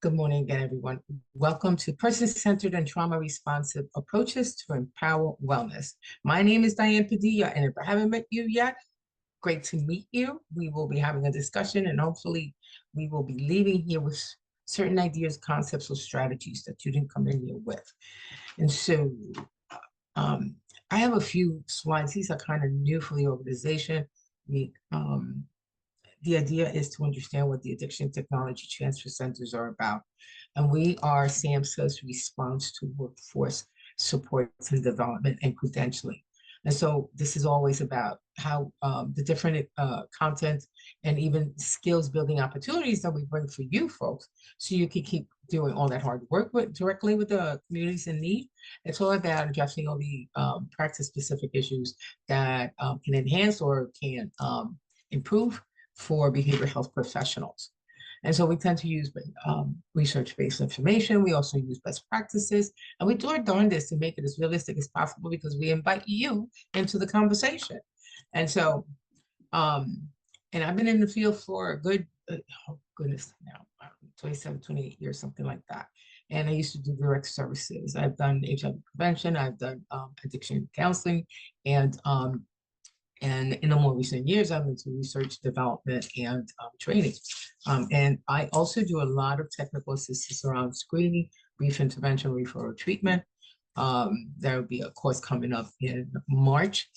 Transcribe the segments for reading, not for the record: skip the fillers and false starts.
Good morning again, everyone. Welcome to Person-Centered and Trauma-Responsive Approaches to Empower Wellness. My name is Diane Padilla, and if I haven't met you yet, great to meet you. We will be having a discussion, and hopefully we will be leaving here with certain ideas, concepts, or strategies that you didn't come in here with. And so um, I have a few slides. These are kind of new for the organization. The idea is to understand what the addiction technology transfer centers are about. And we are SAMHSA's response to workforce supports and development and credentialing. And so this is always about how the different content and even skills building opportunities that we bring for you folks, so you can keep doing all that hard work directly with the communities in need. It's all about addressing all the practice specific issues that can enhance or can improve for behavioral health professionals. And so we tend to use research-based information. We also use best practices, and we do our darndest to make it as realistic as possible because we invite you into the conversation. And so, and I've been in the field for a good, oh goodness, now 27, 28 years, something like that. And I used to do direct services. I've done HIV prevention. I've done addiction counseling, and in the more recent years, I'm into research development and training. And I also do a lot of technical assistance around screening, brief intervention, referral treatment. There will be a course coming up in March.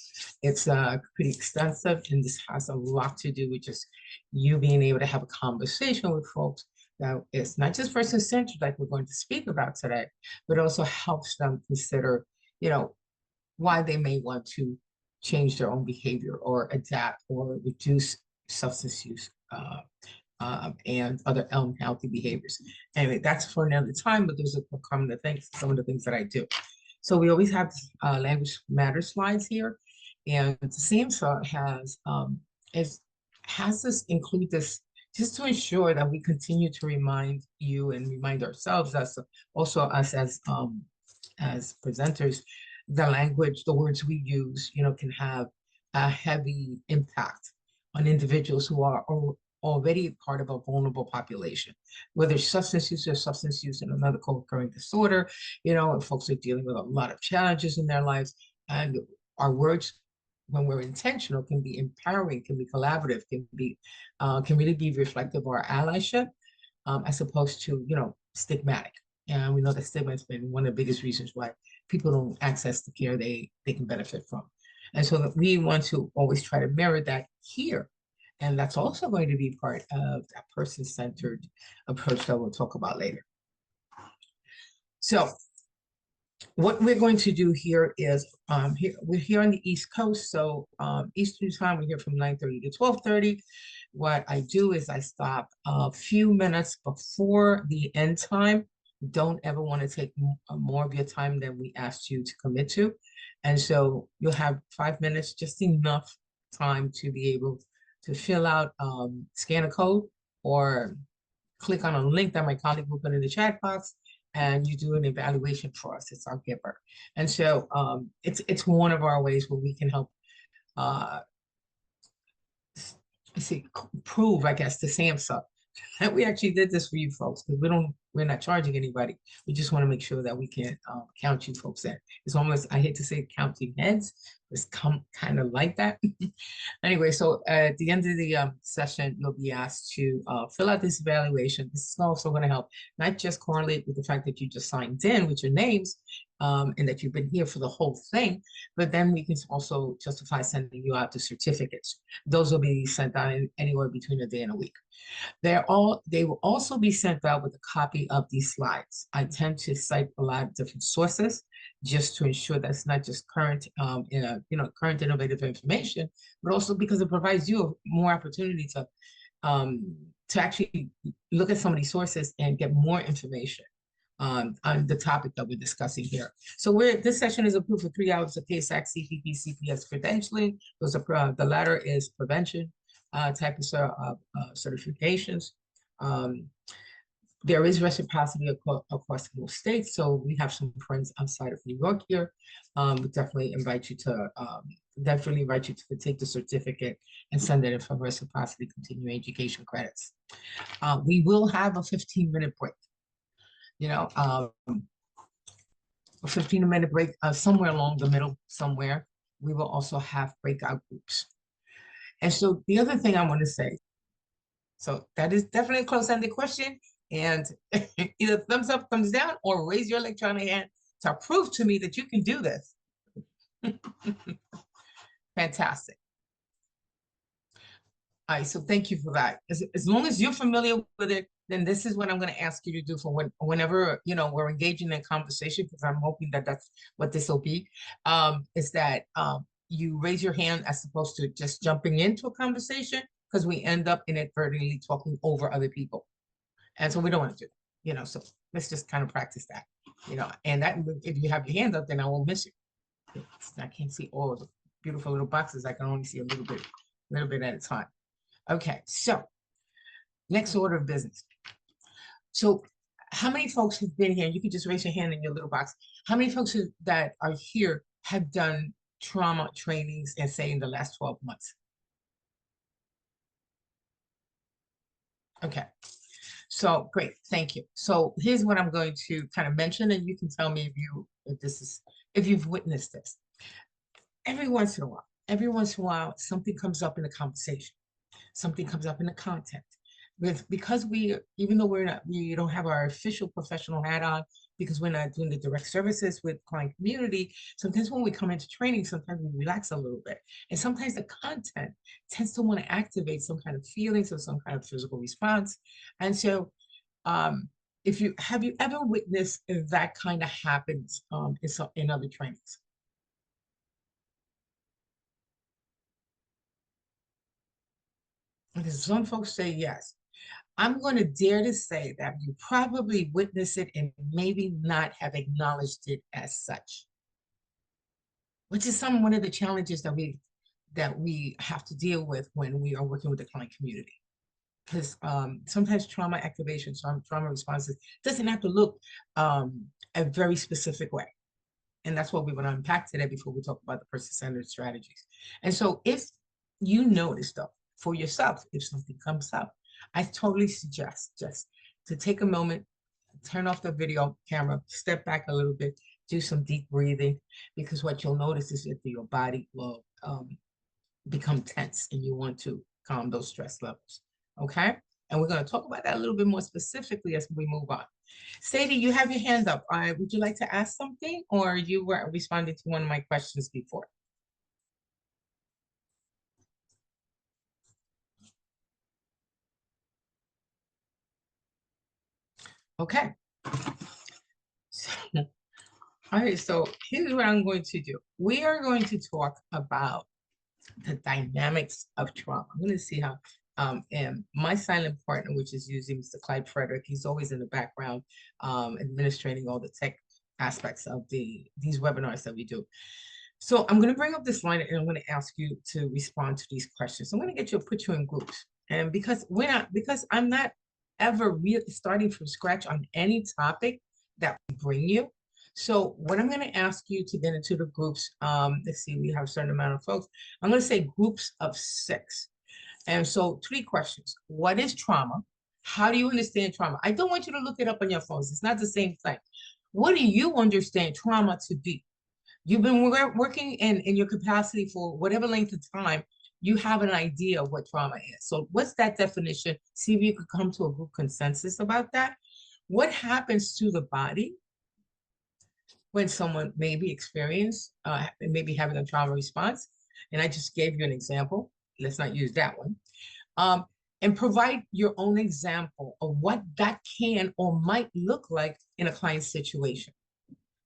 It's pretty extensive, and this has a lot to do with just you being able to have a conversation with folks that is not just person-centered like we're going to speak about today, but also helps them consider, why they may want to change their own behavior or adapt or reduce substance use and other unhealthy behaviors. Anyway, that's for another time, but those are some of the things that I do. So we always have language matters slides here, and the SAMHSA has this include this just to ensure that we continue to remind you and remind ourselves, also us as presenters, the language, the words we use, can have a heavy impact on individuals who are already part of a vulnerable population, whether it's substance use or substance use and another co-occurring disorder, and folks are dealing with a lot of challenges in their lives. And our words, when we're intentional, can be empowering, can be collaborative, can really be reflective of our allyship, as opposed to, stigmatic. And we know that stigma has been one of the biggest reasons why people don't access the care they can benefit from. And so we want to always try to mirror that here. And that's also going to be part of that person-centered approach that we'll talk about later. So what we're going to do here is, we're here on the East Coast, so Eastern time, we're here from 9:30 to 12:30. What I do is I stop a few minutes before the end time. Don't ever want to take more of your time than we asked you to commit to. And so you'll have 5 minutes, just enough time to be able to fill out, scan a code, or click on a link that my colleague will put in the chat box, and you do an evaluation for us. It's our giver. And so it's one of our ways where we can help prove, I guess, to SAMHSA that we actually did this for you folks, because we're not charging anybody. We just want to make sure that we can count you folks in. It's almost, I hate to say counting heads, it's kind of like that. Anyway, so at the end of the session, you'll be asked to fill out this evaluation. This is also going to help not just correlate with the fact that you just signed in with your names, and that you've been here for the whole thing, but then we can also justify sending you out the certificates. Those will be sent out anywhere between a day and a week. They will also be sent out with a copy of these slides. I tend to cite a lot of different sources just to ensure that it's not just current, current innovative information, but also because it provides you more opportunity to actually look at some of these sources and get more information on the topic that we're discussing here. So this session is approved for 3 hours of KSAC, CPP, CPS credentialing. The latter is prevention type of certifications. There is reciprocity across most states, so we have some friends outside of New York here. We definitely invite you to take the certificate and send it in for reciprocity continuing education credits. We will have a 15-minute break. you know, a 15-minute break somewhere along the middle, somewhere. We will also have breakout groups. And so the other thing I want to say, so that is definitely a close-ended question. And either thumbs up, thumbs down, or raise your electronic hand to prove to me that you can do this. Fantastic. All right, so thank you for that. As long as you're familiar with it, then this is what I'm going to ask you to do for whenever, we're engaging in conversation, because I'm hoping that that's what this will be, is that you raise your hand as opposed to just jumping into a conversation, because we end up inadvertently talking over other people. And so we don't want to do that, so let's just kind of practice that, and that if you have your hand up, then I won't miss you. I can't see all of the beautiful little boxes. I can only see a little bit at a time. Okay, so next order of business. So how many folks have been here? You can just raise your hand in your little box. How many folks that are here have done trauma trainings, and say in the last 12 months? Okay, so great, thank you. So here's what I'm going to kind of mention, and you can tell me if you've witnessed this. Every once in a while, something comes up in the conversation. Something comes up in the content. Because even though we don't have our official professional hat on, because we're not doing the direct services with client community, sometimes when we come into training, sometimes we relax a little bit. And sometimes the content tends to want to activate some kind of feelings or some kind of physical response. And so have you ever witnessed that kind of happens in other trainings? Because some folks say yes. I'm going to dare to say that you probably witnessed it and maybe not have acknowledged it as such, which is one of the challenges that we have to deal with when we are working with the client community. Because sometimes trauma activation, trauma responses doesn't have to look a very specific way. And that's what we want to unpack today before we talk about the person-centered strategies. And so if you notice, though, for yourself, if something comes up, I totally suggest just to take a moment, turn off the video camera, step back a little bit, do some deep breathing, because what you'll notice is that your body will become tense, and you want to calm those stress levels. Okay? And we're going to talk about that a little bit more specifically as we move on. Sadie, you have your hand up. Would you like to ask something, or you were responding to one of my questions before? Okay. So, all right, so here's what I'm going to do. We are going to talk about the dynamics of trauma. I'm going to see how, and my silent partner, which is usually Mr. Clyde Frederick, he's always in the background administrating all the tech aspects of these webinars that we do. So I'm going to bring up this line, and I'm going to ask you to respond to these questions. I'm going to put you in groups. And because I'm not ever really starting from scratch on any topic that we bring you. So what I'm going to ask you to get into the groups, let's see, we have a certain amount of folks. I'm going to say groups of 6. And so 3 questions. What is trauma? How do you understand trauma? I don't want you to look it up on your phones. It's not the same thing. What do you understand trauma to be? You've been working in your capacity for whatever length of time. You have an idea of what trauma is. So what's that definition? See if you could come to a group consensus about that. What happens to the body when someone maybe maybe having a trauma response? And I just gave you an example. Let's not use that one. And provide your own example of what that can or might look like in a client situation.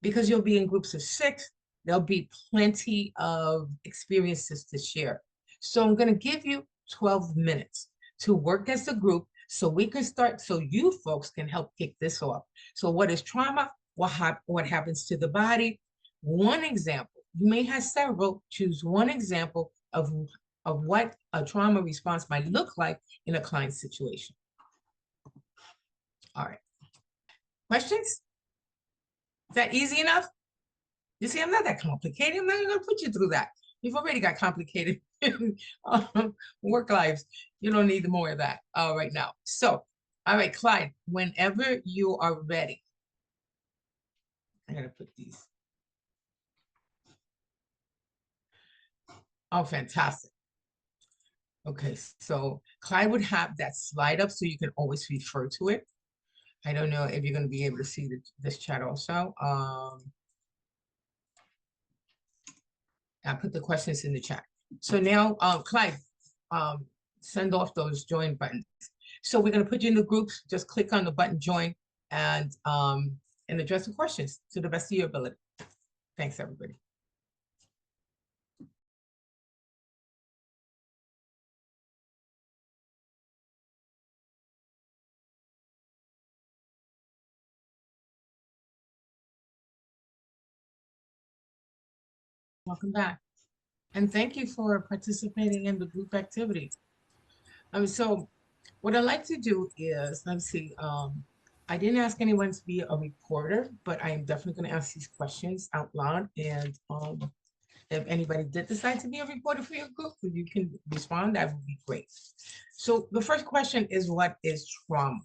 Because you'll be in groups of 6, there'll be plenty of experiences to share. So I'm going to give you 12 minutes to work as a group so we can start, so you folks can help kick this off. So what is trauma? What happens to the body? One example. You may have several. Choose one example of what a trauma response might look like in a client situation. All right. Questions? Is that easy enough? You see, I'm not that complicated. I'm not going to put you through that. You've already got complicated work lives. You don't need more of that right now. So, all right, Clyde, whenever you are ready, I gotta put these. Oh, fantastic. Okay, so Clyde would have that slide up so you can always refer to it. I don't know if you're going to be able to see this chat also. I put the questions in the chat. So now, Clyde, um, send off those join buttons. So we're going to put you in the groups. Just click on the button join and address the questions to the best of your ability. Thanks, everybody. Welcome back. And thank you for participating in the group activity. So what I like to do is, let's see, I didn't ask anyone to be a reporter, but I am definitely going to ask these questions out loud. And if anybody did decide to be a reporter for your group, if you can respond, that would be great. So the first question is, what is trauma?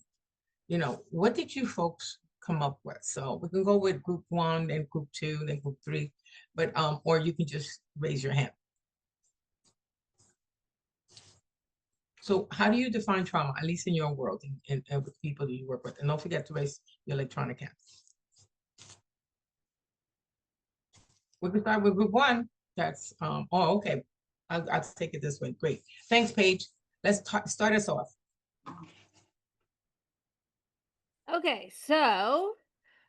You know, what did you folks come up with? So we can go with group 1, then group 2, then group 3, but or you can just raise your hand. So how do you define trauma, at least in your world and with people that you work with? And don't forget to raise your electronic hand. We can start with group 1. That's, oh, okay. I'll take it this way. Great. Thanks, Paige. Let's start us off. Okay, so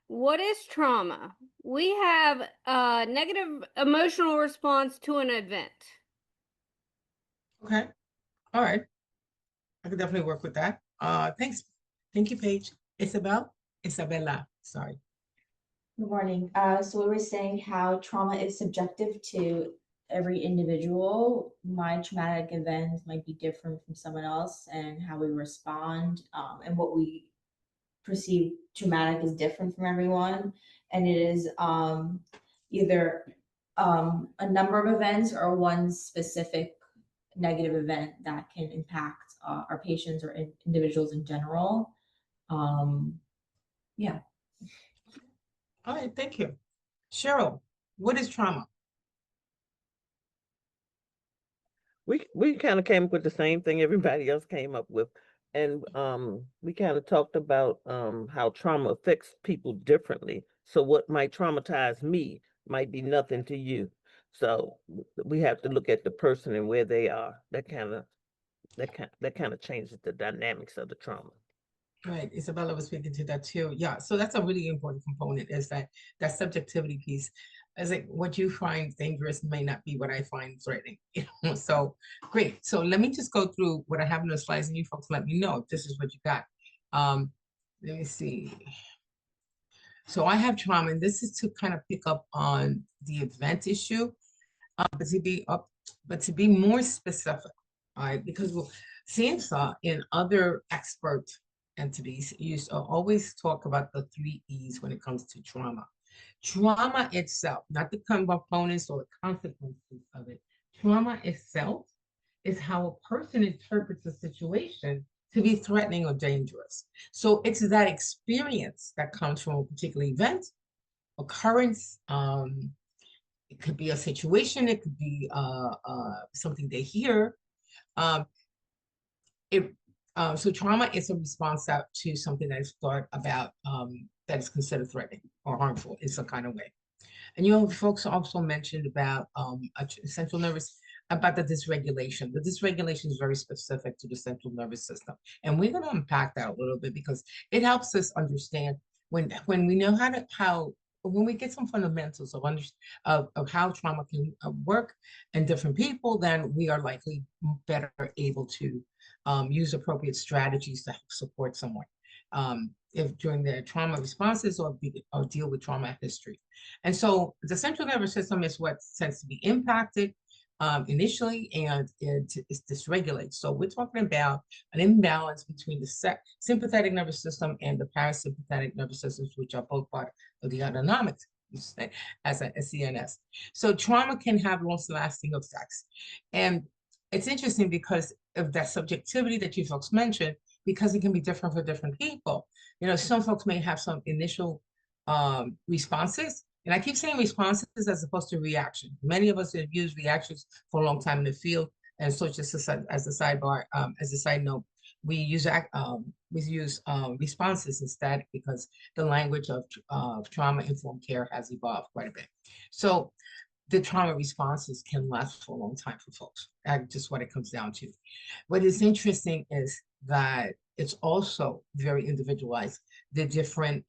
what is trauma? We have a negative emotional response to an event. Okay. All right. I could definitely work with that. Thanks. Thank you, Paige. Isabella, sorry. Good morning. So we were saying how trauma is subjective to every individual. My traumatic event might be different from someone else, and how we respond and what we perceive traumatic is different from everyone. And it is either a number of events or one specific negative event that can impact our patients or individuals in general. Yeah. All right, thank you. Cheryl, what is trauma? We kind of came up with the same thing everybody else came up with. And we kind of talked about how trauma affects people differently. So what might traumatize me might be nothing to you. So we have to look at the person and where they are. That kind of changes the dynamics of the trauma. Right, Isabella was speaking to that too. Yeah, so that's a really important component, is that subjectivity piece. Is like what you find dangerous may not be what I find threatening. So great. So let me just go through what I have in the slides, and you folks let me know if this is what you got. Let me see. So I have trauma, and this is to kind of pick up on the event issue, but to be more specific, all right? Because SAMHSA and other expert entities used to always talk about the 3 E's when it comes to trauma. Trauma itself, not the components or consequences of it. Trauma itself is how a person interprets a situation to be threatening or dangerous. So it's that experience that comes from a particular event, occurrence. It could be a situation. It could be something they hear. So trauma is a response out to something that is thought about that is considered threatening or harmful in some kind of way. And you know, folks also mentioned about central nervous, about the dysregulation. The dysregulation is very specific to the central nervous system. And we're going to unpack that a little bit because it helps us understand when we know when we get some fundamentals of how trauma can work in different people, then we are likely better able to use appropriate strategies to help support someone. If during their trauma responses or deal with trauma history. And so the central nervous system is what tends to be impacted initially, and it is dysregulated. So we're talking about an imbalance between the sympathetic nervous system and the parasympathetic nervous systems, which are both part of the autonomic as a CNS. So trauma can have long-lasting effects. And it's interesting because of that subjectivity that you folks mentioned, because it can be different for different people. You know, some folks may have some initial responses. And I keep saying responses as opposed to reaction. Many of us have used reactions for a long time in the field. And so just as a sidebar, as a side note, we use responses instead because the language of trauma-informed care has evolved quite a bit. So the trauma responses can last for a long time for folks. That's just what it comes down to. What is interesting is that it's also very individualized, the different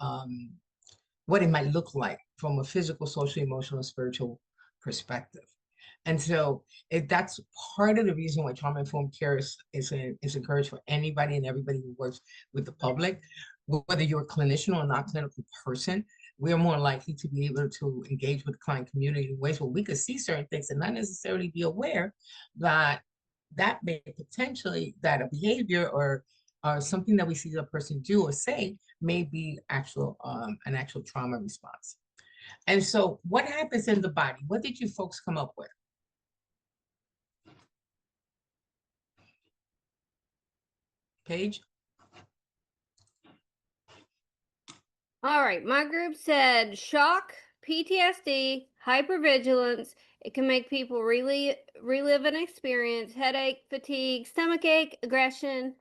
what it might look like from a physical, social, emotional, spiritual perspective. And so that's part of the reason why trauma-informed care is encouraged for anybody and everybody who works with the public, whether you're a clinician or not clinical person. We're more likely to be able to engage with the client community in ways where we could see certain things and not necessarily be aware that that may potentially, that a behavior or something that we see a person do or say may be an actual trauma response. And so what happens in the body? What did you folks come up with? Paige? All right, my group said shock, PTSD, hypervigilance. It can make people really relive an experience, headache, fatigue, stomachache, aggression.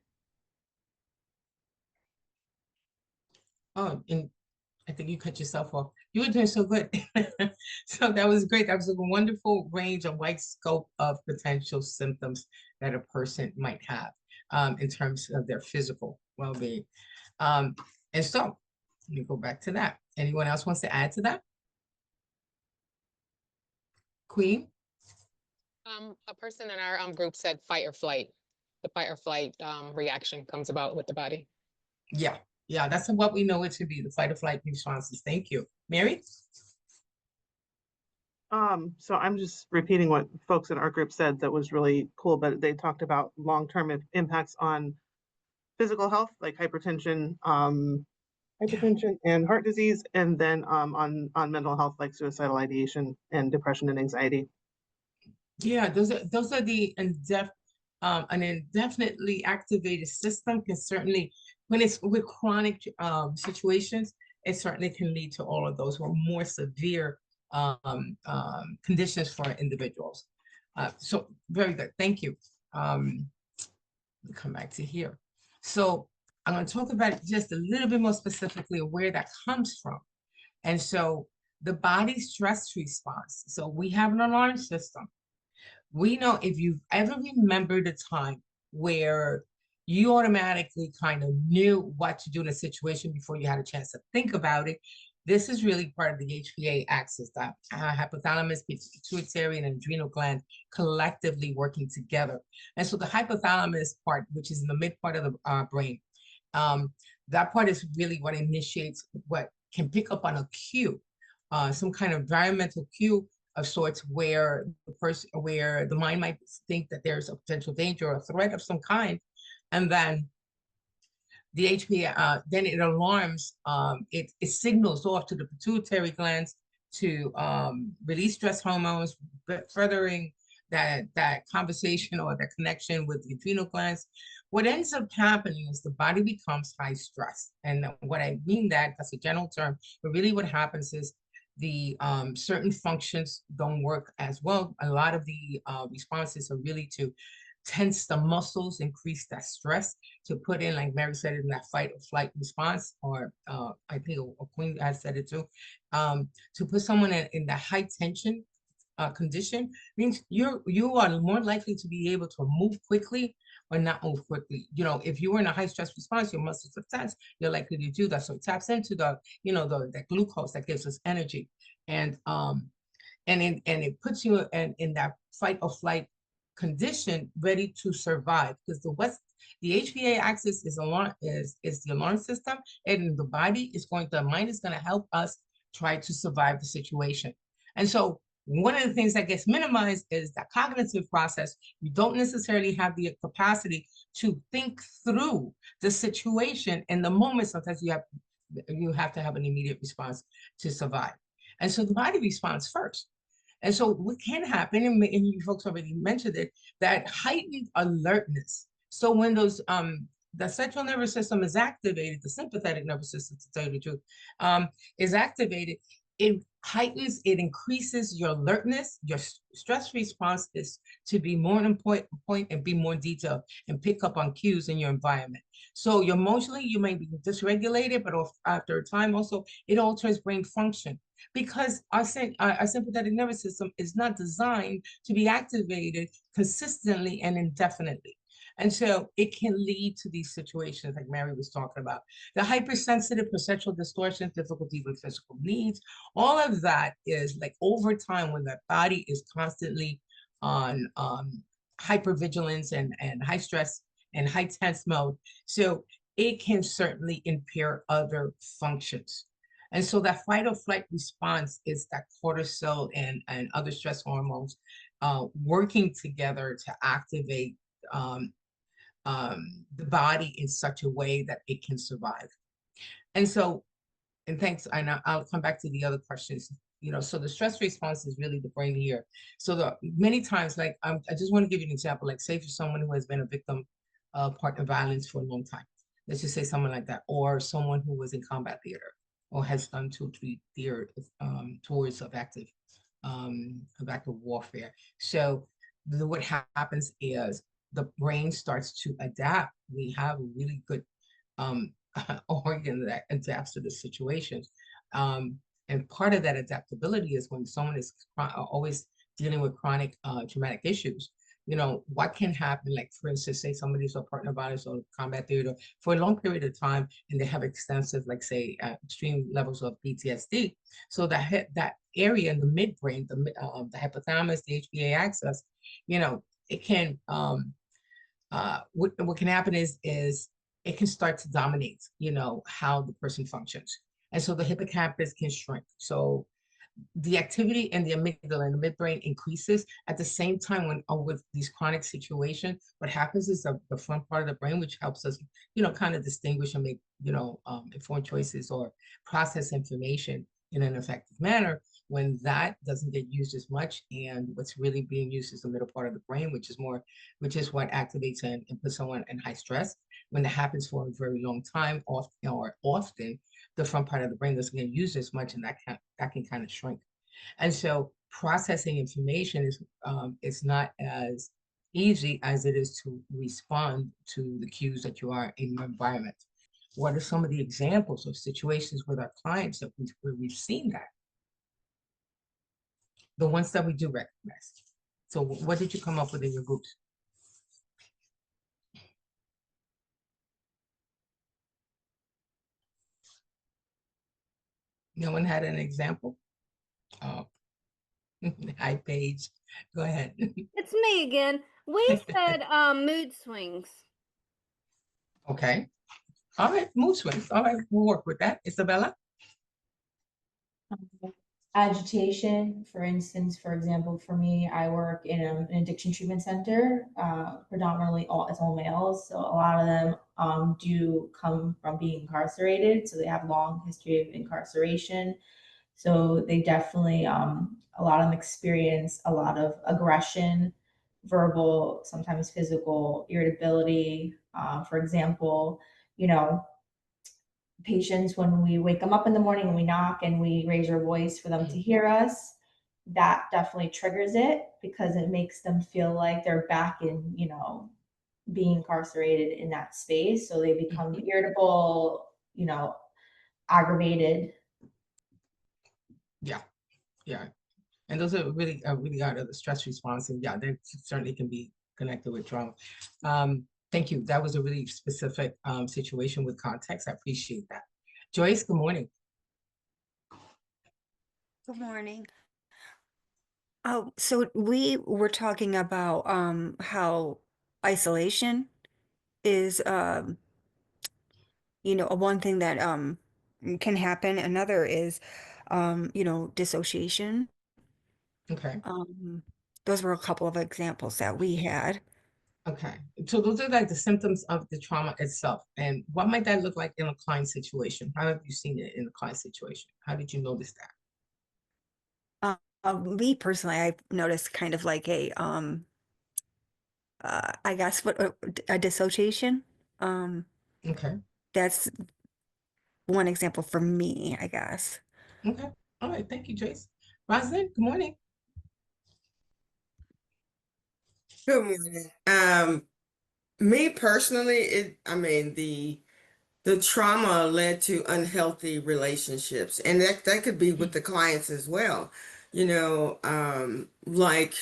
Oh, and I think you cut yourself off. You were doing so good. So that was great. That was a wonderful range, a wide scope of potential symptoms that a person might have in terms of their physical well-being. And so let me go back to that. Anyone else wants to add to that? Queen? A person in our group said fight or flight. The fight or flight reaction comes about with the body. Yeah, yeah, that's what we know it to be, the fight or flight responses. Thank you. Mary? So I'm just repeating what folks in our group said that was really cool, but they talked about long-term impacts on physical health, like hypertension and heart disease, and then on mental health, like suicidal ideation and depression and anxiety. Yeah, those are the an indefinitely activated system can certainly, when it's with chronic situations, it certainly can lead to all of those or more severe conditions for individuals. So very good, thank you. Come back to here. So I'm going to talk about it just a little bit more specifically where that comes from. And so the body stress response. So we have an alarm system. We know if you've ever remembered a time where you automatically kind of knew what to do in a situation before you had a chance to think about it, this is really part of the HPA axis, that hypothalamus, pituitary, and adrenal gland collectively working together. And so the hypothalamus part, which is in the mid part of the brain, that part is really what initiates, what can pick up on a cue, some kind of environmental cue of sorts where the mind might think that there's a potential danger or a threat of some kind, and then the HPA then it alarms, it signals off to the pituitary glands to release stress hormones, furthering that conversation or that connection with the adrenal glands. What ends up happening is the body becomes high stress, and what I mean that's a general term, but really what happens is the certain functions don't work as well. A lot of the responses are really to tense the muscles, increase that stress, to put in, like Mary said, in that fight or flight response, or I think a Queen has said it too, to put someone in that high tension condition means you are more likely to be able to move quickly or not move quickly. You know, if you were in a high stress response, your muscles are tense, you're likely to do that. So it taps into the, you know, the glucose that gives us energy. And it puts you in that fight or flight condition, ready to survive. Because the HPA axis is the alarm system, and the body is the mind is going to help us try to survive the situation. And so one of the things that gets minimized is that cognitive process. You don't necessarily have the capacity to think through the situation in the moment. Sometimes you have to have an immediate response to survive. And so the body responds first. And so what can happen, and you folks already mentioned it, that heightened alertness. So when those the central nervous system is activated, the sympathetic nervous system, to tell you the truth, is activated. It heightens, it increases your alertness, your stress response is to be more on point and be more detailed and pick up on cues in your environment. So emotionally, you may be dysregulated, but after a time also, it alters brain function because our sympathetic nervous system is not designed to be activated consistently and indefinitely. And so it can lead to these situations like Mary was talking about. The hypersensitive perceptual distortion, difficulty with physical needs, all of that is like over time when the body is constantly on hypervigilance and high stress and high tense mode. So it can certainly impair other functions. And so that fight or flight response is that cortisol and other stress hormones working together to activate the body in such a way that it can survive. And so, and thanks, I'll come back to the other questions. So the stress response is really the brain here. So many times, like I just want to give you an example, like say for someone who has been a victim of partner violence for a long time, let's just say someone like that, or someone who was in combat theater or has done 2 or 3 theater tours of active warfare. So what happens is the brain starts to adapt. We have a really good organ that adapts to the situations. And part of that adaptability is when someone is always dealing with chronic traumatic issues. What can happen, like for instance, say somebody's a partner violence or combat theater for a long period of time, and they have extensive, like say, extreme levels of PTSD. So that area in the midbrain, the hypothalamus, the HPA axis, it can, what can happen is it can start to dominate, how the person functions. And so the hippocampus can shrink. So the activity in the amygdala and the midbrain increases at the same time when with these chronic situations. What happens is the front part of the brain, which helps us, kind of distinguish and make, informed choices or process information in an effective manner. When that doesn't get used as much, and what's really being used is the middle part of the brain, which is what activates and puts someone in high stress. When that happens for a very long time, often, the front part of the brain doesn't get used as much, and that can kind of shrink. And so processing information is not as easy as it is to respond to the cues that you are in your environment. What are some of the examples of situations with our clients where we've seen that? The ones that we do recognize. So what did you come up with in your groups? No one had an example? Oh, hi, Paige. Go ahead. It's me again. We said mood swings. Okay. All right, mood swings. All right, we'll work with that. Isabella? Agitation, for instance, for example, for me, I work in an addiction treatment center, predominantly it's all males. So a lot of them do come from being incarcerated. So they have long history of incarceration. So they definitely, a lot of them experience a lot of aggression, verbal, sometimes physical irritability. For example, patients, when we wake them up in the morning and we knock and we raise our voice for them to hear us, that definitely triggers it because it makes them feel like they're back in, being incarcerated in that space. So they become irritable, aggravated. Yeah. And those are really out of the stress response. And yeah, they certainly can be connected with trauma. Thank you. That was a really specific situation with context. I appreciate that. Joyce, good morning. Good morning. Oh, so we were talking about how isolation is one thing that can happen. Another is dissociation. Okay. Those were a couple of examples that we had. Okay. So those are like the symptoms of the trauma itself. And what might that look like in a client situation? How have you seen it in a client situation? How did you notice that? Me personally, I've noticed kind of like a I guess a dissociation. Okay. That's one example for me, I guess. Okay. All right. Thank you, Joyce. Rosalind, good morning. Good morning. Me personally, the trauma led to unhealthy relationships, and that could be with the clients as well. Like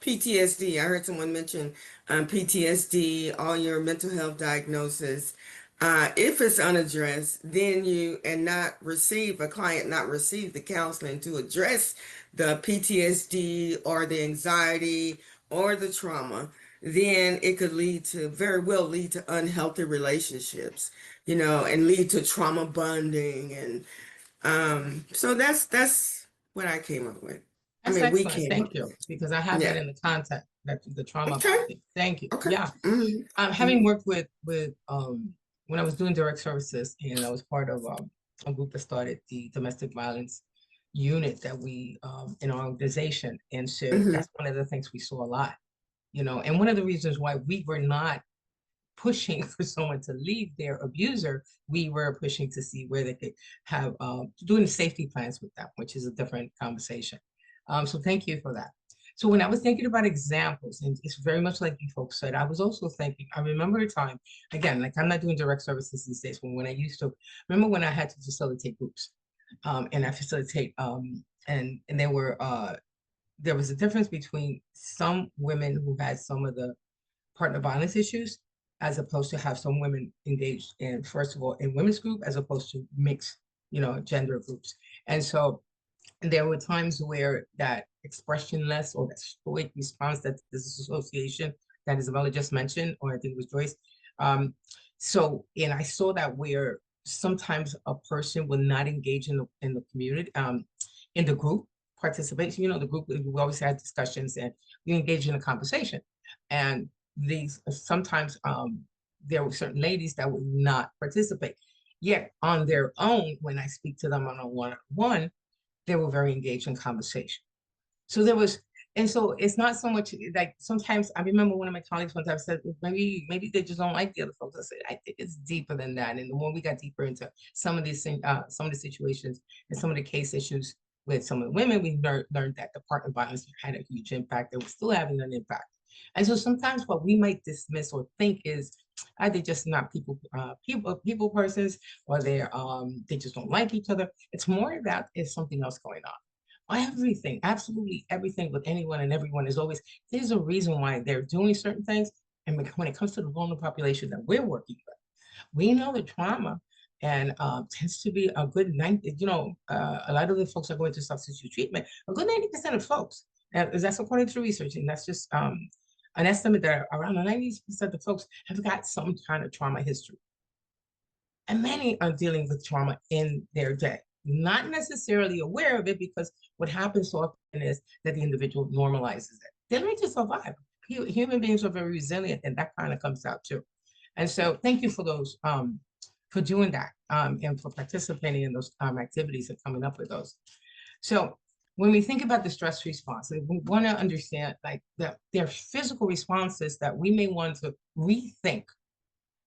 PTSD. I heard someone mention PTSD, all your mental health diagnosis. If it's unaddressed, then a client not receive the counseling to address the PTSD or the anxiety or the trauma, then it could very well lead to unhealthy relationships, and lead to trauma bonding. And so that's what I came up with. That's We excellent. came up Thank you. with. Because I have that Yeah. in the content, that the trauma Okay. bonding. Thank you. Okay. Yeah. Having worked with when I was doing direct services, and I was part of a group that started the domestic violence unit that we in our organization. And so Mhm. that's one of the things we saw a lot, and one of the reasons why we were not pushing for someone to leave their abuser, we were pushing to see where they could have doing safety plans with them, which is a different conversation. So thank you for that. So when I was thinking about examples, and it's very much like you folks said, I was also thinking, I remember a time, again, like I'm not doing direct services these days, but when I used to, remember when I had to facilitate groups, and I facilitate, and there was a difference between some women who had some of the partner violence issues, as opposed to have some women engaged in, first of all, in women's group, as opposed to mixed, gender groups. And so there were times where that expressionless or that stoic response that this association that Isabella just mentioned, or I think it was Joyce. And I saw that where sometimes a person will not engage in the community, in the group participation. The group, we always had discussions and we engage in a conversation. And these sometimes there were certain ladies that would not participate. Yet on their own, when I speak to them on a one-on-one, they were very engaged in conversation. So there was, and so it's not so much like sometimes I remember one of my colleagues one time said, maybe they just don't like the other folks. I said, I think it's deeper than that. And the more we got deeper into some of the situations and some of the case issues with some of the women, we learned that the partner violence had a huge impact. It was still having an impact. And so sometimes what we might dismiss or think is, are they just not people persons, or they just don't like each other? It's more that there's something else going on. Everything, absolutely everything with anyone and everyone is always, there's a reason why they're doing certain things. And when it comes to the vulnerable population that we're working with, we know that trauma and tends to be a good 90, a lot of the folks are going to substance use treatment, a good 90% of folks, and that's according to research, and that's just an estimate that around 90% of folks have got some kind of trauma history. And many are dealing with trauma in their day, not necessarily aware of it, because what happens so often is that the individual normalizes it. They're trying to survive. Human beings are very resilient, and that kind of comes out too. And so thank you for those, for doing that, and for participating in those activities and coming up with those. So when we think about the stress response, we want to understand like that there are physical responses that we may want to rethink,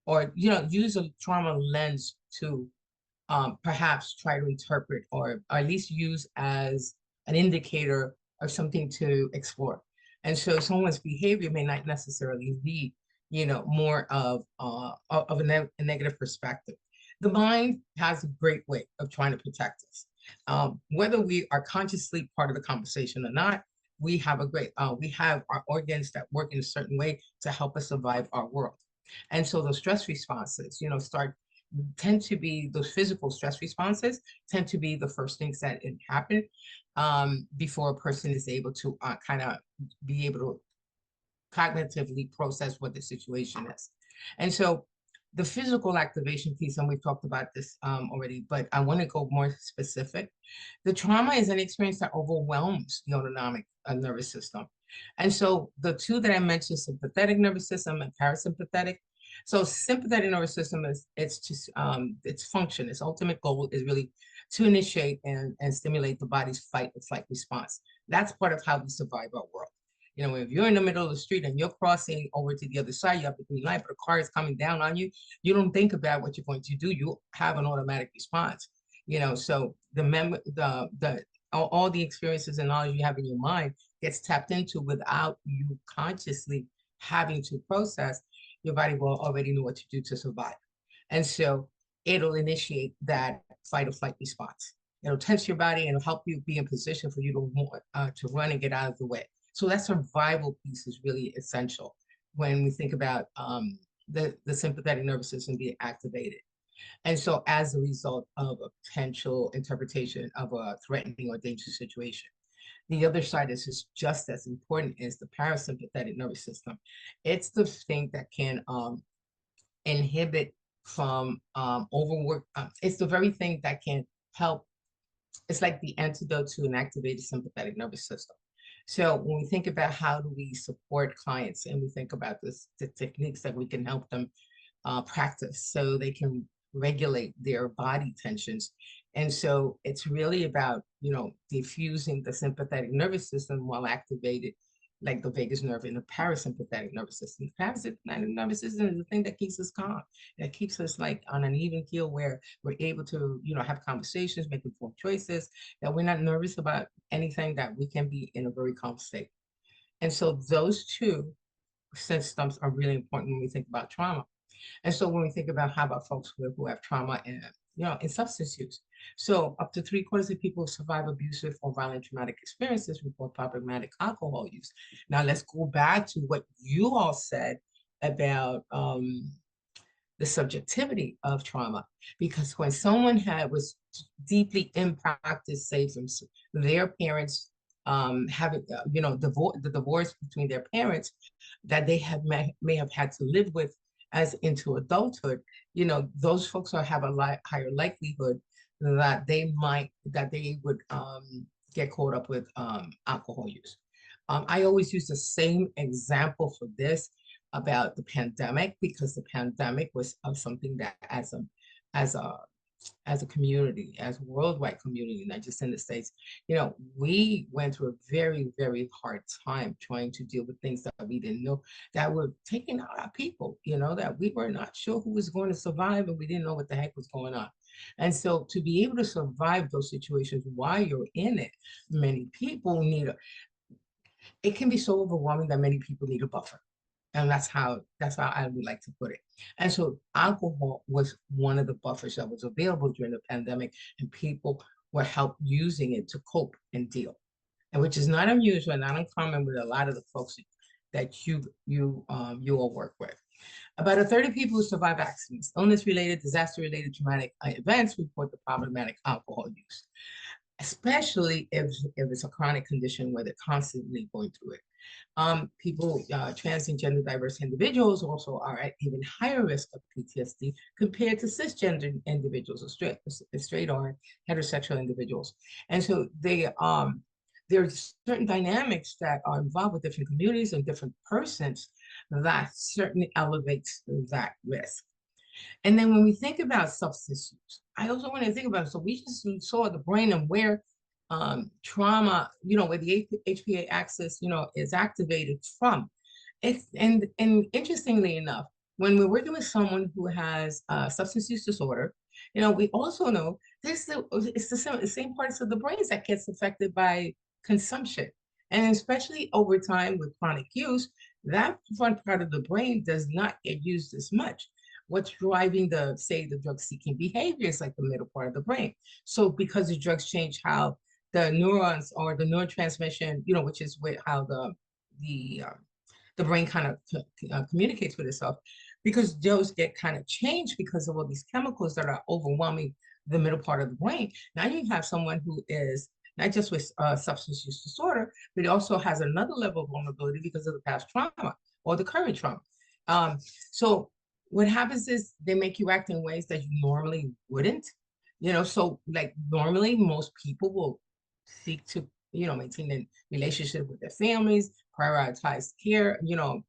or use a trauma lens to perhaps try to interpret, or at least use as an indicator of something to explore. And so someone's behavior may not necessarily be, more of a negative perspective. The mind has a great way of trying to protect us. Whether we are consciously part of the conversation or not, we have our organs that work in a certain way to help us survive our world. And so those stress responses, tend to be, those physical stress responses tend to be the first things that happen before a person is able to kind of be able to cognitively process what the situation is. And so the physical activation piece, and we've talked about this already, but I want to go more specific. The trauma is an experience that overwhelms the autonomic nervous system. And so the two that I mentioned, sympathetic nervous system and parasympathetic. So sympathetic nervous system is, it's just its function, its ultimate goal is really to initiate and stimulate the body's fight or flight response. That's part of how we survive our world. You know, if you're in the middle of the street and you're crossing over to the other side, you have the green light, but a car is coming down on you, you don't think about what you're going to do. You have an automatic response. You know, so all the experiences and knowledge you have in your mind gets tapped into without you consciously having to process. Your body will already know what to do to survive. And so it'll initiate that fight or flight response. It'll tense your body and it'll help you be in position for you to run and get out of the way. So that survival piece is really essential when we think about the sympathetic nervous system being activated. And so as a result of a potential interpretation of a threatening or dangerous situation. The other side is just as important is the parasympathetic nervous system. It's the thing that can inhibit from overwork. It's the very thing that can help. It's like the antidote to an activated sympathetic nervous system. So when we think about how do we support clients and we think about the techniques that we can help them practice so they can regulate their body tensions. And so it's really about, you know, diffusing the sympathetic nervous system while activated, like the vagus nerve and the parasympathetic nervous system. The parasympathetic nervous system is the thing that keeps us calm, that keeps us like on an even keel where we're able to, you know, have conversations, make informed choices, that we're not nervous about anything, that we can be in a very calm state. And so those two systems are really important when we think about trauma. And so when we think about how about folks who have trauma and, you know, in substance use. So up to 3/4 of people who survive abusive or violent traumatic experiences report problematic alcohol use. Now let's go back to what you all said about the subjectivity of trauma, because when someone was deeply impacted, say from their parents having, you know, the divorce between their parents that they may have had to live with as into adulthood, you know, those folks have a higher likelihood that they would get caught up with alcohol use. I always use the same example for this about the pandemic, because the pandemic was something that as a community, as a worldwide community, not just in the States, you know, we went through a very, very hard time trying to deal with things that we didn't know, that were taking out our people, you know, that we were not sure who was going to survive and we didn't know what the heck was going on. And so to be able to survive those situations while you're in it, many people it can be so overwhelming that many people need a buffer. And that's how I would like to put it. And so alcohol was one of the buffers that was available during the pandemic, and people were helped using it to cope and deal. And which is not unusual and not uncommon with a lot of the folks that you all work with. About a third of people who survive accidents, illness-related, disaster-related traumatic events report the problematic alcohol use, especially if it's a chronic condition where they're constantly going through it. People, trans and gender diverse individuals also are at even higher risk of PTSD compared to cisgender individuals or straight or heterosexual individuals. And so there are certain dynamics that are involved with different communities and different persons that certainly elevates that risk. And then when we think about substance use, I also want to think about, so we just saw the brain and where trauma, you know, where the HPA axis, you know, is activated from. And interestingly enough, when we're working with someone who has substance use disorder, you know, we also know it's the same parts of the brains that gets affected by consumption. And especially over time with chronic use, that front part of the brain does not get used as much. What's driving the drug-seeking behavior is like the middle part of the brain. So because the drugs change how the neurons or the neurotransmission, you know, which is how the brain kind of communicates with itself, because those get kind of changed because of all these chemicals that are overwhelming the middle part of the brain. Now you have someone who is not just with substance use disorder, but it also has another level of vulnerability because of the past trauma or the current trauma. So what happens is they make you act in ways that you normally wouldn't, you know, so like normally most people will seek to, you know, maintain a relationship with their families, prioritize care, you know,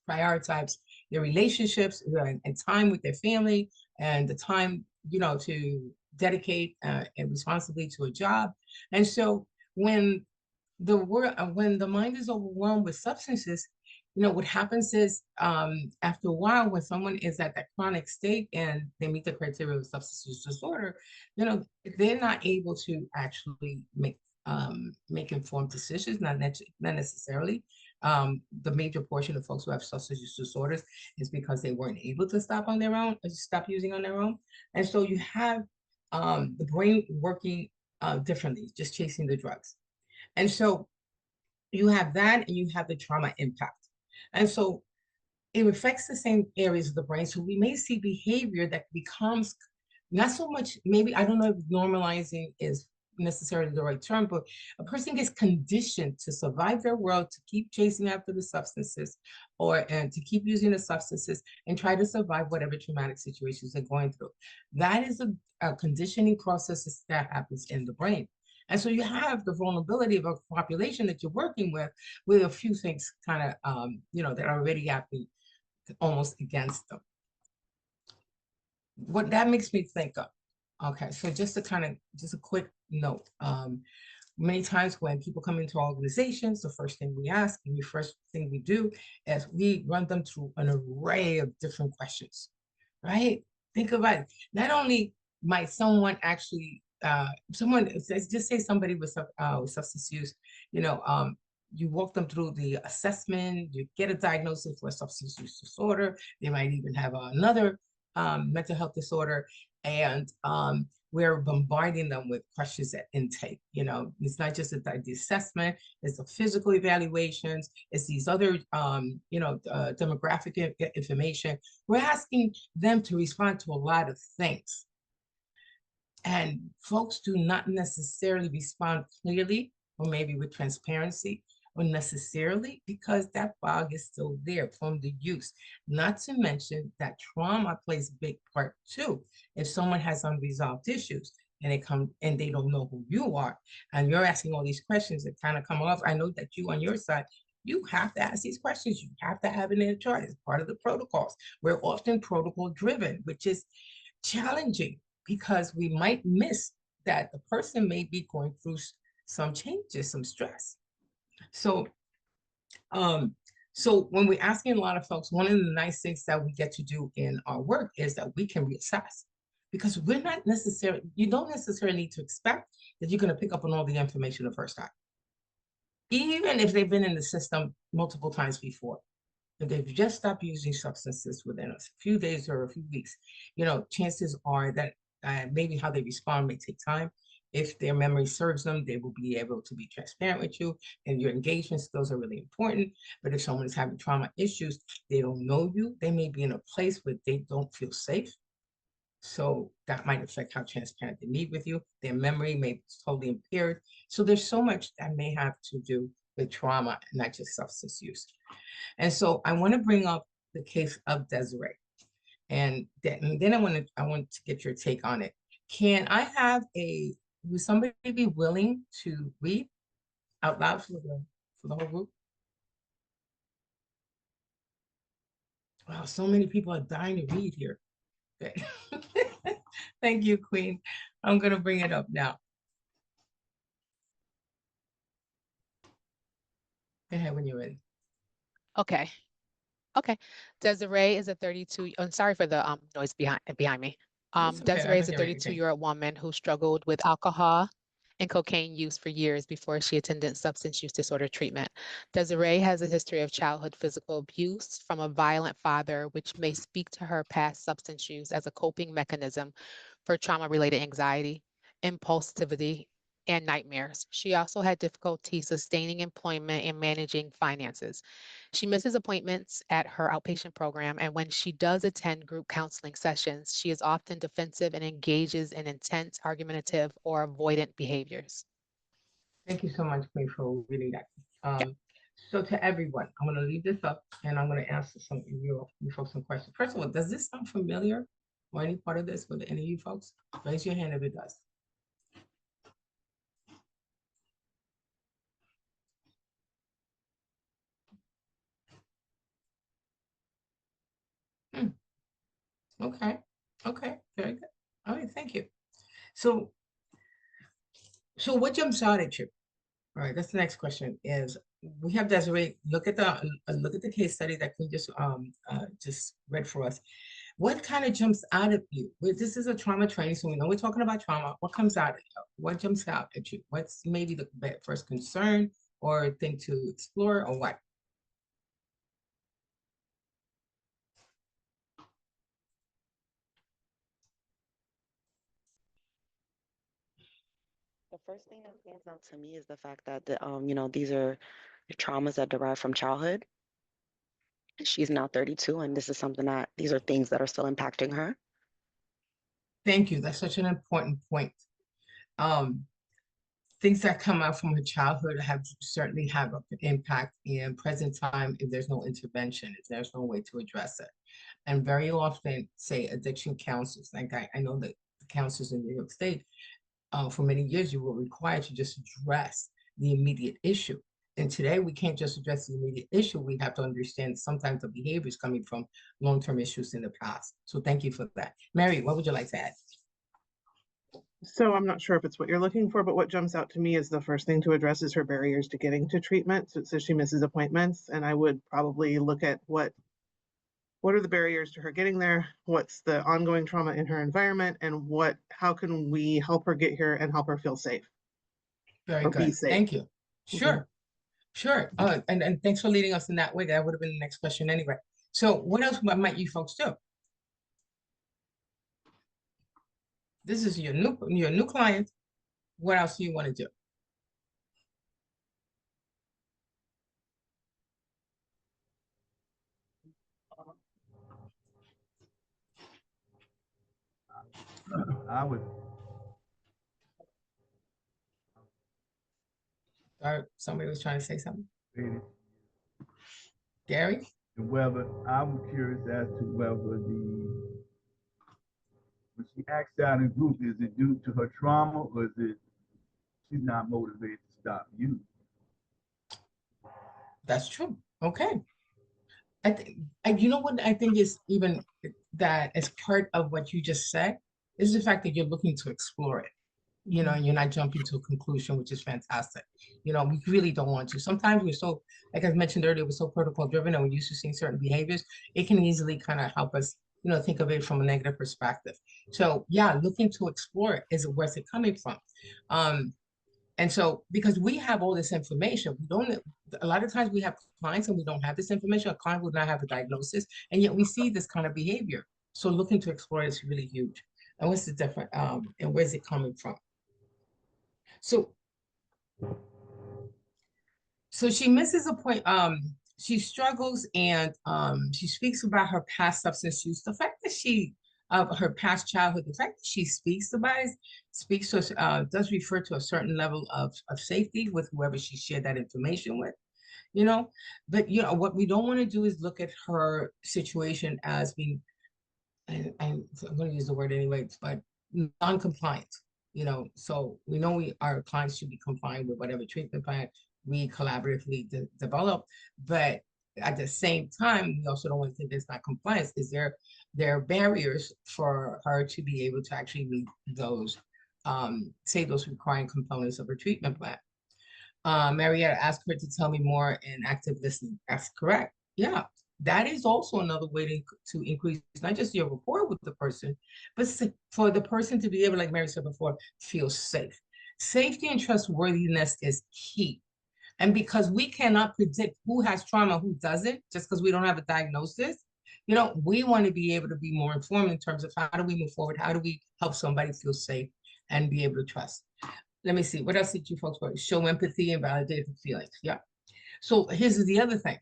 prioritize their relationships and time with their family and the time, you know, to dedicate and responsibly to a job. And so when the word when the mind is overwhelmed with substances, what happens is after a while, when someone is at that chronic state and they meet the criteria of substance use disorder, they're not able to actually make informed decisions, not necessarily. The major portion of folks who have substance use disorders is because they weren't able to stop on their own, or stop using on their own. And so you have the brain working differently, just chasing the drugs. And so you have that, and you have the trauma impact. And so it affects the same areas of the brain. So we may see behavior that becomes not so much, maybe, I don't know if normalizing is necessarily the right term, but a person gets conditioned to survive their world, to keep chasing after the substances, and to keep using the substances and try to survive whatever traumatic situations they're going through. That is a conditioning process that happens in the brain. And so you have the vulnerability of a population that you're working with a few things kind of, that are already happening almost against them. What that makes me think of, okay, so just a quick note. Many times when people come into our organizations, the first thing we ask and the first thing we do is we run them through an array of different questions, right? Think about it. Not only might someone actually, just say somebody with substance use, you walk them through the assessment, you get a diagnosis for a substance use disorder. They might even have another mental health disorder. And we're bombarding them with questions at intake. It's not just the assessment, it's the physical evaluations, it's these other, demographic information. We're asking them to respond to a lot of things. And folks do not necessarily respond clearly, or maybe with transparency, or necessarily because that fog is still there from the use. Not to mention that trauma plays a big part too. If someone has unresolved issues and they don't know who you are, and you're asking all these questions that kind of come off, I know that you on your side, you have to ask these questions. You have to have it in a chart as part of the protocols. We're often protocol driven, which is challenging because we might miss that the person may be going through some changes, some stress. So, so when we're asking a lot of folks, one of the nice things that we get to do in our work is that we can reassess, because you don't necessarily need to expect that you're going to pick up on all the information the first time. Even if they've been in the system multiple times before, if they've just stopped using substances within a few days or a few weeks, chances are that maybe how they respond may take time. If their memory serves them, they will be able to be transparent with you, and your engagement skills are really important. But if someone is having trauma issues, they don't know you, they may be in a place where they don't feel safe. So that might affect how transparent they meet with you. Their memory may be totally impaired. So there's so much that may have to do with trauma, not just substance use. And so I want to bring up the case of Desiree. And then I want to get your take on it. Would somebody be willing to read out loud for the whole group? Wow, so many people are dying to read here. Okay. Thank you, Queen. I'm gonna bring it up now. Go ahead when you're ready. Okay. Okay. Desiree is a 32. I'm sorry for the noise behind me. It's okay, I Desiree is a can hear anything. 32-year-old woman who struggled with alcohol and cocaine use for years before she attended substance use disorder treatment. Desiree has a history of childhood physical abuse from a violent father, which may speak to her past substance use as a coping mechanism for trauma-related anxiety, impulsivity, and nightmares. She also had difficulty sustaining employment and managing finances. She misses appointments at her outpatient program, and when she does attend group counseling sessions, she is often defensive and engages in intense, argumentative, or avoidant behaviors. Thank you so much, Queen, for reading that. Yeah. So to everyone, I'm going to leave this up and I'm going to answer some of you folks some questions. First of all, does this sound familiar or any part of this with any of you folks? Raise your hand if it does. Okay. Okay. Very good. All right. Thank you. So what jumps out at you? All right, that's the next question is, we have Desiree, look at the case study that Queen just read for us. What kind of jumps out at you? This is a trauma training, so we know we're talking about trauma. What comes out at you? What jumps out at you? What's maybe the first concern or thing to explore, or what? The first thing that stands out to me is the fact that these are traumas that derive from childhood. She's now 32, and this is something that these are things that are still impacting her. Thank you. That's such an important point. Things that come out from her childhood certainly have an impact in present time if there's no intervention, if there's no way to address it. And very often, say, addiction counselors, like I know that the counselors in New York State, for many years, you were required to just address the immediate issue. And today, we can't just address the immediate issue. We have to understand sometimes the behaviors coming from long-term issues in the past. So thank you for that. Mary, what would you like to add? So I'm not sure if it's what you're looking for, but what jumps out to me is the first thing to address is her barriers to getting to treatment. So it says she misses appointments, and I would probably look at what are the barriers to her getting there, what's the ongoing trauma in her environment, and how can we help her get here and help her feel safe. Very Be good. safe. Thank you. Sure. Sure. And thanks for leading us in that way. That would have been the next question anyway. So what else might you folks do? This is your new client. What else do you want to do? I would. Somebody was trying to say something. Really, Gary? whether I'm curious as to whether when she acts out in group, is it due to her trauma, or is it she's not motivated to stop using? That's true. Okay. I think, you know what I think is even that as part of what you just said is the fact that you're looking to explore it, and you're not jumping to a conclusion, which is fantastic. We really don't want to. Sometimes we're so, like I mentioned earlier, we're so protocol driven and we're used to seeing certain behaviors. It can easily kind of help us, think of it from a negative perspective. So yeah, looking to explore it. Is it where's it coming from? And so, because we have all this information, a lot of times we have clients and we don't have this information. A client would not have a diagnosis, and yet we see this kind of behavior. So looking to explore is really huge. And what's the difference, and where's it coming from? So she misses a point. She struggles, and she speaks about her past substance use. The fact that her past childhood, the fact that she speaks about it, does refer to a certain level of safety with whoever she shared that information with, But what we don't want to do is look at her situation as being, and I'm going to use the word anyway, but non-compliant. So we know our clients should be compliant with whatever treatment plan we collaboratively develop, but at the same time, we also don't want to think there's not compliance. There are barriers for her to be able to actually meet those, those requiring components of her treatment plan. Marietta asked her to tell me more in active listening. That's correct. Yeah, that is also another way to increase not just your rapport with the person, but for the person to be able, like Mary said before, feel safe. Safety and trustworthiness is key. And because we cannot predict who has trauma, who doesn't, just because we don't have a diagnosis, we want to be able to be more informed in terms of how do we move forward? How do we help somebody feel safe and be able to trust? Let me see. What else did you folks want? Show empathy and validate the feelings. Yeah. So here's the other thing.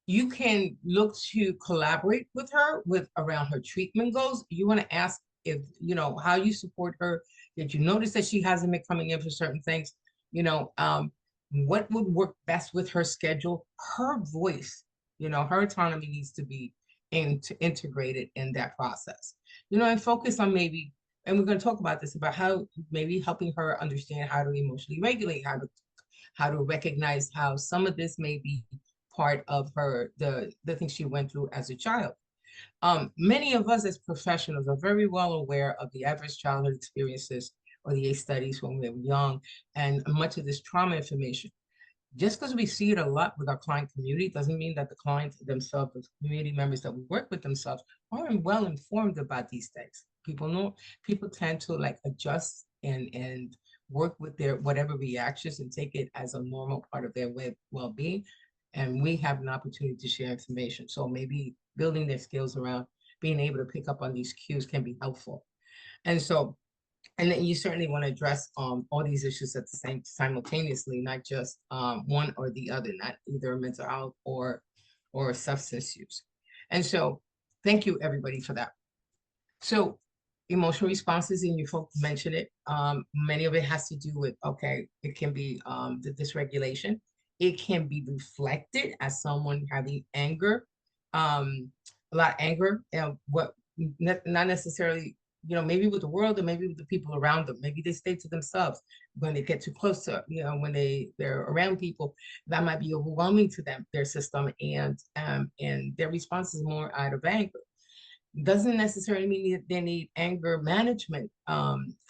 You can look to collaborate with her around her treatment goals. You want to ask if, how you support her. Did you notice that she hasn't been coming in for certain things? What would work best with her schedule? Her voice, her autonomy needs to be integrated in that process. And focus on maybe, and we're going to talk about this, about how maybe helping her understand how to emotionally regulate, how to recognize how some of this may be part of the things she went through as a child. Many of us as professionals are very well aware of the adverse childhood experiences or the ACE studies when we were young, and much of this trauma information. Just because we see it a lot with our client community doesn't mean that the clients themselves, the community members that we work with themselves, aren't well informed about these things. People tend to like adjust and work with their whatever reactions and take it as a normal part of their well-being. And we have an opportunity to share information. So maybe building their skills around being able to pick up on these cues can be helpful. And so, and then you certainly want to address all these issues at the same simultaneously, not just one or the other, not either mental health or substance use. And so, thank you everybody for that. So, emotional responses, and you folks mentioned it. Many of it has to do with, okay, it can be the dysregulation. It can be reflected as someone having anger, a lot of anger, and what not necessarily, you know, maybe with the world or maybe with the people around them. Maybe they stay to themselves when they get too close to, you know, when they're around people, that might be overwhelming to them, their system, and their response is more out of anger. Doesn't necessarily mean that they need anger management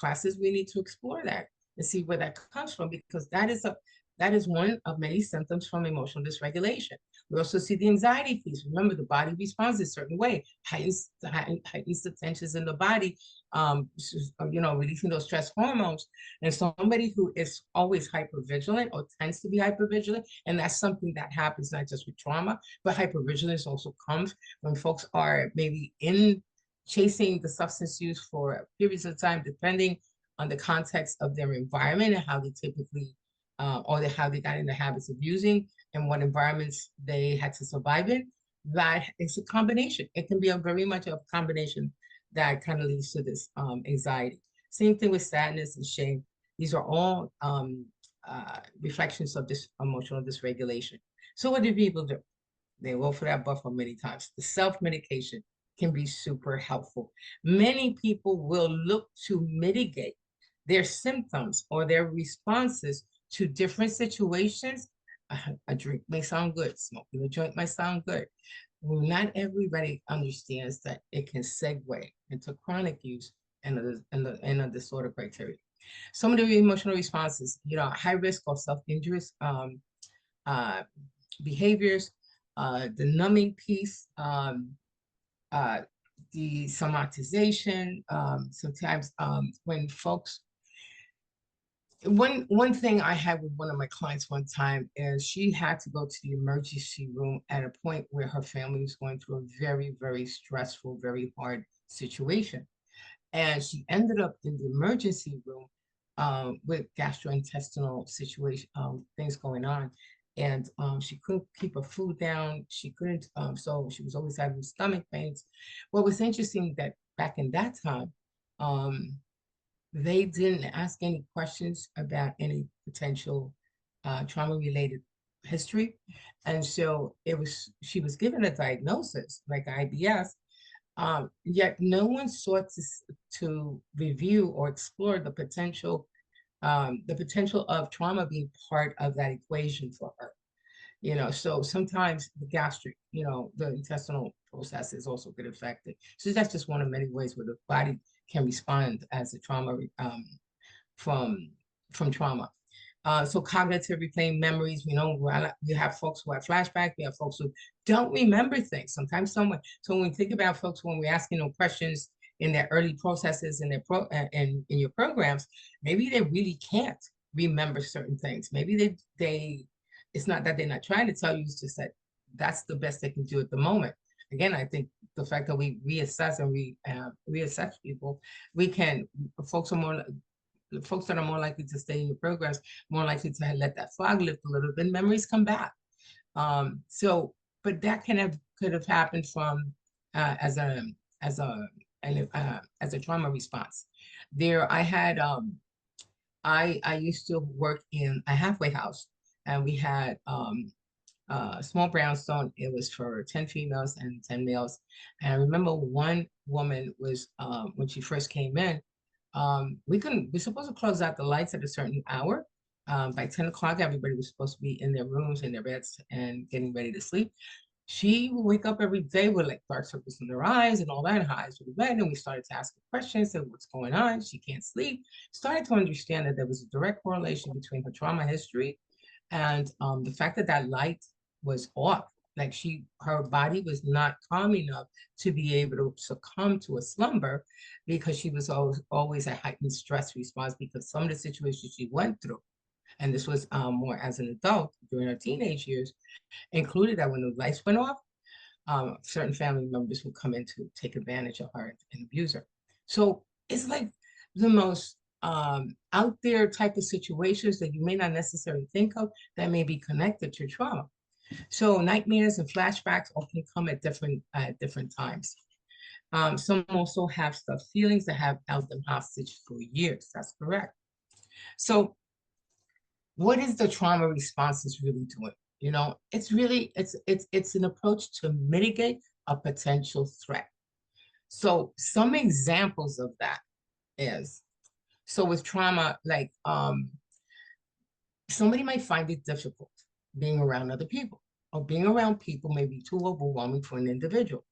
classes. We need to explore that and see where that comes from, because that is one of many symptoms from emotional dysregulation. We also see the anxiety piece. Remember, the body responds a certain way, heightens the tensions in the body, you know, releasing those stress hormones. And somebody who is always hypervigilant or tends to be hypervigilant, and that's something that happens not just with trauma, but hypervigilance also comes when folks are maybe in chasing the substance use for periods of time, depending on the context of their environment and how they typically or how they got in the habits of using and what environments they had to survive in. That is a combination. It can be very much a combination that kind of leads to this anxiety. Same thing with sadness and shame. These are all reflections of this emotional dysregulation. So what do people do? They go for that buffer many times. The self-medication can be super helpful. Many people will look to mitigate their symptoms or their responses to different situations. A drink may sound good, smoking a joint might sound good. Well, not everybody understands that it can segue into chronic use and a disorder criteria. Some of the emotional responses, you know, high risk of self-injurious behaviors, the numbing piece, the somatization. Sometimes when folks, one thing I had with one of my clients one time is she had to go to the emergency room at a point where her family was going through a very, very stressful, very hard situation. And she ended up in the emergency room with gastrointestinal situation, things going on. And she couldn't keep her food down. She couldn't, so she was always having stomach pains. What was interesting that back in that time, they didn't ask any questions about any potential trauma-related history. And so she was given a diagnosis like IBS, yet no one sought to review or explore the potential of trauma being part of that equation for her. You know, so sometimes the gastric, you know, the intestinal processes also get affected. So that's just one of many ways where the body can respond as a trauma from trauma. So cognitive replaying memories, you know, we have folks who have flashbacks, we have folks who don't remember things. Sometimes someone, so when we think about folks, when we're asking them questions in their early processes in their in your programs, maybe they really can't remember certain things. Maybe they it's not that they're not trying to tell you, it's just that that's the best they can do at the moment. Again, I think the fact that we reassess and reassess people, folks that are more likely to stay in your programs, more likely to let that fog lift a little bit, memories come back. But that could have happened from as a trauma response. I used to work in a halfway house, and we had a small brownstone. It was for 10 females and 10 males. And I remember one woman was, when she first came in, we're supposed to close out the lights at a certain hour. By 10 o'clock, everybody was supposed to be in their rooms, in their beds, and getting ready to sleep. She would wake up every day with like dark circles in her eyes and all that, and her eyes would be red. And we started to ask her questions, said, what's going on? She can't sleep. Started to understand that there was a direct correlation between her trauma history and the fact that that light was off. Like her body was not calm enough to be able to succumb to a slumber because she was always a heightened stress response because some of the situations she went through, and this was more as an adult during her teenage years, included that when the lights went off, certain family members would come in to take advantage of her and abuse her. So it's like the most out there type of situations that you may not necessarily think of that may be connected to trauma. So nightmares and flashbacks often come at different times. Some also have stuck feelings that have held them hostage for years. That's correct. So what is the trauma responses really doing? You know, it's really, it's an approach to mitigate a potential threat. So some examples of that is, so with trauma, like somebody might find it difficult being around other people, or being around people may be too overwhelming for an individual.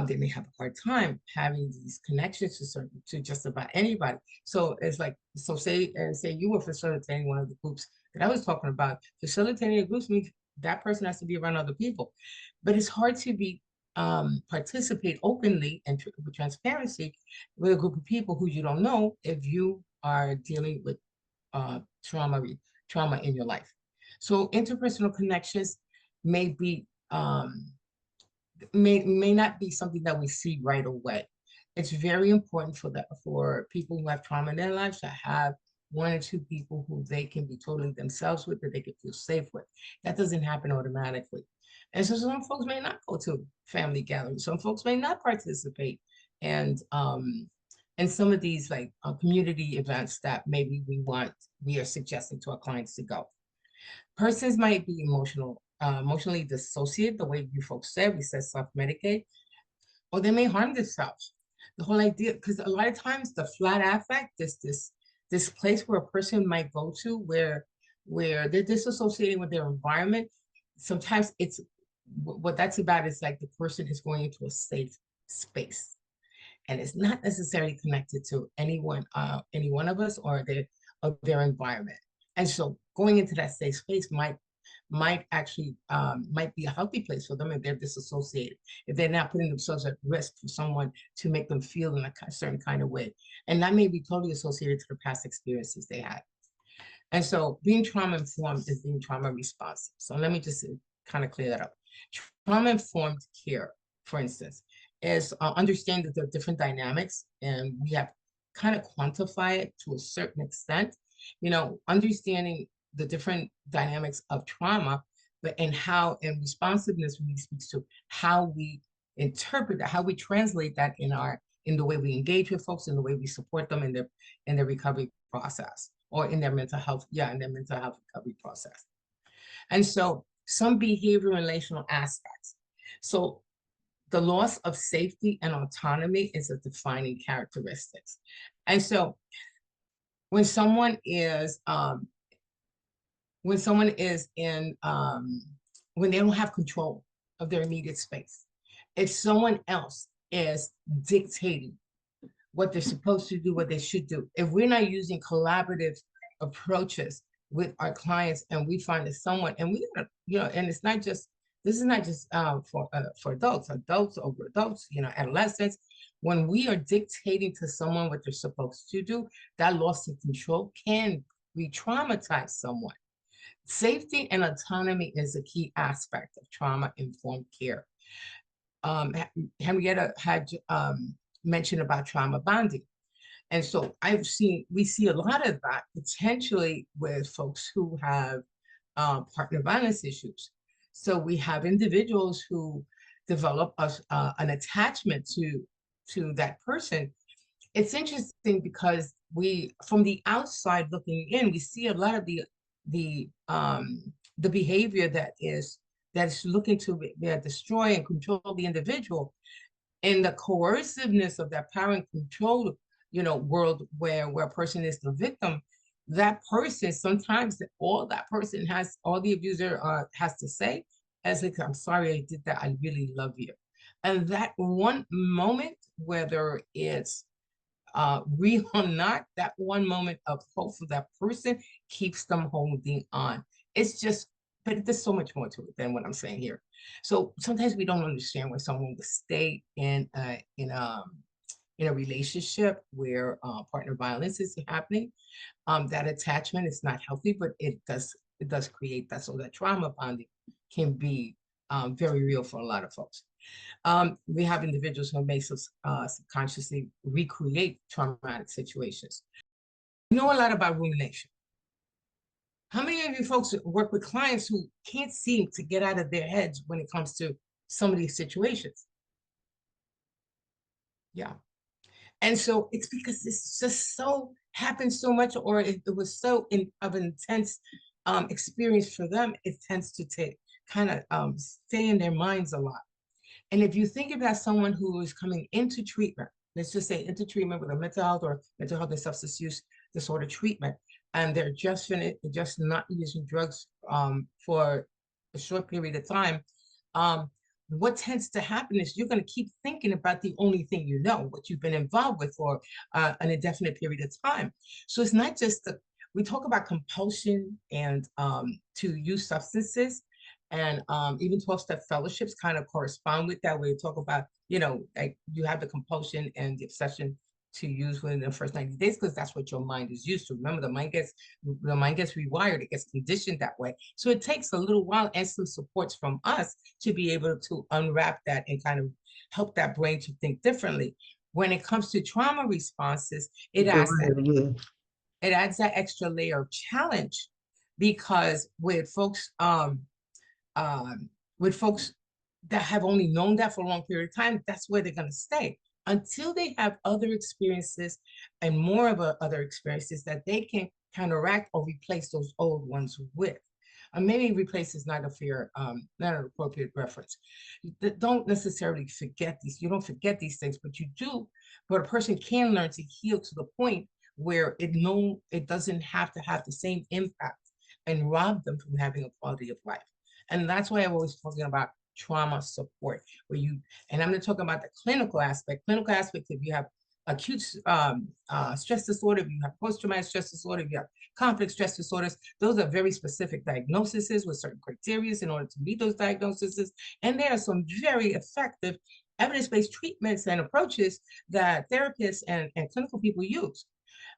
They may have a hard time having these connections to just about anybody. So it's like, so say you were facilitating one of the groups that I was talking about. Facilitating a group means that person has to be around other people, but it's hard to be participate openly and with transparency with a group of people who you don't know if you are dealing with trauma in your life. So interpersonal connections may be may not be something that we see right away. It's very important for people who have trauma in their lives to have one or two people who they can be totally themselves with, that they can feel safe with. That doesn't happen automatically. And so some folks may not go to family gatherings. Some folks may not participate and some of these like community events that maybe we are suggesting to our clients to go. Persons might be emotionally dissociated, the way you folks said, we said self-medicate, or they may harm themselves. The whole idea, because a lot of times the flat affect, this place where a person might go to where they're disassociating with their environment. Sometimes it's what that's about is like the person is going into a safe space. And it's not necessarily connected to any one of us or their environment. And so going into that safe space might actually might be a healthy place for them if they're disassociated, if they're not putting themselves at risk for someone to make them feel in a certain kind of way. And that may be totally associated to the past experiences they had. And so being trauma informed is being trauma responsive. So let me just kind of clear that up. Trauma informed care, for instance, is understand that there are different dynamics, and we have kind of quantify it to a certain extent. You know, understanding the different dynamics of trauma, but and responsiveness really speaks to how we interpret that, how we translate that in the way we engage with folks, in the way we support them in their recovery process, or in their mental health, in their mental health recovery process. And so some behavioral relational aspects. So the loss of safety and autonomy is a defining characteristics. And so when someone is in when they don't have control of their immediate space, if someone else is dictating what they're supposed to do, what they should do, if we're not using collaborative approaches with our clients, and we find that someone, and we, and it's not just, this is not just for adults over adults, adolescents. When we are dictating to someone what they're supposed to do, that loss of control can re-traumatize someone. Safety and autonomy is a key aspect of trauma-informed care. Henrietta had mentioned about trauma bonding. And so we see a lot of that potentially with folks who have partner violence issues. So we have individuals who develop an attachment to that person. It's interesting because from the outside looking in, we see a lot of the behavior that is looking to destroy and control the individual, and the coerciveness of that power and control, world where a person is the victim. That person, sometimes all the abuser has to say as like, I'm sorry I did that, I really love you. And that one moment, whether it's real or not, that one moment of hope for that person keeps them holding on. It's just, but there's so much more to it than what I'm saying here. So sometimes we don't understand why someone would stay in a relationship where partner violence is happening. That attachment is not healthy, but it does create that. So that trauma bonding can be very real for a lot of folks. We have individuals who may subconsciously recreate traumatic situations. We know a lot about rumination. How many of you folks work with clients who can't seem to get out of their heads when it comes to some of these situations? Yeah. And so it's because it's just so happens so much, or it was so of an intense experience for them, it tends to take kind of stay in their minds a lot. And if you think about someone who is coming into treatment, let's just say into treatment with a mental health or mental health and substance use disorder treatment, and they're just not using drugs for a short period of time, what tends to happen is you're going to keep thinking about the only thing you know, what you've been involved with for an indefinite period of time. So it's not just we talk about compulsion and to use substances, and even 12-step fellowships kind of correspond with that, where you talk about, like you have the compulsion and the obsession to use within the first 90 days, because that's what your mind is used to. Remember, the mind gets rewired, it gets conditioned that way. So it takes a little while and some supports from us to be able to unwrap that and kind of help that brain to think differently. When it comes to trauma responses, it adds that extra layer of challenge, because with folks that have only known that for a long period of time, that's where they're going to stay until they have other experiences and more of other experiences that they can counteract or replace those old ones with. Maybe replace is not not an appropriate reference. Don't necessarily forget these. You don't forget these things, but you do. But a person can learn to heal to the point where it doesn't have to have the same impact and rob them from having a quality of life. And that's why I'm always talking about trauma support, and I'm not talking about the clinical aspect. Clinical aspect, if you have acute stress disorder, if you have post-traumatic stress disorder, if you have complex stress disorders, those are very specific diagnoses with certain criteria in order to meet those diagnoses. And there are some very effective evidence-based treatments and approaches that therapists and clinical people use.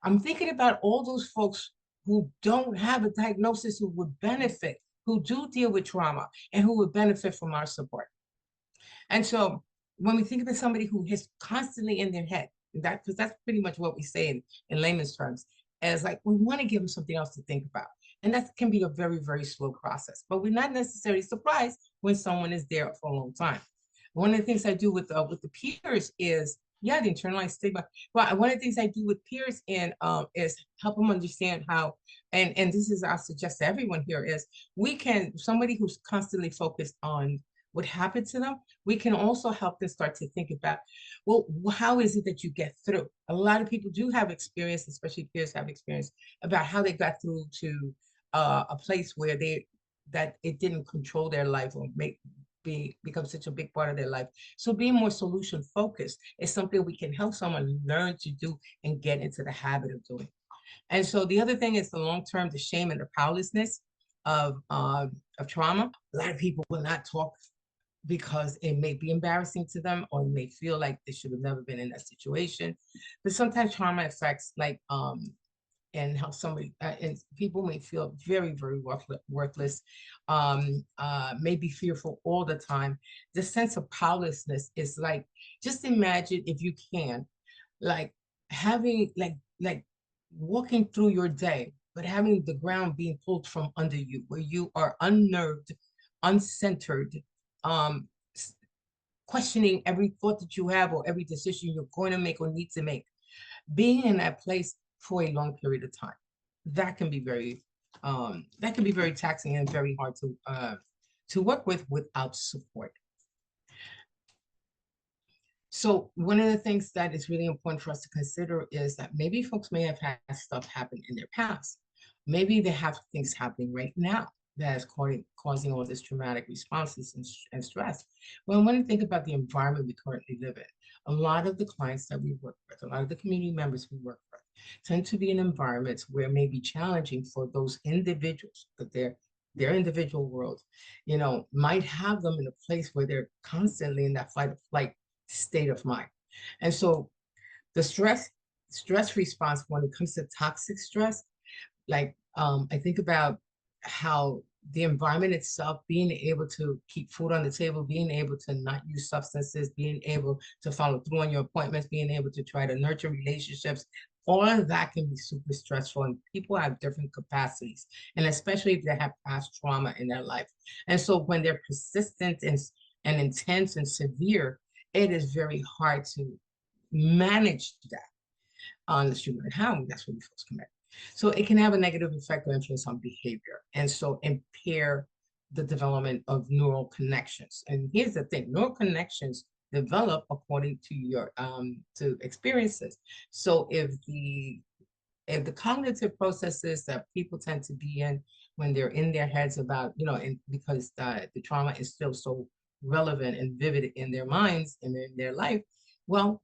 I'm thinking about all those folks who don't have a diagnosis who would benefit, who do deal with trauma, and who would benefit from our support. And so when we think about somebody who is constantly in their head, because that's pretty much what we say in layman's terms, as like, we want to give them something else to think about. And that can be a very, very slow process, but we're not necessarily surprised when someone is there for a long time. One of the things I do with the peers is, the internalized stigma. But one of the things I do with peers is help them understand how, and this is, I'll suggest to everyone here, is somebody who's constantly focused on what happened to them, we can also help them start to think about, well, how is it that you get through? A lot of people do have experience, especially peers have experience, about how they got through to a place where that it didn't control their life or become such a big part of their life. So being more solution focused is something we can help someone learn to do and get into the habit of doing. And so the other thing is the long-term, the shame and the powerlessness of trauma. A lot of people will not talk because it may be embarrassing to them, or may feel like they should have never been in that situation. But sometimes trauma affects and how somebody and people may feel very, very worthless, may be fearful all the time. The sense of powerlessness is like, just imagine, if you can, like having like walking through your day, but having the ground being pulled from under you, where you are unnerved, uncentered, questioning every thought that you have or every decision you're going to make or need to make. Being in that place for a long period of time, that can be very taxing and very hard to work with without support. So one of the things that is really important for us to consider is that maybe folks may have had stuff happen in their past. Maybe they have things happening right now. that is causing all this traumatic responses and stress. Well, when you think about the environment we currently live in, a lot of the clients that we work with, a lot of the community members we work with, tend to be in environments where it may be challenging for those individuals, but their individual world, might have them in a place where they're constantly in that fight or flight state of mind. And so the stress response when it comes to toxic stress, like I think about how the environment itself, being able to keep food on the table, being able to not use substances, being able to follow through on your appointments, being able to try to nurture relationships, all of that can be super stressful, and people have different capacities, and especially if they have past trauma in their life. And so when they're persistent and intense and severe, it is very hard to manage that on the human how that's what we folks commit. So it can have a negative effect or influence on behavior, and so impair the development of neural connections. And here's the thing: neural connections develop according to your to experiences. So if the cognitive processes that people tend to be in when they're in their heads about, and because the trauma is still so relevant and vivid in their minds and in their life, well,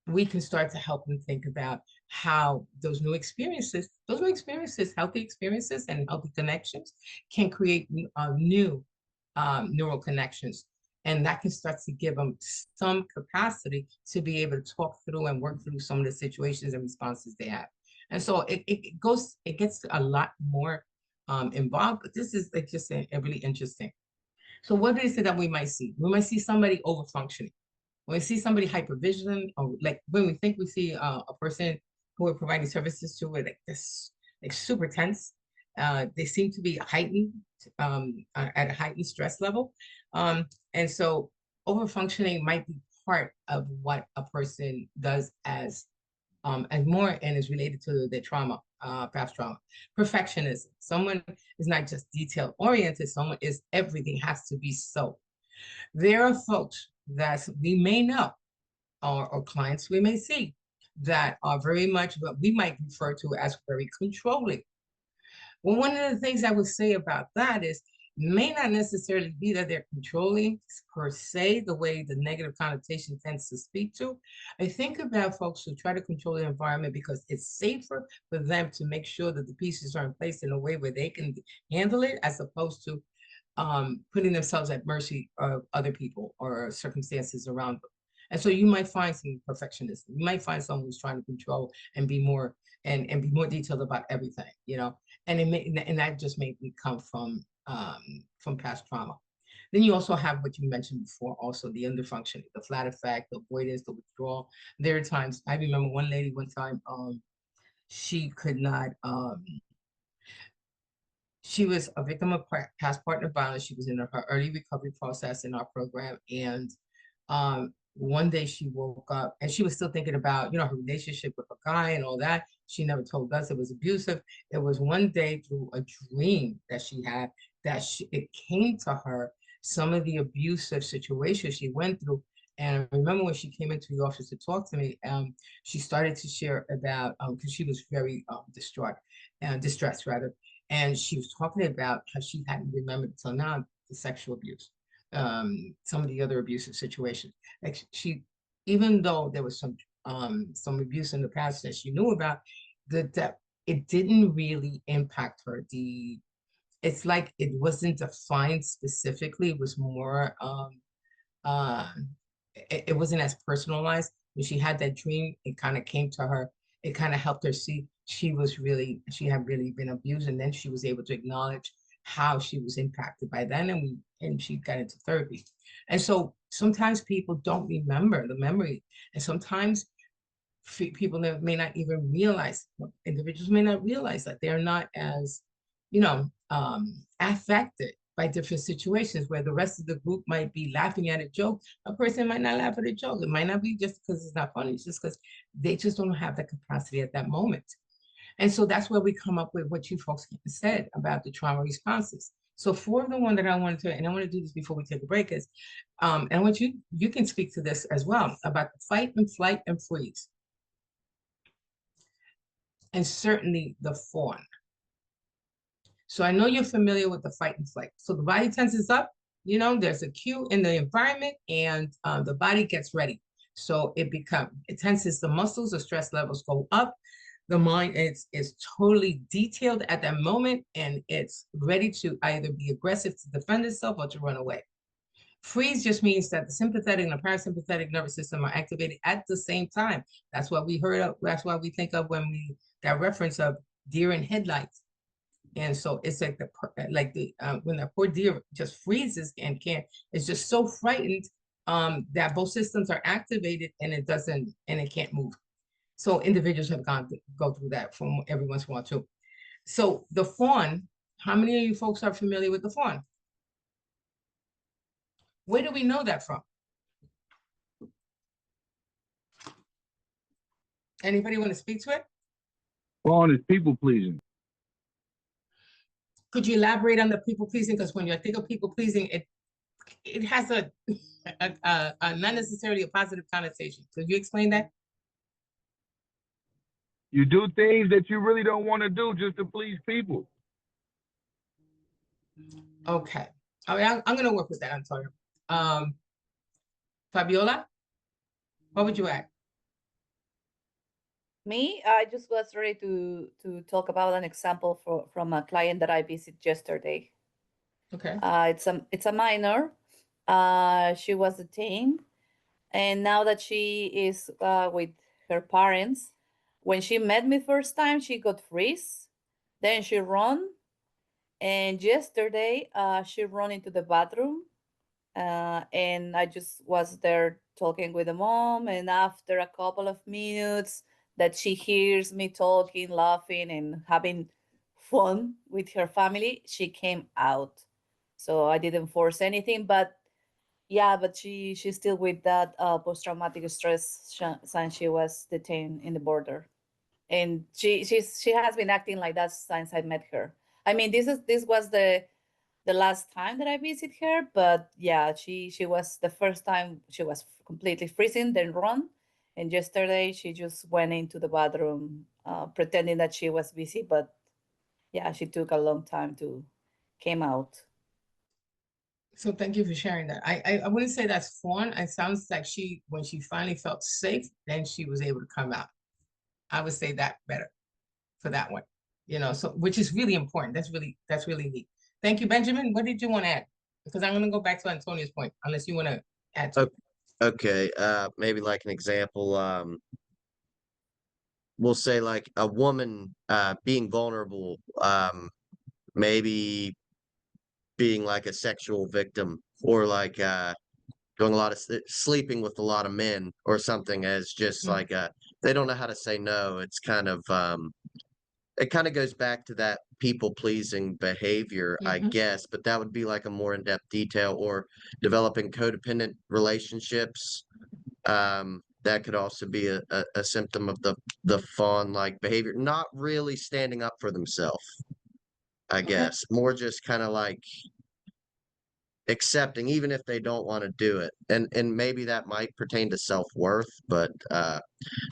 we can start to help them think about how those new experiences, healthy experiences and healthy connections, can create new neural connections. And that can start to give them some capacity to be able to talk through and work through some of the situations and responses they have. And so it gets a lot more involved, but this is like just a really interesting. So what is it that we might see? We might see somebody over functioning. When we see somebody hypervigilant, or like when we think we see a person who we're providing services to with like this, like super tense, they seem to be heightened at a heightened stress level. And so overfunctioning might be part of what a person does as more and is related to their trauma, past trauma. Perfectionism. Someone is not just detail oriented, someone is everything has to be so. There are folks that we may know, or clients we may see, that are very much what we might refer to as very controlling. Well, one of the things I would say about that is may not necessarily be that they're controlling per se, the way the negative connotation tends to speak to. I think about folks who try to control the environment because it's safer for them to make sure that the pieces are in place in a way where they can handle it, as opposed to putting themselves at mercy of other people or circumstances around them. And so you might find some perfectionists. You might find someone who's trying to control and be more and be more detailed about everything, and and that just may come from past trauma. Then you also have what you mentioned before, also the underfunctioning, the flat effect, the avoidance, the withdrawal. There are times, I remember one lady one time, she could not, she was a victim of past partner violence. She was in her early recovery process in our program. And one day she woke up and she was still thinking about, her relationship with a guy and all that. She never told us it was abusive. It was one day through a dream that she had that it came to her, some of the abusive situations she went through. And I remember when she came into the office to talk to me, she started to share about, because she was very distressed rather. And she was talking about how she hadn't remembered until now the sexual abuse, some of the other abusive situations. Like even though there was some abuse in the past that she knew about, that it didn't really impact her. It's like it wasn't defined specifically. It was more uh, it wasn't as personalized. When she had that dream, it kind of came to her. It kind of helped her see she had really been abused, and then she was able to acknowledge how she was impacted by that, and she got into therapy. And so sometimes people don't remember the memory, and sometimes people may not even realize, individuals may not realize that they're not as, affected by different situations where the rest of the group might be laughing at a joke. A person might not laugh at a joke. It might not be just because it's not funny. It's just because they just don't have the capacity at that moment. And so that's where we come up with what you folks said about the trauma responses. So for the one that I wanted to, and I want to do this before we take a break, is, and I want you can speak to this as well, about the fight and flight and freeze. And certainly the fawn. So I know you're familiar with the fight and flight. So the body tenses up, you know, there's a cue in the environment and the body gets ready. So it tenses the muscles, the stress levels go up. The mind is totally detailed at that moment and it's ready to either be aggressive to defend itself or to run away. Freeze just means that the sympathetic and the parasympathetic nervous system are activated at the same time. That's what we heard of. That's what we think of when we that reference of deer in headlights. And so it's like when that poor deer just freezes and it's just so frightened that both systems are activated and it can't move. So individuals have go through that from every once in a while too. So the fawn, how many of you folks are familiar with the fawn? Where do we know that from? Anybody want to speak to it? Fawn is people pleasing. Could you elaborate on the people pleasing? Because when you think of people pleasing, it has a not necessarily a positive connotation. Could you explain that? You do things that you really don't want to do just to please people. Okay. I mean, I'm going to work with that, Antonio. Fabiola, what would you add? Me, I just was ready to talk about an example from a client that I visited yesterday. Okay. It's a minor. She was detained, and now that she is with her parents, when she met me first time, she got freeze. Then she run, and yesterday she run into the bathroom, and I just was there talking with the mom. And after a couple of minutes, that she hears me talking, laughing, and having fun with her family, she came out. So I didn't force anything, but yeah, but she's still with that post-traumatic stress since she was detained in the border, and she has been acting like that since I met her. I mean, this was the last time that I visit her, but yeah, she was the first time she was completely freezing, then run, and yesterday she just went into the bathroom, pretending that she was busy, but yeah, she took a long time to came out. So thank you for sharing that. I wouldn't say that's fawn. It sounds like when she finally felt safe, then she was able to come out. I would say that better for that one. You know, so which is really important. That's really neat. Thank you, Benjamin. What did you want to add? Because I'm going to go back to Antonia's point, unless you want to add to it. Okay, maybe like an example, we'll say like a woman being vulnerable, maybe being like a sexual victim or like doing a lot of sleeping with a lot of men or something as just like they don't know how to say no. It's kind of it kind of goes back to that people pleasing behavior, I guess, but that would be like a more in-depth detail or developing codependent relationships. That could also be a symptom of the fawn like behavior, not really standing up for themselves, I guess. More just kind of like accepting, even if they don't want to do it. And maybe that might pertain to self-worth, but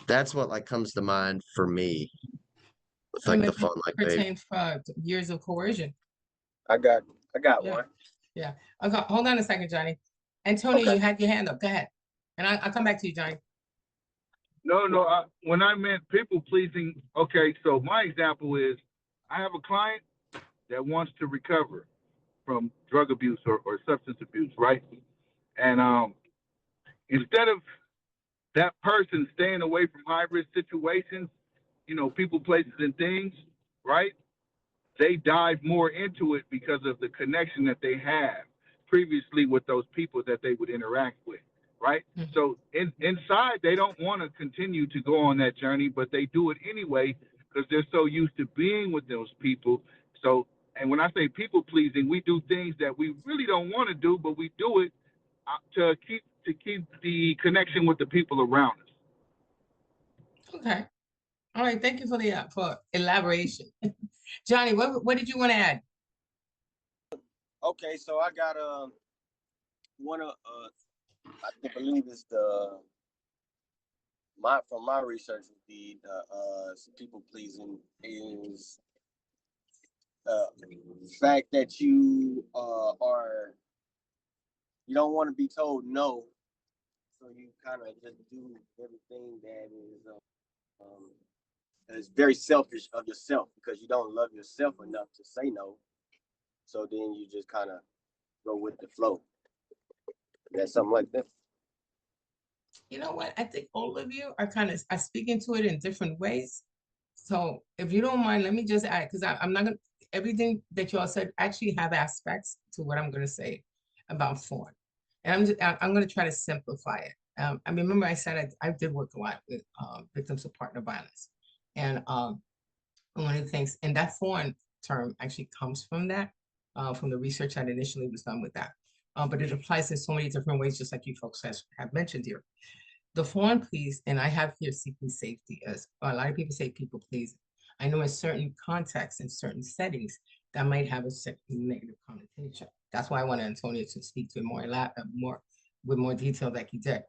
that's what like comes to mind for me with like the fawn like behavior. Pertains for years of coercion. I got one. Yeah. Okay, hold on a second, Johnny. Antonio, you had your hand up. Go ahead. And I'll come back to you, Johnny. No. When I meant people pleasing, okay, so my example is I have a client that wants to recover from drug abuse or substance abuse, right? And instead of that person staying away from high risk situations, people, places, and things, right? They dive more into it because of the connection that they have previously with those people that they would interact with, right? So inside, they don't want to continue to go on that journey, but they do it anyway because they're so used to being with those people. So, and when I say people pleasing, we do things that we really don't want to do, but we do it to keep the connection with the people around us. Okay. All right. Thank you for elaboration. Johnny, what did you want to add? Okay, so I got one of I believe it's from my research would be the people pleasing is fact that you you don't want to be told no, so you kind of just do everything that is very selfish of yourself because you don't love yourself enough to say no. So then you just kind of go with the flow. That's something like that. You know what? I think all of you are kind of are speaking to it in different ways. So if you don't mind, let me just add, because I'm not gonna, everything that you all said actually have aspects to what I'm gonna say about fawn. And I'm gonna try to simplify it. I remember I said I did work a lot with victims of partner violence. And one of the things, and that fawn term actually comes from that, from the research that initially was done with that. But it applies in so many different ways, just like you folks have mentioned here. The fawn piece, and I have here seeking safety, as a lot of people say people pleasing. I know in certain contexts, in certain settings, that might have a certain negative connotation. That's why I want Antonio to speak to it more with more detail like he did.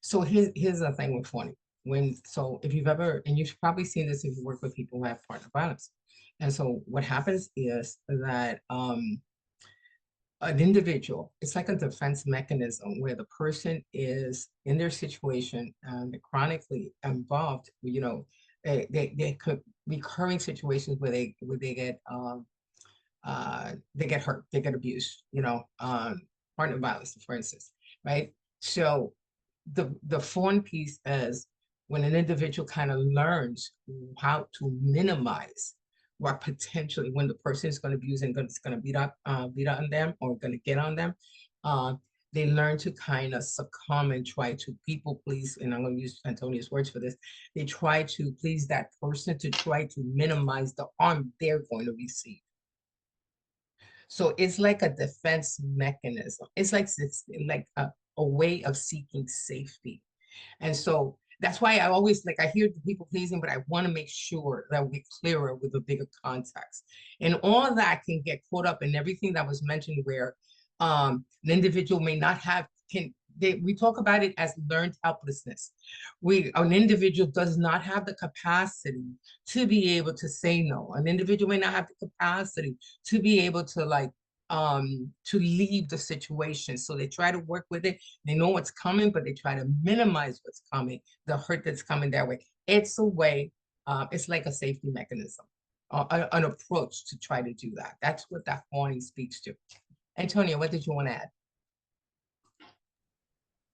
So here's the thing with fawning. So if you've ever, and you've probably seen this if you work with people who have partner violence. And so what happens is that an individual, it's like a defense mechanism where the person is in their situation and they're chronically involved, they could recurring situations where they get hurt, they get abused, partner violence, for instance, right? So the fawn piece is when an individual kind of learns how to minimize what potentially when the person is going to abuse and it's going to beat on them or going to get on them, they learn to kind of succumb and try to people please, and I'm going to use Antonio's words for this. They try to please that person to try to minimize the harm they're going to receive. So it's like a defense mechanism. It's like a way of seeking safety. And so that's why I always I hear the people pleasing, but I want to make sure that we're clearer with the bigger context. And all that can get caught up in everything that was mentioned where an individual may not have, we talk about it as learned helplessness. An individual does not have the capacity to be able to say no. An individual may not have the capacity to be able to to leave the situation. So they try to work with it. They know what's coming, but they try to minimize what's coming, the hurt that's coming their way. It's a way, it's like a safety mechanism, an approach to try to do that. That's what that fawning speaks to. Antonio, what did you want to add?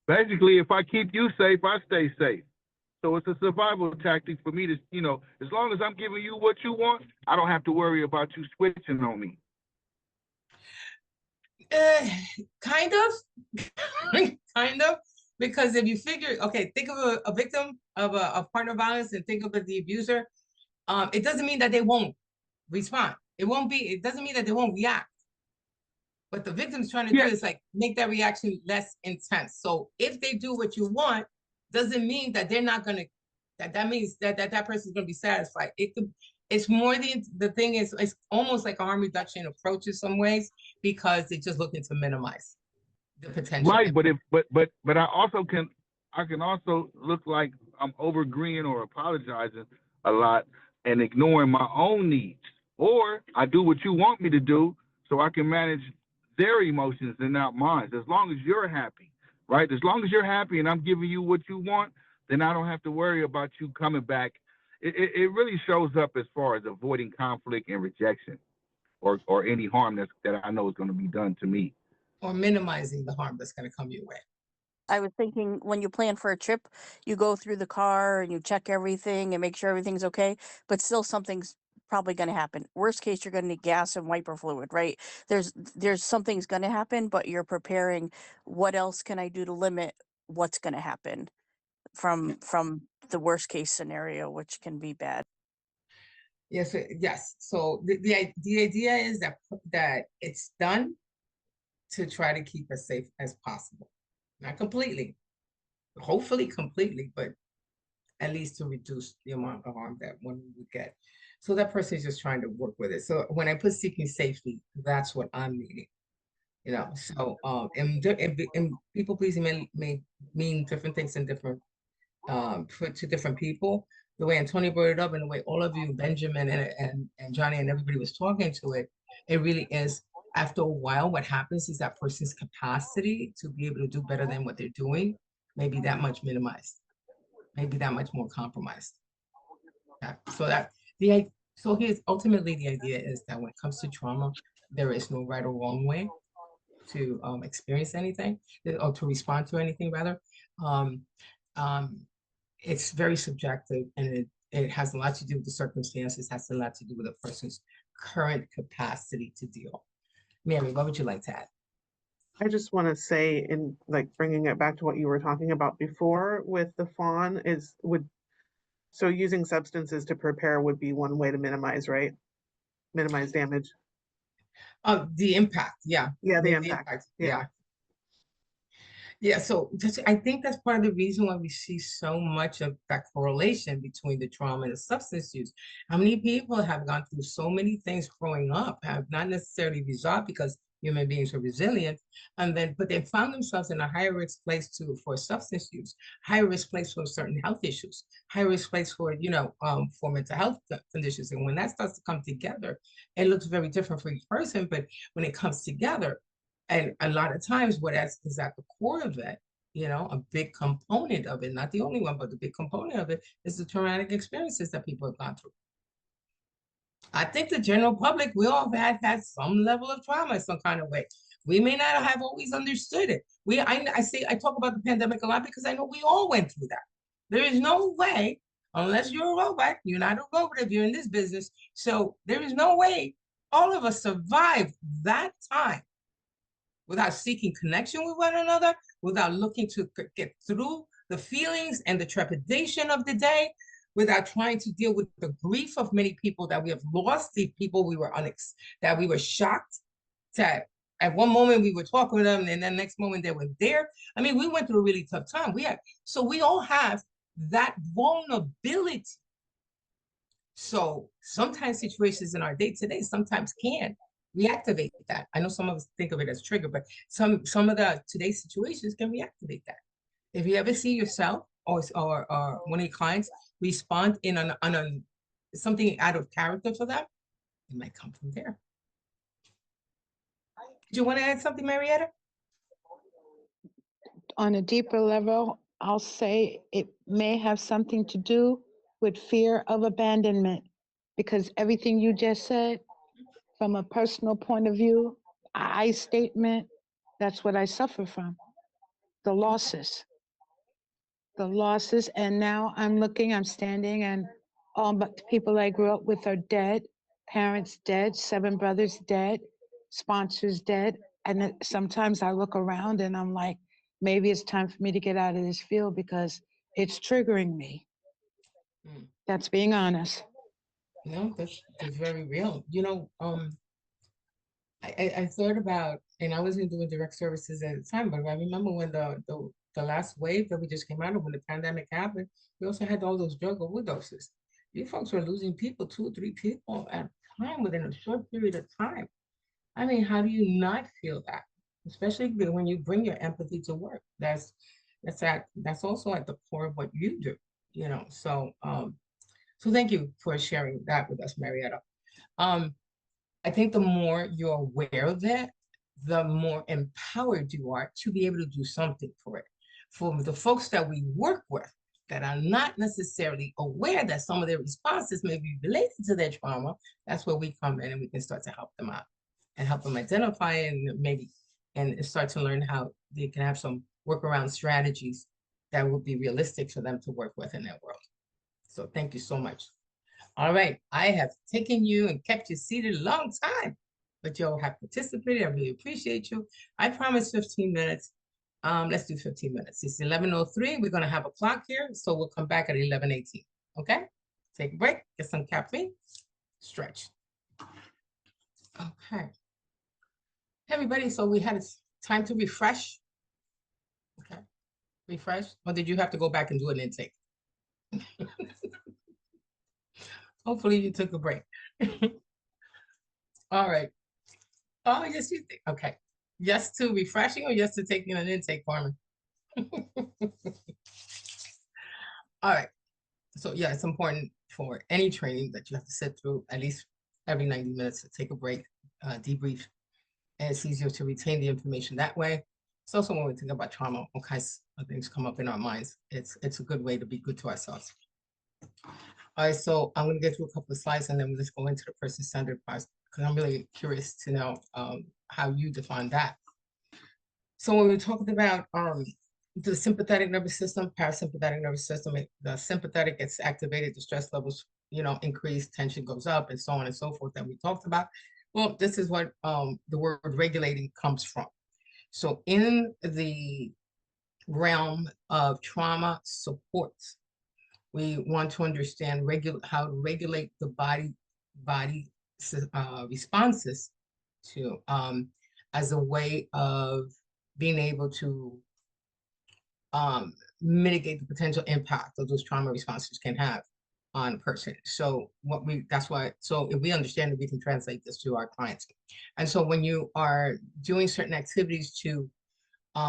Basically, if I keep you safe, I stay safe. So it's a survival tactic for me to, as long as I'm giving you what you want, I don't have to worry about you switching on me. Kind of, kind of, because if you figure, okay, think of a victim of a partner violence and think of the abuser. It doesn't mean that they won't respond. It doesn't mean that they won't react. What the victim's trying to do is make that reaction less intense. So if they do what you want, doesn't mean that they're not gonna, that means that person's gonna be satisfied. It's more the thing is, it's almost like a harm reduction approach in some ways because they're just looking to minimize the potential. Right, but I can also look like I'm overagreeing or apologizing a lot and ignoring my own needs. Or I do what you want me to do so I can manage their emotions and not mine. As long as you're happy, right? As long as you're happy and I'm giving you what you want, then I don't have to worry about you coming back. It really shows up as far as avoiding conflict and rejection or any harm that I know is going to be done to me. Or minimizing the harm that's going to come your way. I was thinking when you plan for a trip, you go through the car and you check everything and make sure everything's okay, but still something's probably going to happen. Worst case, you're going to need gas and wiper fluid, right? There's something's going to happen, but you're preparing. What else can I do to limit what's going to happen from the worst case scenario, which can be bad? Yes, yes. So the idea is that it's done to try to keep as safe as possible. Not completely, hopefully completely, but at least to reduce the amount of harm that one would get. So that person is just trying to work with it. So when I put seeking safety, that's what I'm needing. So and people pleasing may mean different things in different to different people. the way Antonio brought it up and the way all of you, Benjamin and Johnny and everybody was talking to it, it really is, after a while, what happens is that person's capacity to be able to do better than what they're doing may be that much minimized, maybe that much more compromised. Yeah. So here's ultimately the idea is that when it comes to trauma, there is no right or wrong way to experience anything or to respond to anything rather. Um, it's very subjective, and it has a lot to do with the circumstances, has a lot to do with a person's current capacity to deal. Mary, what would you like to add? I just want to say, in like bringing it back to what you were talking about before with the fawn, so using substances to prepare would be one way to minimize, right? Minimize damage. The impact, yeah. Yeah, the impact. Yeah. Yeah, so I think that's part of the reason why we see so much of that correlation between the trauma and the substance use. How many people have gone through so many things growing up, have not necessarily resolved because human beings are resilient, but they found themselves in a higher risk place for substance use, higher risk place for certain health issues, higher risk place for for mental health conditions. And when that starts to come together, it looks very different for each person. But when it comes together, and a lot of times what is at the core of it, a big component of it, not the only one, but the big component of it is the traumatic experiences that people have gone through. I think the general public, we all have had some level of trauma in some kind of way. We may not have always understood it. I talk about the pandemic a lot because I know we all went through that. There is no way, unless you're a robot, you're not a robot if you're in this business. So there is no way all of us survived that time without seeking connection with one another, without looking to get through the feelings and the trepidation of the day, without trying to deal with the grief of many people that we have lost, the people that we were shocked that at one moment we were talking to them and then the next moment they were there. I mean, we went through a really tough time. So we all have that vulnerability. So sometimes situations in our day-to-day sometimes can reactivate that. I know some of us think of it as trigger, but some of the today's situations can reactivate that. If you ever see yourself or one of your clients respond on something out of character for them, it might come from there. Did you want to add something, Marietta? On a deeper level, I'll say it may have something to do with fear of abandonment, because everything you just said, from a personal point of view, I statement, that's what I suffer from. The losses. And now I'm standing, and all but the people I grew up with are dead, parents dead, 7 brothers dead, sponsors dead. And sometimes I look around and I'm like, maybe it's time for me to get out of this field because it's triggering me. That's being honest. No, that's very real. I thought about, and I wasn't doing direct services at the time, but I remember when the last wave that we just came out of, when the pandemic happened, we also had all those drug overdoses. You folks were losing people, 2 or 3 people at a time within a short period of time. I mean, how do you not feel that? Especially when you bring your empathy to work. That's also at the core of what you do, So thank you for sharing that with us, Marietta. I think the more you're aware of that, the more empowered you are to be able to do something for it. For the folks that we work with that are not necessarily aware that some of their responses may be related to their trauma, that's where we come in and we can start to help them out and help them identify and start to learn how they can have some workaround strategies that would be realistic for them to work with in their world. So thank you so much. All right, I have taken you and kept you seated a long time, but you all have participated. I really appreciate you. I promised 15 minutes. Let's do 15 minutes. It's 11:03. We're going to have a clock here, so we'll come back at 11:18. Okay? Take a break, get some caffeine, stretch. Okay. Everybody, so we had time to refresh. Okay. Refresh. Or did you have to go back and do an intake? Hopefully you took a break. All right. Oh, yes, you think. Okay. Yes to refreshing or yes to taking an intake, Carmen? All right. So yeah, it's important for any training that you have to sit through at least every 90 minutes to take a break, debrief, and it's easier to retain the information that way. It's also when we think about trauma, all kinds of things come up in our minds. It's a good way to be good to ourselves. All right, so I'm going to get through a couple of slides and then let's go into the person-centered part because I'm really curious to know how you define that. So when we're talking about the sympathetic nervous system, parasympathetic nervous system, the sympathetic gets activated, the stress levels, increase, tension goes up, and so on and so forth that we talked about. Well, this is what the word regulating comes from. So in the realm of trauma supports, we want to understand how to regulate the body responses to as a way of being able to mitigate the potential impact that those trauma responses can have on a person. So so if we understand it, we can translate this to our clients. And so when you are doing certain activities to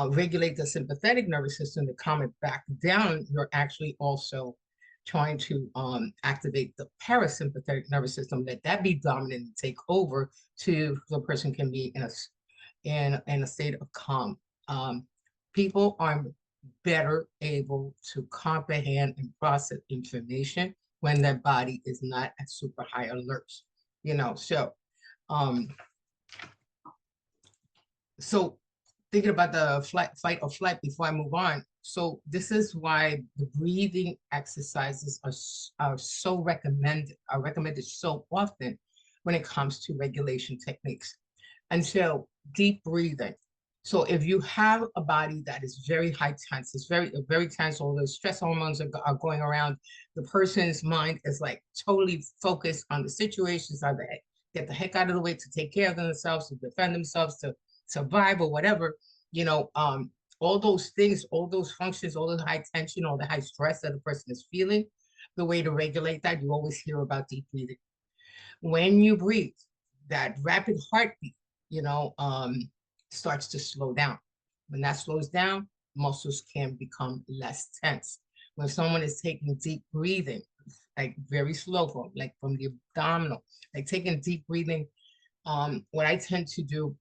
regulate the sympathetic nervous system to calm it back down, you're actually also trying to activate the parasympathetic nervous system, let that be dominant and take over to the person can be in a state of calm. People are better able to comprehend and process information when their body is not at super high alert. So thinking about the fight or flight before I move on. So this is why the breathing exercises are so recommended, so often when it comes to regulation techniques. And so deep breathing. So if you have a body that is very high tense, it's very tense, all the stress hormones are going around, the person's mind is like totally focused on the situations, how to get the heck out of the way to take care of themselves, to defend themselves, to survive or whatever, all those things, all those functions, all the high tension, all the high stress that a person is feeling, the way to regulate that, you always hear about deep breathing. When you breathe, that rapid heartbeat, starts to slow down. When that slows down, muscles can become less tense. When someone is taking deep breathing, like very slow, like from the abdominal, like taking deep breathing, what I tend to do,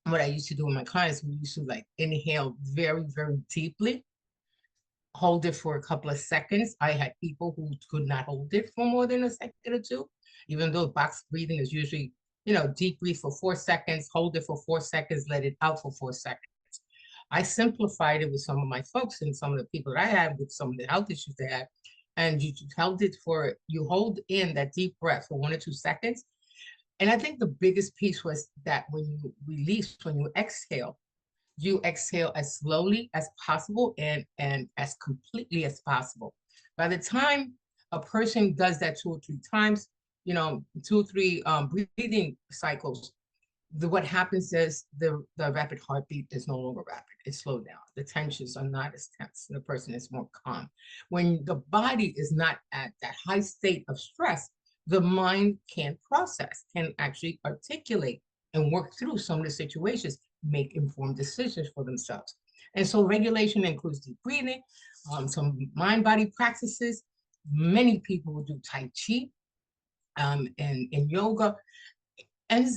what I used to do with my clients, we used to like inhale very, very deeply, hold it for a couple of seconds. I had people who could not hold it for more than a second or two, even though box breathing is usually, deep breathe for 4 seconds, hold it for 4 seconds, let it out for 4 seconds. I simplified it with some of my folks and some of the people that I had with some of the health issues they had. And you hold in that deep breath for 1 or 2 seconds. And I think the biggest piece was that when you release, when you exhale as slowly as possible and as completely as possible. By the time a person does that 2 or 3 times, 2 or 3 breathing cycles, what happens is the rapid heartbeat is no longer rapid. It's slowed down. The tensions are not as tense. The person is more calm. When the body is not at that high state of stress, the mind can process, can actually articulate and work through some of the situations, make informed decisions for themselves. And so regulation includes deep breathing, some mind-body practices. Many people will do Tai Chi and yoga, and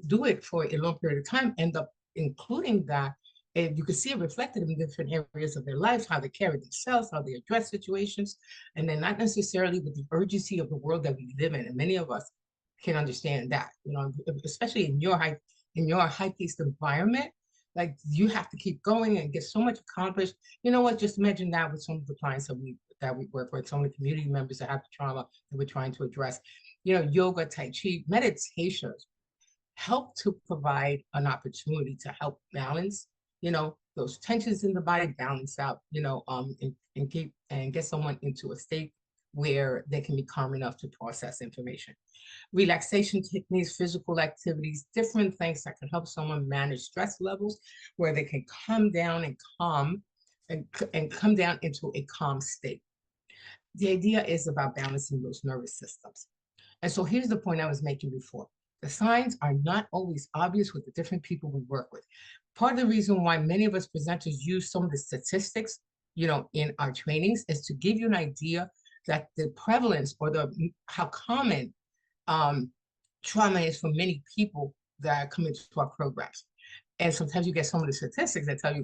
do it for a long period of time, end up including that. And you can see it reflected in different areas of their lives, how they carry themselves, how they address situations, and then not necessarily with the urgency of the world that we live in. And many of us can understand that, especially in your high-paced environment, like you have to keep going and get so much accomplished. You know what? Just imagine that with some of the clients that we work with, some of the community members that have the trauma that we're trying to address. Yoga, Tai Chi, meditations help to provide an opportunity to help balance, those tensions in the body, balance out, and get someone into a state where they can be calm enough to process information. Relaxation techniques, physical activities, different things that can help someone manage stress levels where they can come down and come down into a calm state. The idea is about balancing those nervous systems. And so here's the point I was making before. The signs are not always obvious with the different people we work with. Part of the reason why many of us presenters use some of the statistics in our trainings is to give you an idea that the prevalence or how common trauma is for many people that come into our programs. And sometimes you get some of the statistics that tell you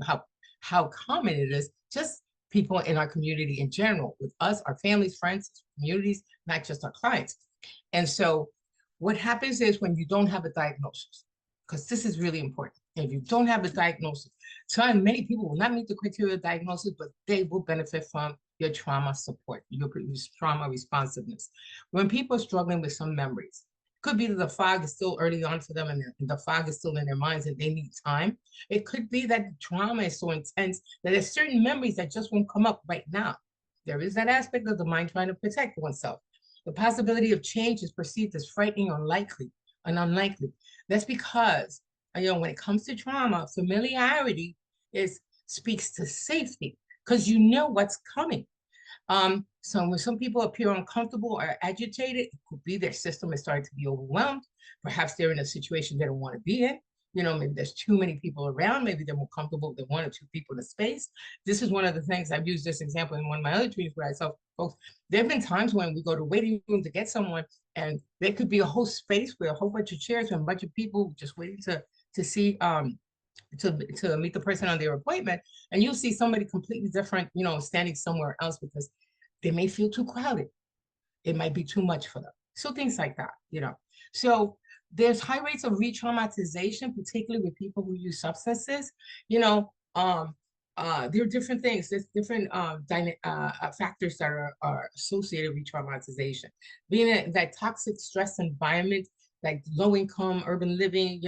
how common it is, just people in our community in general, with us, our families, friends, communities, not just our clients. And so what happens is when you don't have a diagnosis, because this is really important. If you don't have a diagnosis, many people will not meet the criteria of diagnosis, but they will benefit from your trauma support, your trauma responsiveness. When people are struggling with some memories, could be that the fog is still early on for them and the fog is still in their minds and they need time. It could be that the trauma is so intense that there's certain memories that just won't come up right now. There is that aspect of the mind trying to protect oneself. The possibility of change is perceived as frightening or unlikely. That's because, when it comes to trauma, familiarity speaks to safety because you know what's coming. So when some people appear uncomfortable or agitated, it could be their system is starting to be overwhelmed. Perhaps they're in a situation they don't want to be in. Maybe there's too many people around. Maybe they're more comfortable with one or two people in a space. This is one of the things I've used this example in one of my other trainings where I tell folks, there have been times when we go to waiting room to get someone and there could be a whole space with a whole bunch of chairs and a bunch of people just waiting to see to meet the person on their appointment, and you'll see somebody completely different, standing somewhere else because they may feel too crowded. It might be too much for them. So things like that, So there's high rates of re-traumatization, particularly with people who use substances. There are different things. There's different factors that are associated with traumatization. Being in that toxic stress environment, like low income, urban living,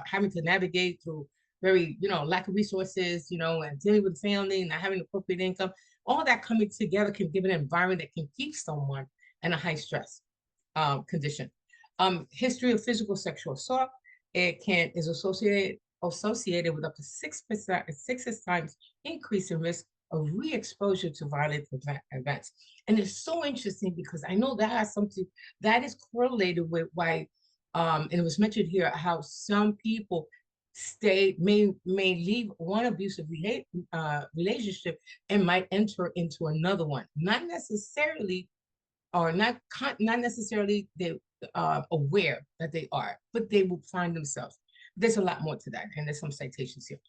having to navigate through very, lack of resources, and dealing with family, not having appropriate income, all that coming together can give an environment that can keep someone in a high stress condition. History of physical sexual assault, is associated with up to 6 times increase in risk of re-exposure to violent events. And it's so interesting because I know that has something that is correlated with why, and it was mentioned here, how some people may leave one abusive relationship and might enter into another one, not necessarily they aware that they are, but they will find themselves. There's a lot more to that, and there's some citations here.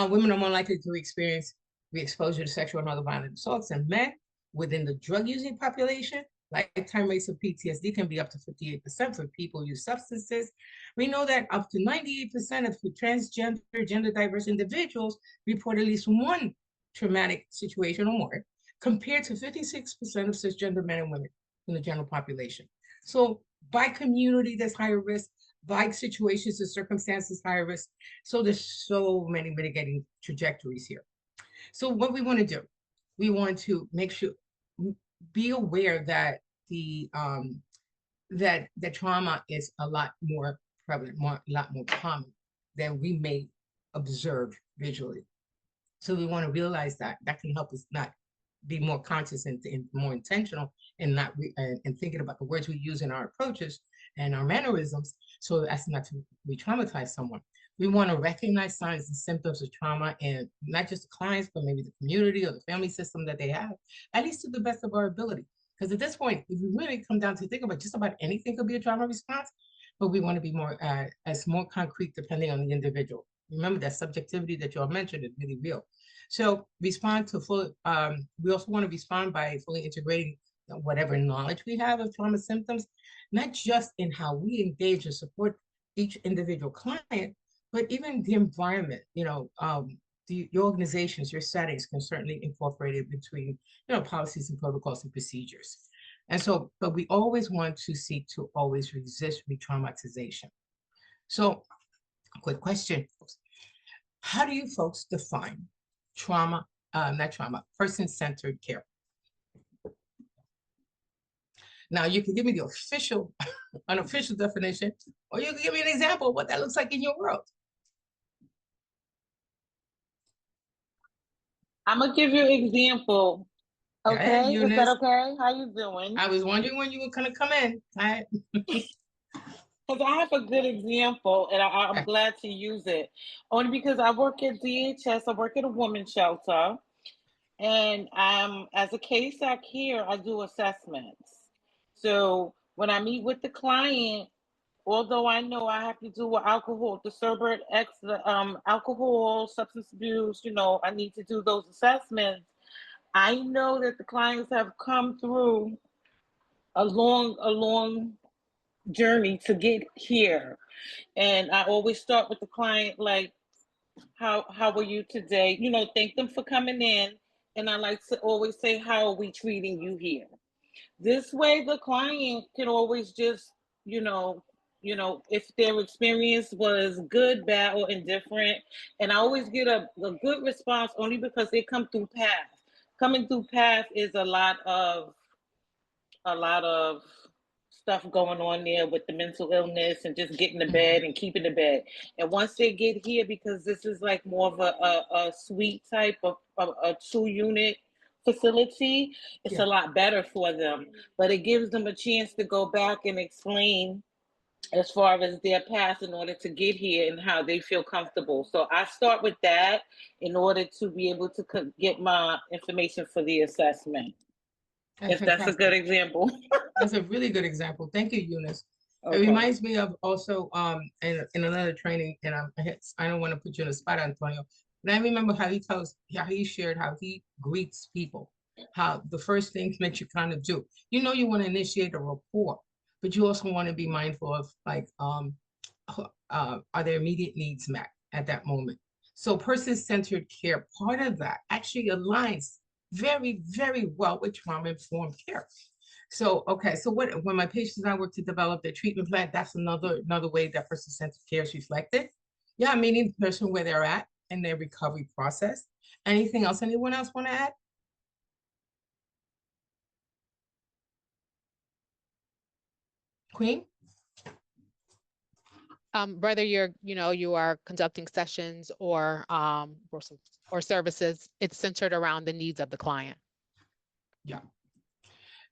Women are more likely to experience re-exposure to sexual and other violent assaults than men. Within the drug-using population, lifetime rates of PTSD can be up to 58% for people who use substances. We know that up to 98% of transgender, gender diverse individuals report at least one traumatic situation or more, compared to 56% of cisgender men and women in the general population. So by community, there's higher risk. By situations and circumstances, higher risk. So there's so many mitigating trajectories here. So what we want to do, we want to make sure, be aware that the trauma is a lot more prevalent, a lot more common than we may observe visually. So we want to realize that can help us not be more conscious and more intentional and not and thinking about the words we use in our approaches and our mannerisms so as not to re-traumatize someone. We want to recognize signs and symptoms of trauma and not just the clients, but maybe the community or the family system that they have, at least to the best of our ability. Because at this point, if you really come down to think about just about anything could be a trauma response, but we want to be more concrete depending on the individual. Remember that subjectivity that you all mentioned is really real. So we also want to respond by fully integrating whatever knowledge we have of trauma symptoms, not just in how we engage and support each individual client, but even the environment, your organizations, your settings can certainly incorporate it between, policies and protocols and procedures. And so, but we always want to seek to always resist re-traumatization. So, a quick question. How do you folks define person-centered care? Now, you can give me the official, unofficial definition, or you can give me an example of what that looks like in your world. I'm gonna give you an example. Okay, ahead, is that okay? How you doing? I was wondering when you were gonna come in. Because I have a good example, and I'm glad to use it. Only because I work at DHS, I work at a women's shelter, And as a case act here, I do assessments. So when I meet with the client, although I know I have to do with alcohol, the sober alcohol, substance abuse, I need to do those assessments. I know that the clients have come through a long journey to get here. And I always start with the client like, how are you today? Thank them for coming in. And I like to always say, how are we treating you here? This way the client can always just, if their experience was good, bad, or indifferent. And I always get a good response only because they come through PATH. Coming through PATH is a lot of stuff going on there with the mental illness and just getting to bed and keeping the bed. And once they get here, because this is like more of a suite type of a 2-unit facility, it's a lot better for them. But it gives them a chance to go back and explain as far as their past in order to get here and how they feel comfortable. So I start with that in order to be able to get my information for the assessment. If that's a good example. That's a really good example. Thank you, Eunice. Okay. It reminds me of also in another training, and I don't want to put you on the spot, Antonio, but I remember how he shared how he greets people, how the first thing that you kind of do. You want to initiate a rapport, but you also want to be mindful of like, are their immediate needs met at that moment? So person-centered care, part of that actually aligns very, very well with trauma-informed care. So, okay, so when my patients and I work to develop their treatment plan, that's another way that person-centered care is reflected. Yeah, meeting the person where they're at in their recovery process. Anything else anyone else want to add? Queen? Whether you are conducting sessions or services, it's centered around the needs of the client. Yeah.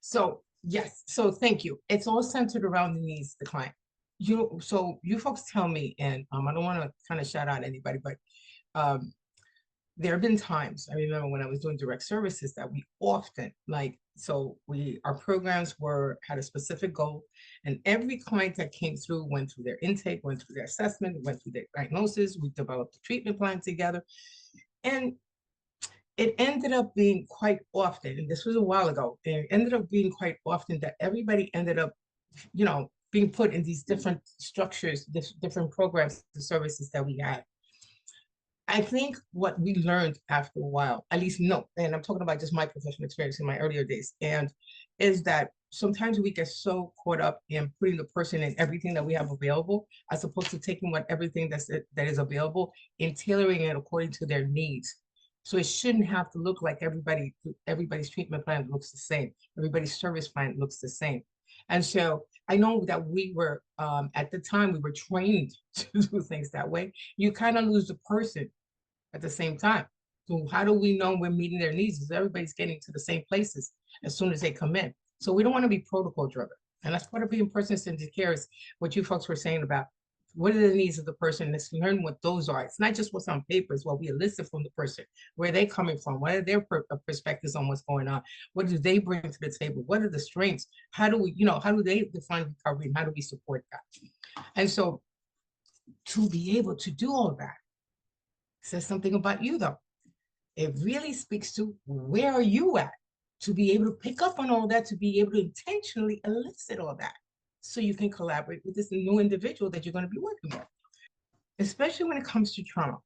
So yes, so thank you. It's all centered around the needs of the client. So you folks tell me, and I don't want to kind of shout out anybody, but there have been times, I remember when I was doing direct services, that we often our programs had a specific goal, and every client that came through went through their intake, went through their assessment, went through their diagnosis. We developed a treatment plan together. And it ended up being quite often, and this was a while ago, it ended up being quite often that everybody ended up, being put in these different structures, different programs and services that we had. I think what we learned after a while, at least and I'm talking about just my professional experience in my earlier days, and is that sometimes we get so caught up in putting the person in everything that we have available, as opposed to taking everything that is available and tailoring it according to their needs. So it shouldn't have to look like everybody's treatment plan looks the same. Everybody's service plan looks the same. And so I know that we were, at the time, we were trained to do things that way. You kind of lose the person at the same time. So how do we know we're meeting their needs? Is everybody's getting to the same places as soon as they come in? So we don't want to be protocol driven. And that's part of being person-centered care, is what you folks were saying about what are the needs of the person. Let's learn what those are. It's not just what's on paper, it's what we elicit from the person. Where are they coming from? What are their perspectives on what's going on? What do they bring to the table? What are the strengths? How do they define recovery, and how do we support that? And so to be able to do all that says something about you, though. It really speaks to where are you at, to be able to pick up on all that, to be able to intentionally elicit all that, so you can collaborate with this new individual that you're going to be working with. Especially when it comes to trauma,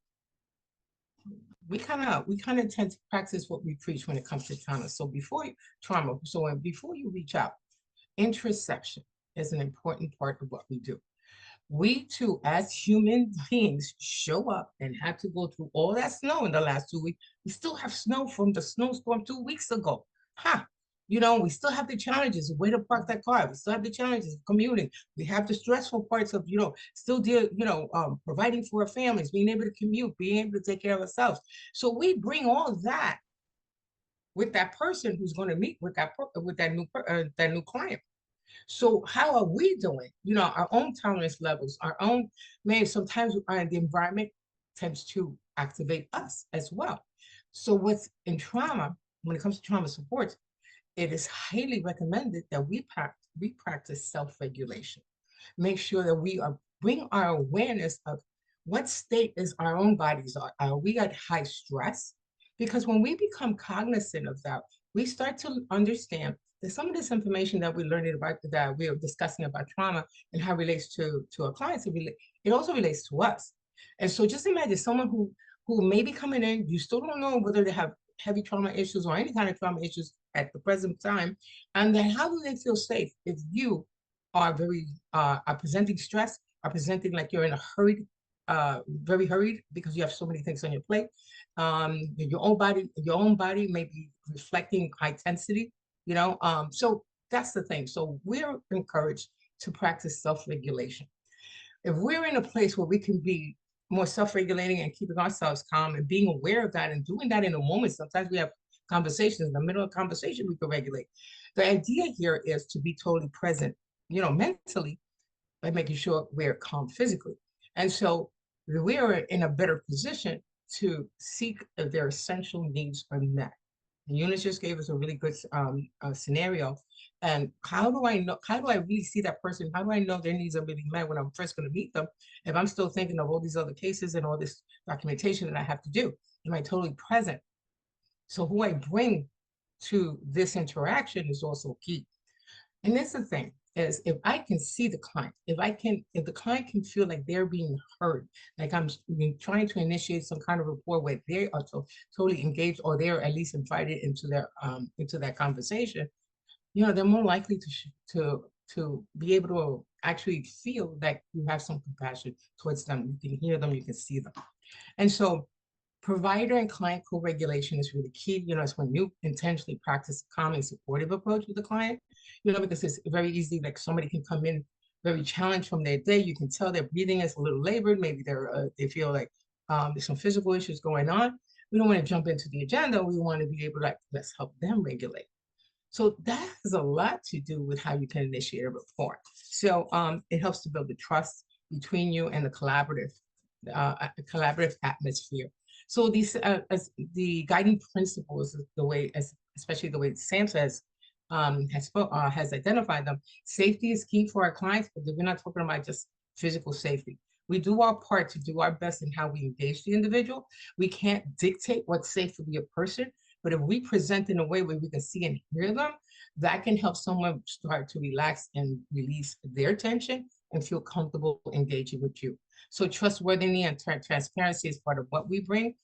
we kind of tend to practice what we preach when it comes to trauma. So before you reach out, introspection is an important part of what we do. We too, as human beings, show up and had to go through all that snow in the last 2 weeks. We still have snow from the snowstorm 2 weeks ago. We still have the challenges of where to park that car. We still have the challenges of commuting. We have the stressful parts of, still providing for our families, being able to commute, being able to take care of ourselves. So we bring all that with that person who's going to meet with that new client. So how are we doing? Our own tolerance levels, sometimes the environment tends to activate us as well. So what's in trauma, when it comes to trauma support, it is highly recommended that we practice self-regulation. Make sure that we are bring our awareness of what state is our own bodies are. Are we at high stress? Because when we become cognizant of that, we start to understand that some of this information that we're learning about, that we are discussing about trauma and how it relates to our clients, it also relates to us. And so just imagine someone who may be coming in, you still don't know whether they have heavy trauma issues or any kind of trauma issues at the present time. And then how do they feel safe if you are are presenting stress, are presenting like you're in a hurried, very hurried because you have so many things on your plate. Your own body may be reflecting high intensity, you know. So that's the thing. So we're encouraged to practice self-regulation. If we're in a place where we can be more self-regulating and keeping ourselves calm and being aware of that and doing that in a moment, sometimes we have conversations, in the middle of conversation, we can regulate. The idea here is to be totally present, you know, mentally, by making sure we're calm physically. And so we are in a better position to seek if their essential needs are met. And Eunice just gave us a really good scenario. And how do I know, how do I really see that person? How do I know their needs are really met when I'm first going to meet them? If I'm still thinking of all these other cases and all this documentation that I have to do, am I totally present? So who I bring to this interaction is also key. And that's the thing is if I can see the client, if the client can feel like they're being heard, like I'm trying to initiate some kind of rapport where they are totally engaged or they're at least invited into that conversation, you know, they're more likely to be able to actually feel that you have some compassion towards them. You can hear them, you can see them. And so provider and client co-regulation is really key. You know, it's when you intentionally practice a calm and supportive approach with the client, you know, because it's very easy, like somebody can come in very challenged from their day. You can tell their breathing is a little labored. Maybe they feel like there's some physical issues going on. We don't want to jump into the agenda. We want to be able to like, let's help them regulate. So that has a lot to do with how you can initiate a rapport. So it helps to build the trust between you and the collaborative atmosphere. So these as the guiding principles, the way, especially the way Sam has identified them. Safety is key for our clients, but we're not talking about just physical safety. We do our part to do our best in how we engage the individual. We can't dictate what's safe to be a person, but if we present in a way where we can see and hear them, that can help someone start to relax and release their tension and feel comfortable engaging with you. So trustworthiness and transparency is part of what we bring.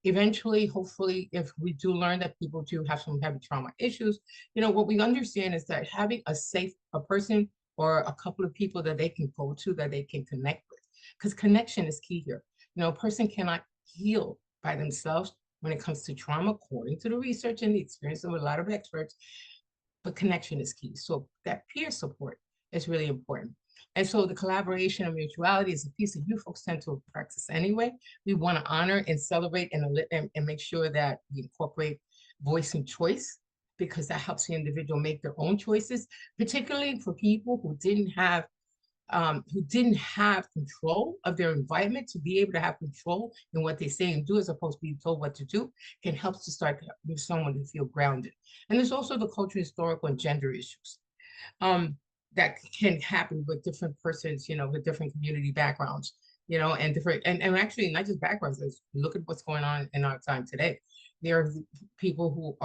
Eventually, hopefully, if we do learn that people do have some heavy trauma issues, you know, what we understand is that having a person or a couple of people that they can go to, that they can connect with, because connection is key here. You know, a person cannot heal by themselves when it comes to trauma, according to the research and the experience of a lot of experts, but connection is key. So that peer support is really important. And so the collaboration and mutuality is a piece that you folks tend to practice anyway. We want to honor and celebrate and make sure that we incorporate voice and choice, because that helps the individual make their own choices, particularly for people who didn't have control of their environment. To be able to have control in what they say and do as opposed to being told what to do can help to start with someone to feel grounded. And there's also the cultural, historical, and gender issues that can happen with different persons, you know, with different community backgrounds, you know, and and actually not just backgrounds. Look at what's going on in our time today. There are people who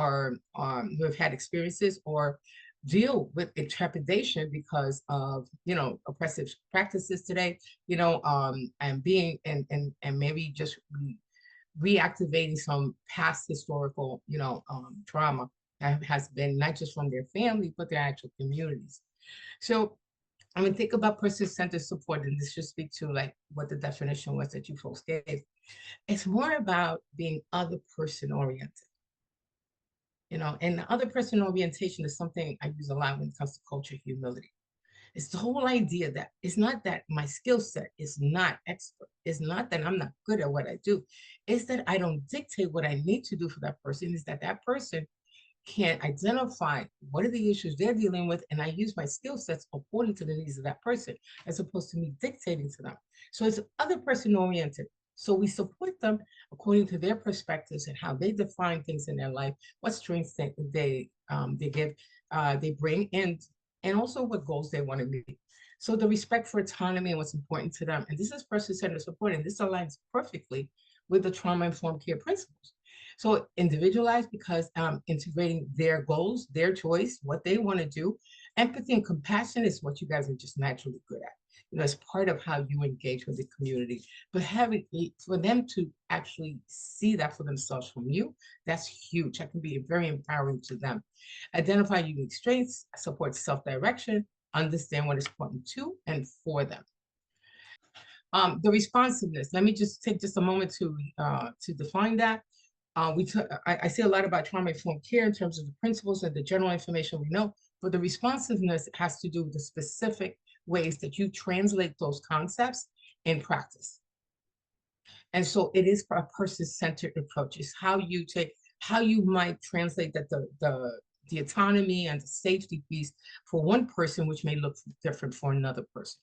have had experiences or deal with trepidation because of, you know, oppressive practices today, you know, and being and maybe just reactivating some past historical, you know, trauma that has been not just from their family but their actual communities. So I mean, think about person-centered support, and this should speak to like what the definition was that you folks gave. It's more about being other person oriented, you know, and the other person orientation is something I use a lot when it comes to culture humility. It's the whole idea that it's not that my skill set is not expert. It's not that I'm not good at what I do. It's that I don't dictate what I need to do for that person. It's that that person can identify what are the issues they're dealing with, and I use my skill sets according to the needs of that person, as opposed to me dictating to them. So it's other person oriented. So we support them according to their perspectives and how they define things in their life, what strengths they give, they bring, and also what goals they want to meet. So the respect for autonomy and what's important to them, and this is person-centered support, and this aligns perfectly with the trauma-informed care principles. So individualized because integrating their goals, their choice, what they want to do. Empathy and compassion is what you guys are just naturally good at. You know, it's part of how you engage with the community. But having for them to actually see that for themselves from you, that's huge. That can be very empowering to them. Identify unique strengths, support self-direction, understand what is important to and for them. The responsiveness. Let me just take just a moment to define that. I say a lot about trauma-informed care in terms of the principles and the general information we know, but the responsiveness has to do with the specific ways that you translate those concepts in practice. And so it is a person-centered approach. It's how you might translate that the autonomy and the safety piece for one person, which may look different for another person.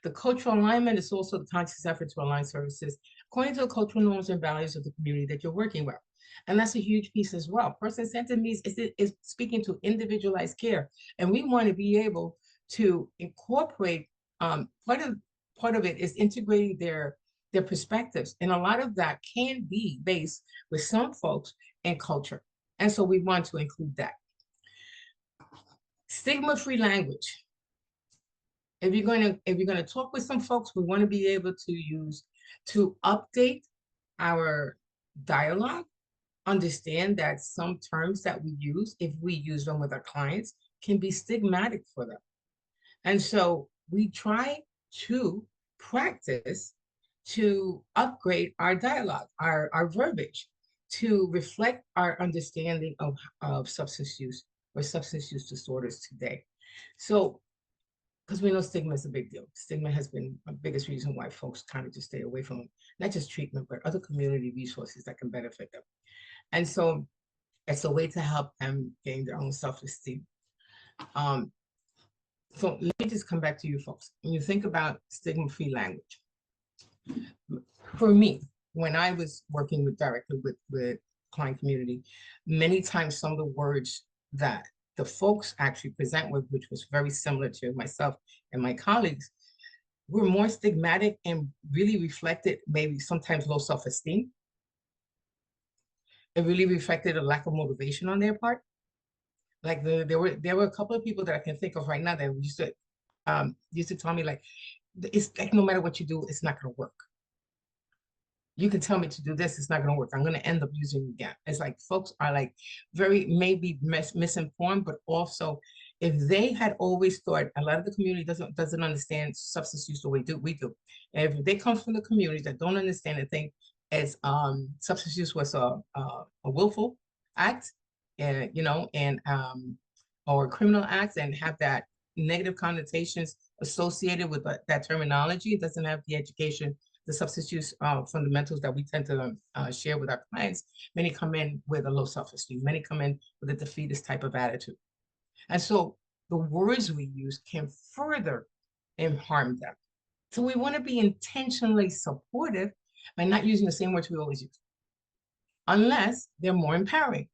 The cultural alignment is also the conscious effort to align services according to the cultural norms and values of the community that you're working with. And that's a huge piece as well. Person-centered means is speaking to individualized care. And we want to be able to incorporate, part of it is integrating their perspectives. And a lot of that can be based with some folks in culture. And so we want to include that. Stigma-free language. If you're going to talk with some folks, we want to be able to update our dialogue, understand that some terms that we use, if we use them with our clients, can be stigmatic for them. And so we try to practice to upgrade our dialogue, our verbiage, to reflect our understanding of substance use or substance use disorders today. So, because we know stigma is a big deal. Stigma has been the biggest reason why folks kind of just stay away from not just treatment, but other community resources that can benefit them. And so it's a way to help them gain their own self-esteem. So let me just come back to you folks. When you think about stigma-free language, for me, when I was working directly with client community, many times some of the words that the folks actually present with, which was very similar to myself and my colleagues, were more stigmatic and really reflected maybe sometimes low self-esteem. It really reflected a lack of motivation on their part. Like there were a couple of people that I can think of right now that used to tell me, like, it's like no matter what you do, it's not going to work. You can tell me to do this, it's not going to work. I'm going to end up using it again. It's like folks are like very maybe misinformed, but also if they had always thought, a lot of the community doesn't understand substance use the way we do. And if they come from the communities that don't understand and think as substance use was a willful act, and or criminal acts, and have that negative connotations associated with that terminology, it doesn't have the education, the substance use fundamentals that we tend to share with our clients. Many come in with a low self-esteem. Many come in with a defeatist type of attitude. And so the words we use can further harm them. So we want to be intentionally supportive by not using the same words we always use, unless they're more empowering,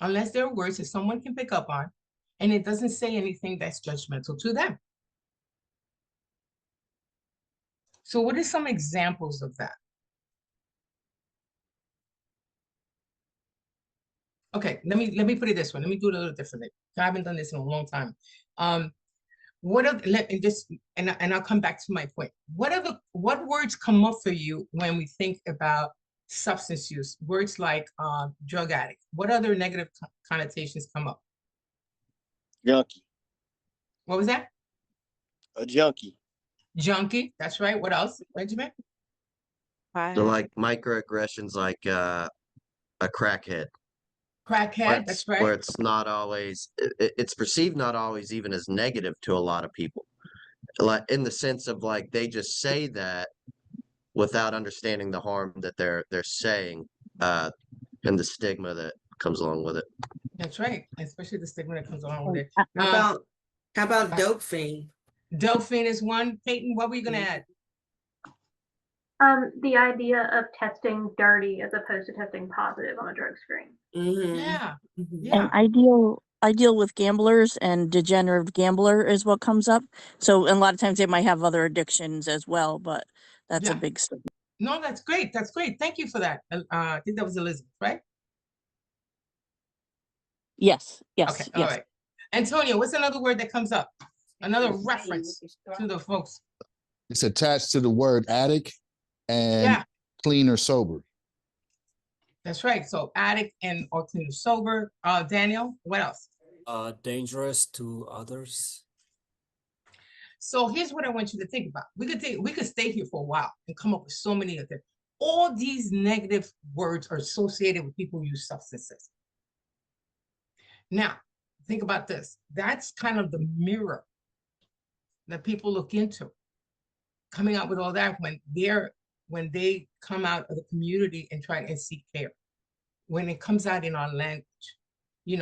unless there are words that someone can pick up on, and it doesn't say anything that's judgmental to them. So what are some examples of that? Okay, let me put it this way. Let me do it a little differently. I haven't done this in a long time. And I'll come back to my point. What words come up for you when we think about substance use? Words like drug addict. What other negative connotations come up? Junkie. What was that? A junkie. Junkie. That's right. What else, Benjamin? So like microaggressions, like a crackhead. Crackhead. That's right. Where it's not always, it's perceived not always even as negative to a lot of people, like in the sense of like they just say that without understanding the harm that they're saying, and the stigma that comes along with it. That's right, especially the stigma that comes along with it. How about dope fiend? Dope fiend is one. Peyton, what were you gonna add? The idea of testing dirty as opposed to testing positive on a drug screen. Yeah, Mm-hmm. yeah. And I deal with gamblers, and degenerative gambler is what comes up. So and a lot of times they might have other addictions as well, but that's a Yeah. big step. No, that's great. That's great. Thank you for that. I think that was Elizabeth, right? Yes, Okay, yes, all yes. right. Antonio, what's another word that comes up? Another reference to the folks. It's attached to the word addict and Yeah, clean or sober. that's right. So addict and or clean or sober. Daniel, what else? Dangerous to others. So here's what I want you to think about. We could stay here for a while and come up with so many of them. All these negative words are associated with people who use substances. Now, think about this. That's kind of the mirror that people look into, coming out with all that when they come out of the community and try and seek care, when it comes out in our language.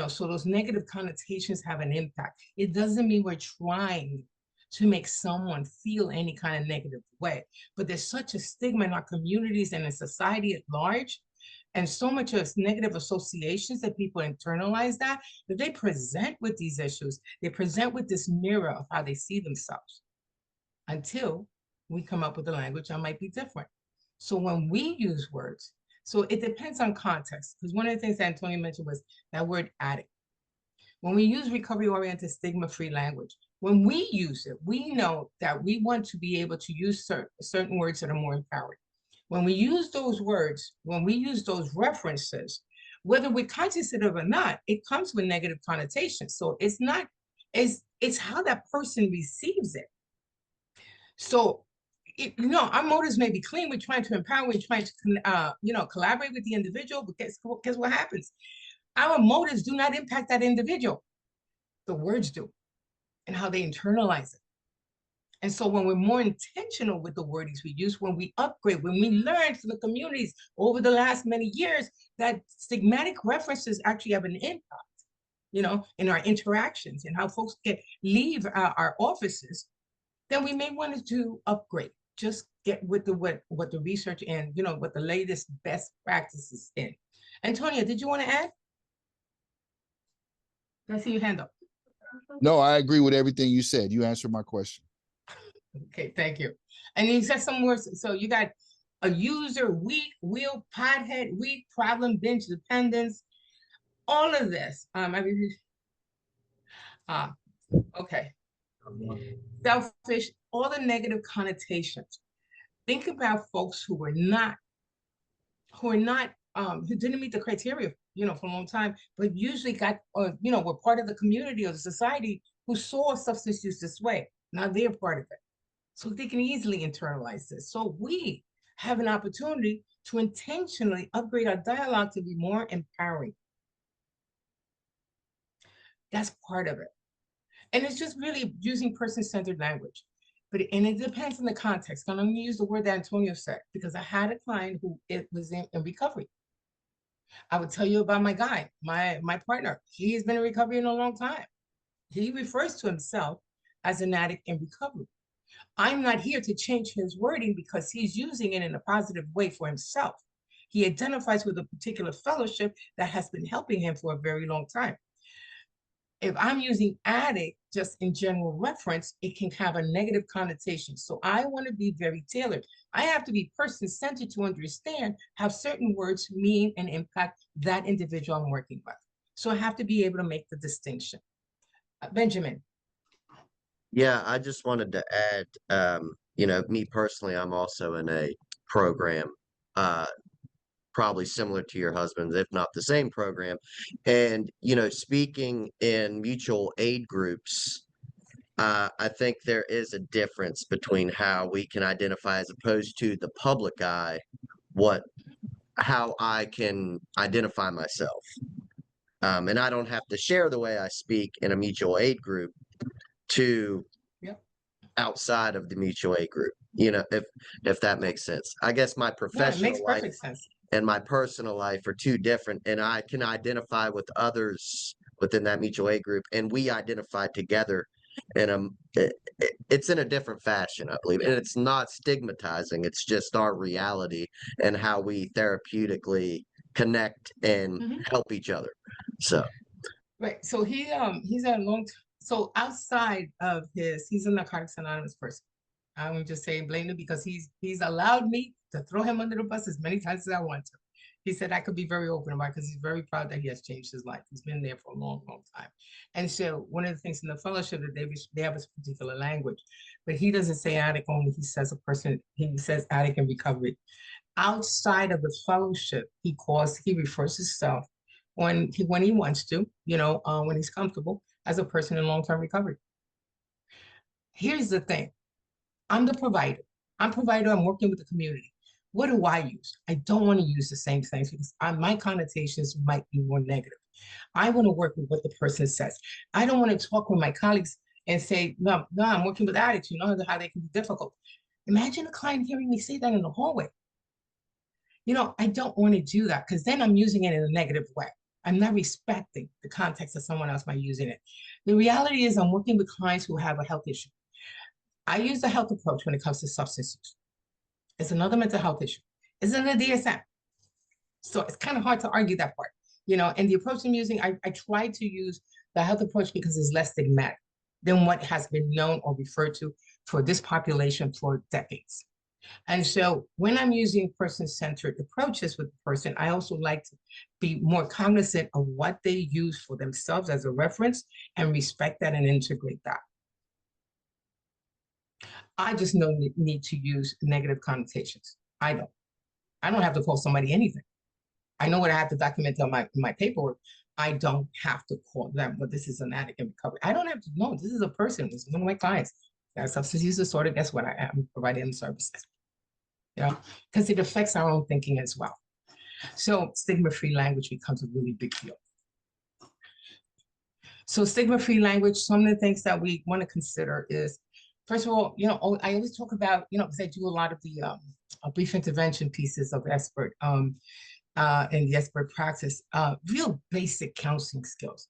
So those negative connotations have an impact. It doesn't mean we're trying to make someone feel any kind of negative way, but there's such a stigma in our communities and in society at large, and so much of negative associations that people internalize that they present with these issues. They present with this mirror of how they see themselves until we come up with a language that might be different. So when we use words, so it depends on context, because one of the things that Antonio mentioned was that word addict. When we use recovery-oriented stigma-free language, when we use it, we know that we want to be able to use certain words that are more empowering. When we use those words, when we use those references, whether we're conscious of it or not, it comes with negative connotations. So it's how that person receives it. So, our motives may be clean. We're trying to empower. We're trying to, collaborate with the individual. But guess what happens? Our motives do not impact that individual. The words do, and how they internalize it. And so when we're more intentional with the wordings we use, when we upgrade, when we learn from the communities over the last many years that stigmatic references actually have an impact, in our interactions and how folks leave our offices, then we may want to upgrade. Just get with what the research and what the latest best practices in. Antonia, did you want to add? I see your hand up. No, I agree with everything you said. You answered my question. Okay, thank you. And you said some words. So you got a user, weak, wheel, pothead, weak, problem, binge, dependence, all of this. Okay. Selfish, all the negative connotations. Think about folks who didn't meet the criteria, for a long time, but usually were part of the community or the society who saw substance use this way. Now they're part of it. So they can easily internalize this. So we have an opportunity to intentionally upgrade our dialogue to be more empowering. That's part of it. And it's just really using person-centered language. And it depends on the context. I'm going to use the word that Antonio said, because I had a client who was in recovery. I would tell you about my guy, my partner. He has been in recovery in a long time. He refers to himself as an addict in recovery. I'm not here to change his wording because he's using it in a positive way for himself. He identifies with a particular fellowship that has been helping him for a very long time. If I'm using addict just in general reference, it can have a negative connotation. So I want to be very tailored. I have to be person-centered to understand how certain words mean and impact that individual I'm working with. So I have to be able to make the distinction. Benjamin. Yeah, I just wanted to add, me personally, I'm also in a program, probably similar to your husband's, if not the same program. And, speaking in mutual aid groups, I think there is a difference between how we can identify as opposed to the public eye, how I can identify myself. And I don't have to share the way I speak in a mutual aid group to outside of the mutual aid group, if that makes sense. I guess my professional life and my personal life are two different, and I can identify with others within that mutual aid group, and we identify together And it's in a different fashion, I believe, and it's not stigmatizing. It's just our reality and how we therapeutically connect and help each other. So Right. So he's a so outside of he's a Narcotics Anonymous person. I would just say blatantly because he's allowed me to throw him under the bus as many times as I want to. He said I could be very open about it because he's very proud that he has changed his life. He's been there for a long, long time. And so one of the things in the fellowship that they have a particular language, but he doesn't say addict only. He says he says addict in recovery. Outside of the fellowship, he refers to himself when he wants to, when he's comfortable as a person in long-term recovery. Here's the thing. I'm the provider. I'm working with the community. What do I use? I don't want to use the same things because my connotations might be more negative. I want to work with what the person says. I don't want to talk with my colleagues and say, no, I'm working with addicts. You know how they can be difficult. Imagine a client hearing me say that in the hallway. I don't want to do that because then I'm using it in a negative way. I'm not respecting the context of someone else by using it. The reality is I'm working with clients who have a health issue. I use the health approach when it comes to substance use. It's another mental health issue. It's in the DSM. So it's kind of hard to argue that part, and the approach I'm using, I try to use the health approach because it's less stigmatic than what has been known or referred to for this population for decades. And so when I'm using person-centered approaches with the person, I also like to be more cognizant of what they use for themselves as a reference and respect that and integrate that. I just know need to use negative connotations. I don't have to call somebody anything. I know what I have to document on my paperwork. I don't have to call them, but this is an addict in recovery. I don't have to know. This is a person. This is one of my clients. Got a substance use disorder. Guess what? I am providing them services. Because it affects our own thinking as well. So stigma-free language becomes a really big deal. So stigma-free language, some of the things that we want to consider is, first of all, I always talk about, because I do a lot of the brief intervention pieces of expert in the expert practice, real basic counseling skills.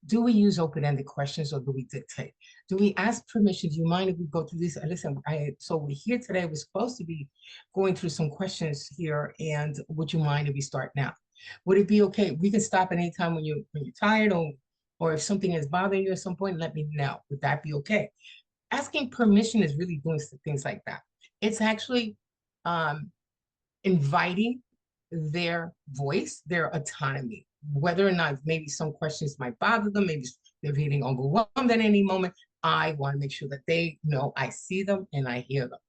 Do we use open-ended questions or do we dictate? Do we ask permission? Do you mind if we go through this? Listen, so we're here today. We're supposed to be going through some questions here, and would you mind if we start now? Would it be okay? We can stop at any time when you're tired, or if something is bothering you at some point, let me know. Would that be okay? Asking permission is really doing things like that. It's actually inviting their voice, their autonomy, whether or not maybe some questions might bother them, maybe they're feeling overwhelmed at any moment. I want to make sure that they know I see them and I hear them.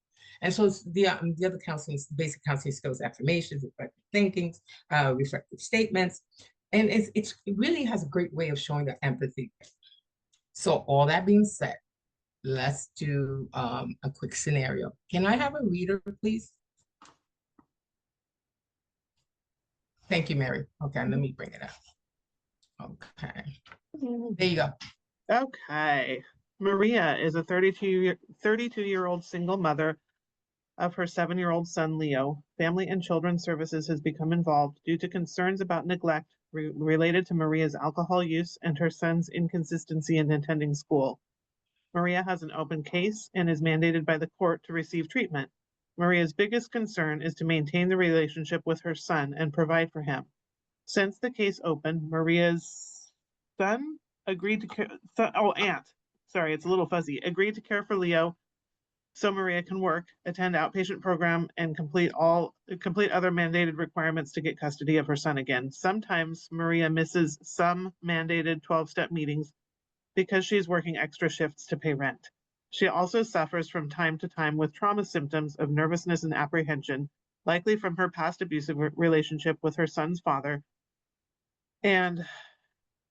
And so it's the other counseling, basic counseling skills, affirmations, reflective thinkings, reflective statements. And it really has a great way of showing the empathy. So all that being said, let's do a quick scenario. Can I have a reader, please? Thank you, Mary. Okay, let me bring it up. Okay, there you go. Okay. Maria is a 32-year-old single mother of her 7-year-old son, Leo. Family and Children's Services has become involved due to concerns about neglect related to Maria's alcohol use and her son's inconsistency in attending school. Maria has an open case and is mandated by the court to receive treatment. Maria's biggest concern is to maintain the relationship with her son and provide for him. Since the case opened, Maria's son agreed to care, aunt, sorry, it's a little fuzzy, agreed to care for Leo so Maria can work, attend outpatient program, and complete other mandated requirements to get custody of her son again. Sometimes Maria misses some mandated 12-step meetings because she's working extra shifts to pay rent. She also suffers from time to time with trauma symptoms of nervousness and apprehension, likely from her past abusive relationship with her son's father, and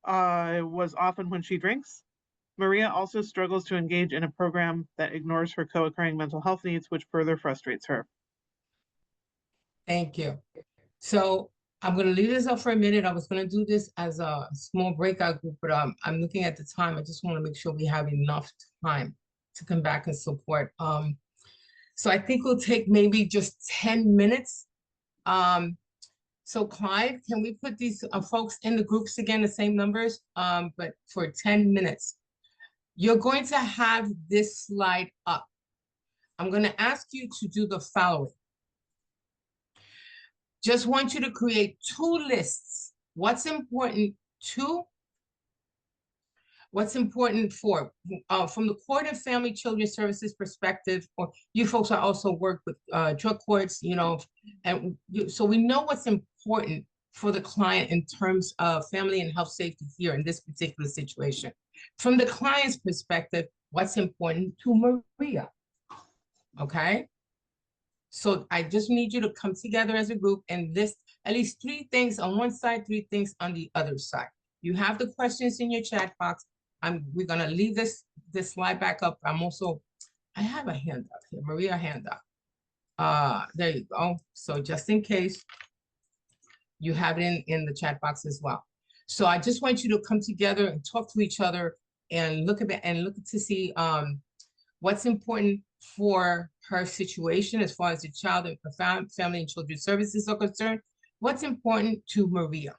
was often when she drinks. Maria also struggles to engage in a program that ignores her co-occurring mental health needs, which further frustrates her. Thank you. So I'm going to leave this up for a minute. I was going to do this as a small breakout group, but I'm looking at the time. I just want to make sure we have enough time to come back and support. So I think we'll take maybe just 10 minutes. So Clyde, can we put these folks in the groups again, the same numbers, but for 10 minutes? You're going to have this slide up. I'm going to ask you to do the following. Just want you to create 2 lists. What's important to, what's important for, from the Court and Family Children Services perspective, or you folks are also work with drug courts, you know, and so we know what's important for the client in terms of family and health safety here in this particular situation. From the client's perspective, what's important to Maria, okay? So I just need you to come together as a group and list at least 3 things on one side, 3 things on the other side. You have the questions in your chat box. We're gonna leave this slide back up. I have a handout here, Maria handout. There you go. So just in case, you have it in the chat box as well. So I just want you to come together and talk to each other and look at it and look to see what's important for her situation as far as the child and family and children services are concerned. What's important to Maria?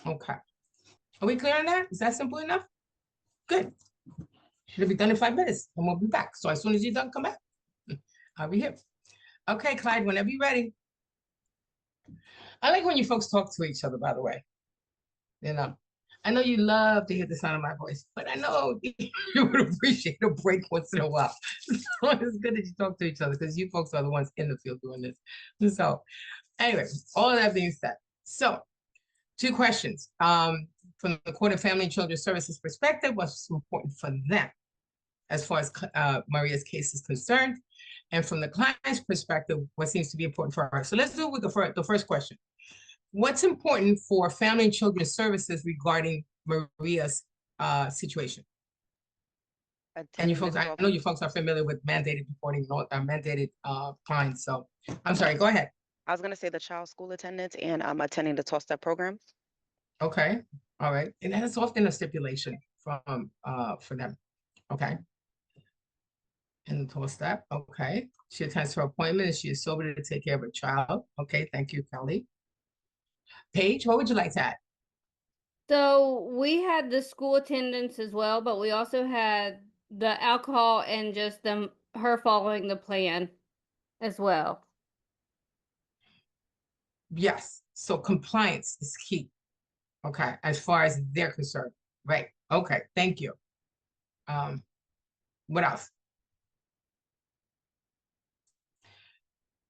Okay. Are we clear on that? Is that simple enough? Good. Should be done in 5 minutes and we'll be back. So as soon as you're done, come back. I'll be here. Okay, Clyde, whenever you're ready. I like when you folks talk to each other, by the way. You know, I know you love to hear the sound of my voice, but I know you would appreciate a break once in a while. So it's good that you talk to each other because you folks are the ones in the field doing this. So anyway, all of that being said, so 2 questions. From the Court of Family and Children Services perspective, what's important for them as far as Maria's case is concerned? And from the client's perspective, what seems to be important for her? So let's do with the first question. What's important for Family and Children Services regarding Maria's situation? And you folks, I know you folks are familiar with mandated reporting, mandated clients. So I'm sorry, go ahead. I was going to say the child school attendance and attending the 12-step programs. Okay, all right. And that is often a stipulation from for them. Okay. And the 12-step, okay. She attends her appointment and she is sober to take care of her child. Okay, thank you, Kelly. Paige, what would you like to add? So we had the school attendance as well, but we also had the alcohol and just her following the plan as well. Yes, so compliance is key. Okay, as far as they're concerned. Right. Okay, thank you. What else?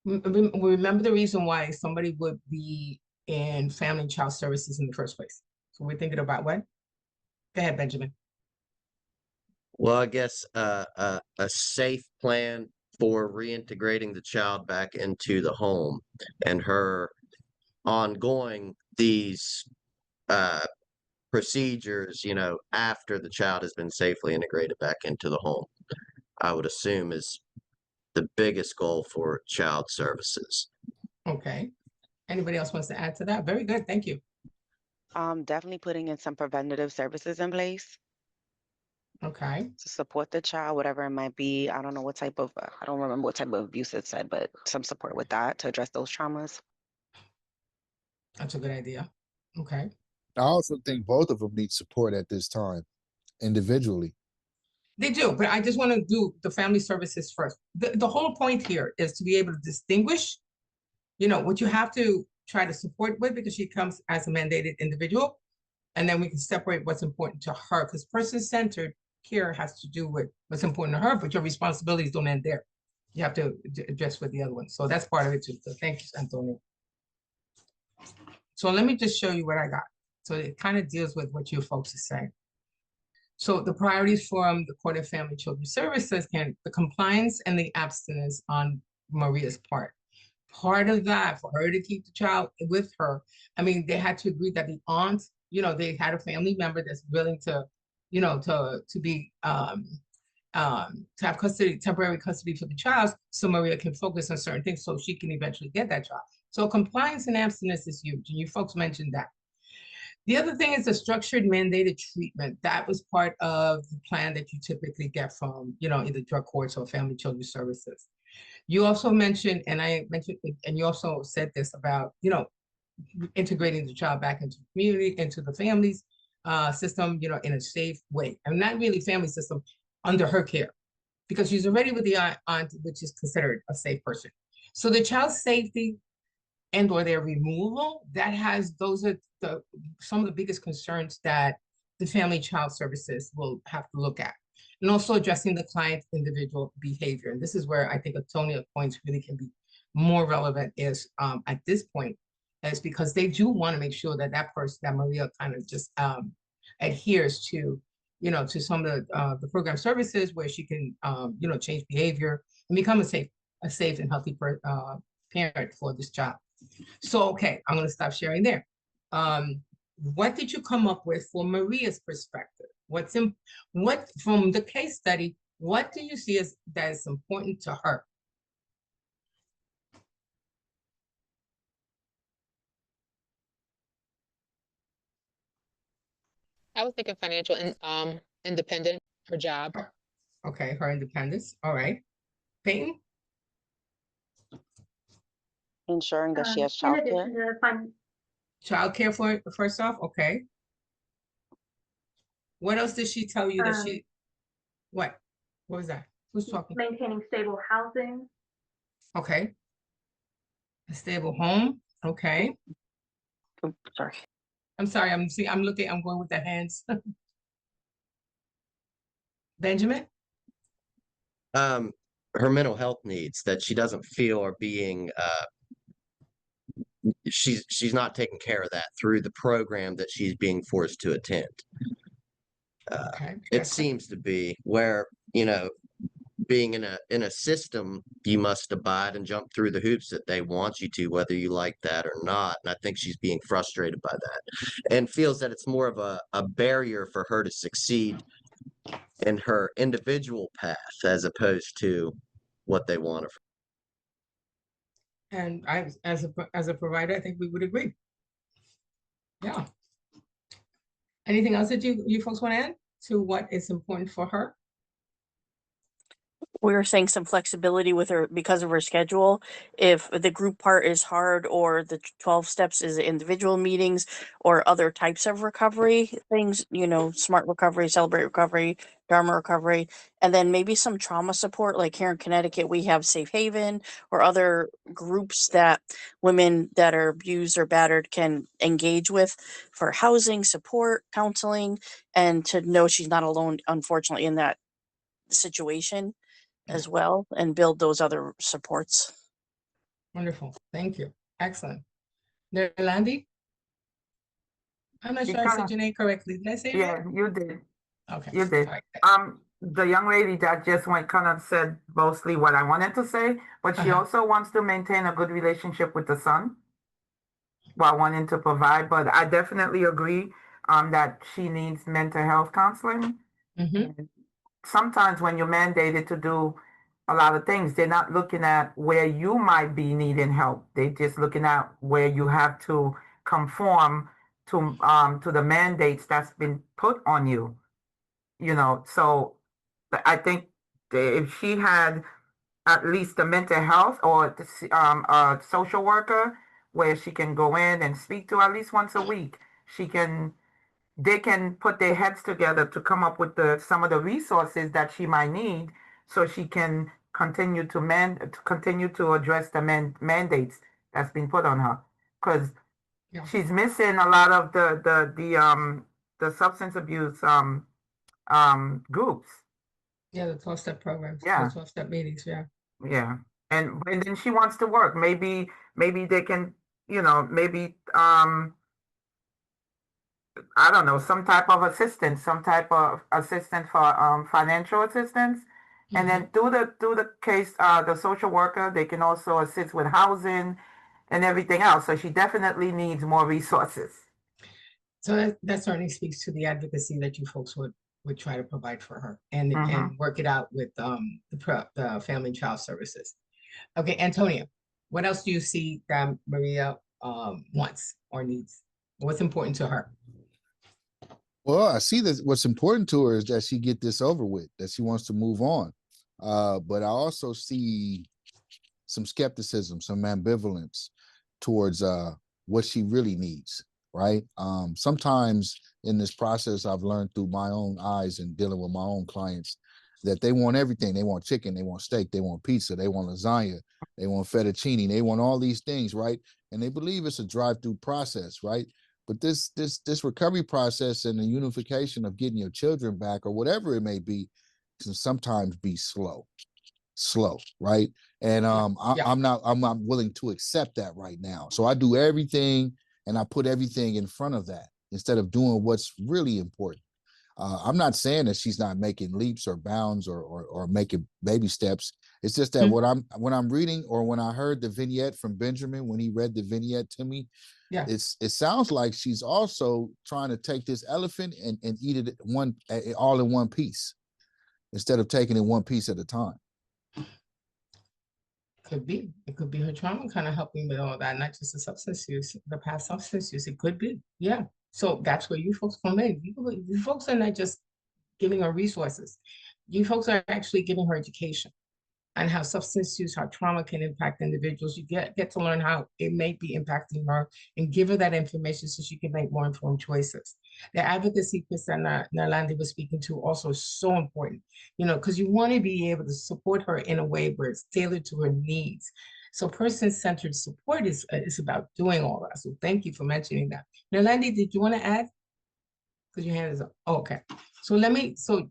Remember the reason why somebody would be in family and child services in the first place. So we're thinking about what? Go ahead, Benjamin. Well, I guess a safe plan for reintegrating the child back into the home and her ongoing these procedures, you know, after the child has been safely integrated back into the home, I would assume is the biggest goal for child services. Okay. Anybody else wants to add to that? Very good. Thank you. Definitely putting in some preventative services in place. Okay. To support the child, whatever it might be. I don't know what type of, I don't remember what type of abuse it said, but some support with that to address those traumas. That's a good idea. Okay. I also think both of them need support at this time, individually. They do, but I just want to do the family services first. The whole point here is to be able to distinguish, you know, what you have to try to support with because she comes as a mandated individual. And then we can separate what's important to her because person-centered care has to do with what's important to her, but your responsibilities don't end there. You have to address with the other one. So that's part of it too. So thank you, Antonio. So let me just show you what I got. So it kind of deals with what you folks are saying. So the priorities from the Court of Family Children Services can the compliance and the abstinence on Maria's part. Part of that for her to keep the child with her. I mean, they had to agree that the aunt, you know, they had a family member that's willing to, you know, to have custody, temporary custody for the child, so Maria can focus on certain things so she can eventually get that child. So compliance and abstinence is huge, and you folks mentioned that. The other thing is the structured mandated treatment. That was part of the plan that you typically get from, you know, either drug courts or family children services. You also mentioned, and I mentioned, and you also said this about, you know, integrating the child back into the community, into the families. system, you know, in a safe way. And not really family system under her care, because she's already with the aunt, which is considered a safe person. So the child's safety and or their removal, those are some of the biggest concerns that the family child services will have to look at. And also addressing the client's individual behavior. And this is where I think Antonia points really can be more relevant is at this point, is because they do want to make sure that that person, that Maria kind of just adheres to, you know, to some of the program services where she can, you know, change behavior and become a safe and healthy parent for this child. So, okay, I'm going to stop sharing there. What did you come up with for Maria's perspective? What from the case study, what do you see as that is important to her? I was thinking financial independent, her job. Okay, her independence. All right. Peyton? Ensuring that she has In childcare. addition to Childcare for first off, okay. What else did she tell you that she? What was that? Who's talking? maintaining stable housing. Okay. A stable home. Okay. Oh, sorry. I'm sorry. I'm looking. I'm going with the hands. Benjamin. Her mental health needs that she doesn't feel are being she's not taking care of that through the program that she's being forced to attend. Okay. It seems to be where, you know, being in a system, you must abide and jump through the hoops that they want you to, whether you like that or not. And I think she's being frustrated by that and feels that it's more of a barrier for her to succeed in her individual path as opposed to what they want of her. And as a provider, I think we would agree. Yeah. Anything else that you folks want to add to what is important for her? We were saying some flexibility with her because of her schedule. If the group part is hard, or the 12 steps is individual meetings, or other types of recovery things, you know, smart recovery, celebrate recovery, Dharma recovery, and then maybe some trauma support. Like here in Connecticut, we have Safe Haven or other groups that women that are abused or battered can engage with for housing, support, counseling, and to know she's not alone, unfortunately, in that situation as well, and build those other supports. Wonderful. Thank you. Excellent. Nerlandi? I'm not sure I said your name correctly. Did I say it right? Yeah, you did. Okay. You did. All right. The young lady that just went kind of said mostly what I wanted to say, but she also wants to maintain a good relationship with the son while wanting to provide. But I definitely agree that she needs mental health counseling. Sometimes when you're mandated to do a lot of things, they're not looking at where you might be needing help. They're just looking at where you have to conform to the mandates that's been put on you. You know, so I think if she had at least a mental health or a social worker where she can go in and speak to at least once a week, they can put their heads together to come up with some of the resources that she might need, so she can continue to address the mandates that's been put on her, because she's missing a lot of the substance abuse groups. Yeah, the 12-step programs, Yeah. the 12-step meetings, yeah. Yeah. And then she wants to work. Maybe they can, you know, maybe I don't know, some type of assistance for financial assistance. And then through the case, the social worker, they can also assist with housing and everything else. So she definitely needs more resources. So that certainly speaks to the advocacy that you folks would try to provide for her and work it out with the family and child services. Okay, Antonia, what else do you see that Maria wants or needs? What's important to her? Well, I see that what's important to her is that she get this over with, that she wants to move on. But I also see some skepticism, some ambivalence towards what she really needs. right? Sometimes in this process, I've learned through my own eyes and dealing with my own clients that they want everything. They want chicken, they want steak, they want pizza, they want lasagna, they want fettuccine, they want all these things, right? And they believe it's a drive-through process, right? But this recovery process and the unification of getting your children back or whatever it may be can sometimes be slow, right? And I'm not willing to accept that right now. So I do everything and I put everything in front of that instead of doing what's really important. I'm not saying that she's not making leaps or bounds or making baby steps. It's just that when I'm reading or when I heard the vignette from Benjamin, when he read the vignette to me, it sounds like she's also trying to take this elephant and eat it all in one piece instead of taking it one piece at a time. Could be. It could be her trauma kind of helping with all that, not just the substance use, the past substance use. It could be. Yeah. So that's where you folks come in. You folks are not just giving her resources. You folks are actually giving her education on how substance use, how trauma can impact individuals. You get to learn how it may be impacting her and give her that information so she can make more informed choices. The advocacy piece that Nalandi was speaking to also is so important, because you want to be able to support her in a way where it's tailored to her needs. So person-centered support is about doing all that. So thank you for mentioning that. Nalandi, did you want to add? Because your hand is up. Oh, okay. So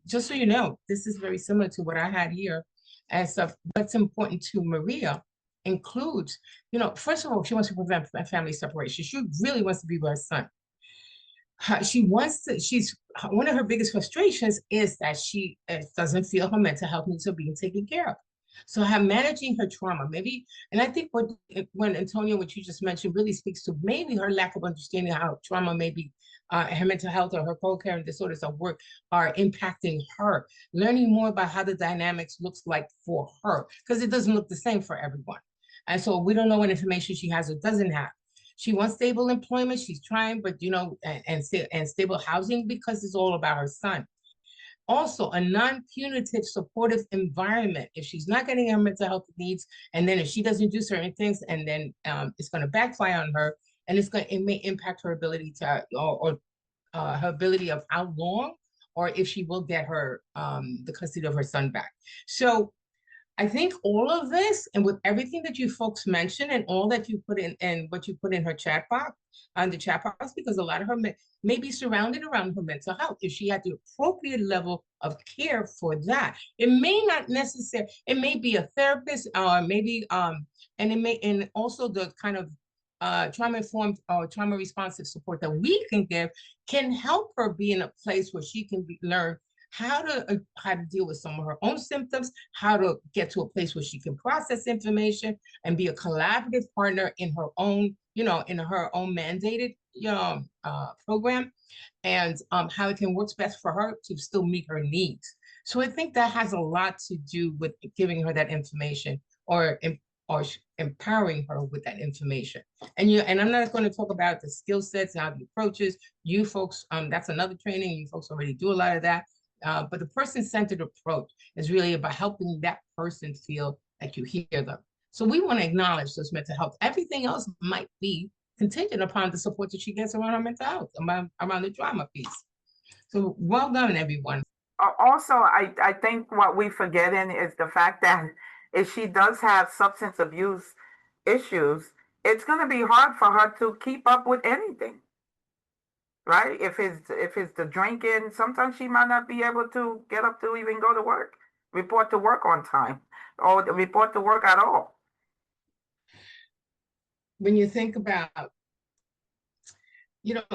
just so you know, this is very similar to what I had here. As of what's important to Maria includes, first of all, she wants to prevent family separation. She really wants to be with her son. One of her biggest frustrations is that she doesn't feel her mental health needs are being taken care of. So managing her trauma, maybe, and I think when Antonio, what you just mentioned, really speaks to maybe her lack of understanding how trauma maybe her mental health or her co-caring disorders at work are impacting her. Learning more about how the dynamics looks like for her, because it doesn't look the same for everyone. And so we don't know what information she has or doesn't have. She wants stable employment. She's trying, but and stable housing because it's all about her son. Also, a non-punitive, supportive environment. If she's not getting her mental health needs, and then if she doesn't do certain things, and then it's going to backfire on her, and it may impact her ability to or her ability of how long, or if she will get her the custody of her son back. So I think all of this, and with everything that you folks mentioned and all that you put in and what you put in her chat box, on the chat box, because a lot of her may be surrounded around her mental health. If she had the appropriate level of care for that, it may not necessarily, it may be a therapist, maybe, and also the kind of trauma-informed or trauma-responsive support that we can give can help her be in a place where she can learn how to deal with some of her own symptoms, how to get to a place where she can process information and be a collaborative partner in her own, in her own mandated, program, and how it can work best for her to still meet her needs. So I think that has a lot to do with giving her that information or empowering her with that information. And I'm not going to talk about the skill sets and how the approaches. You folks, that's another training. You folks already do a lot of that. But the person-centered approach is really about helping that person feel like you hear them. So we want to acknowledge those mental health. Everything else might be contingent upon the support that she gets around her mental health, around the trauma piece. So well done, everyone. Also, I think what we forgetting is the fact that if she does have substance abuse issues, it's going to be hard for her to keep up with anything. Right? If it's the drinking, sometimes she might not be able to get up to even go to work, report to work on time, or report to work at all. When you think about,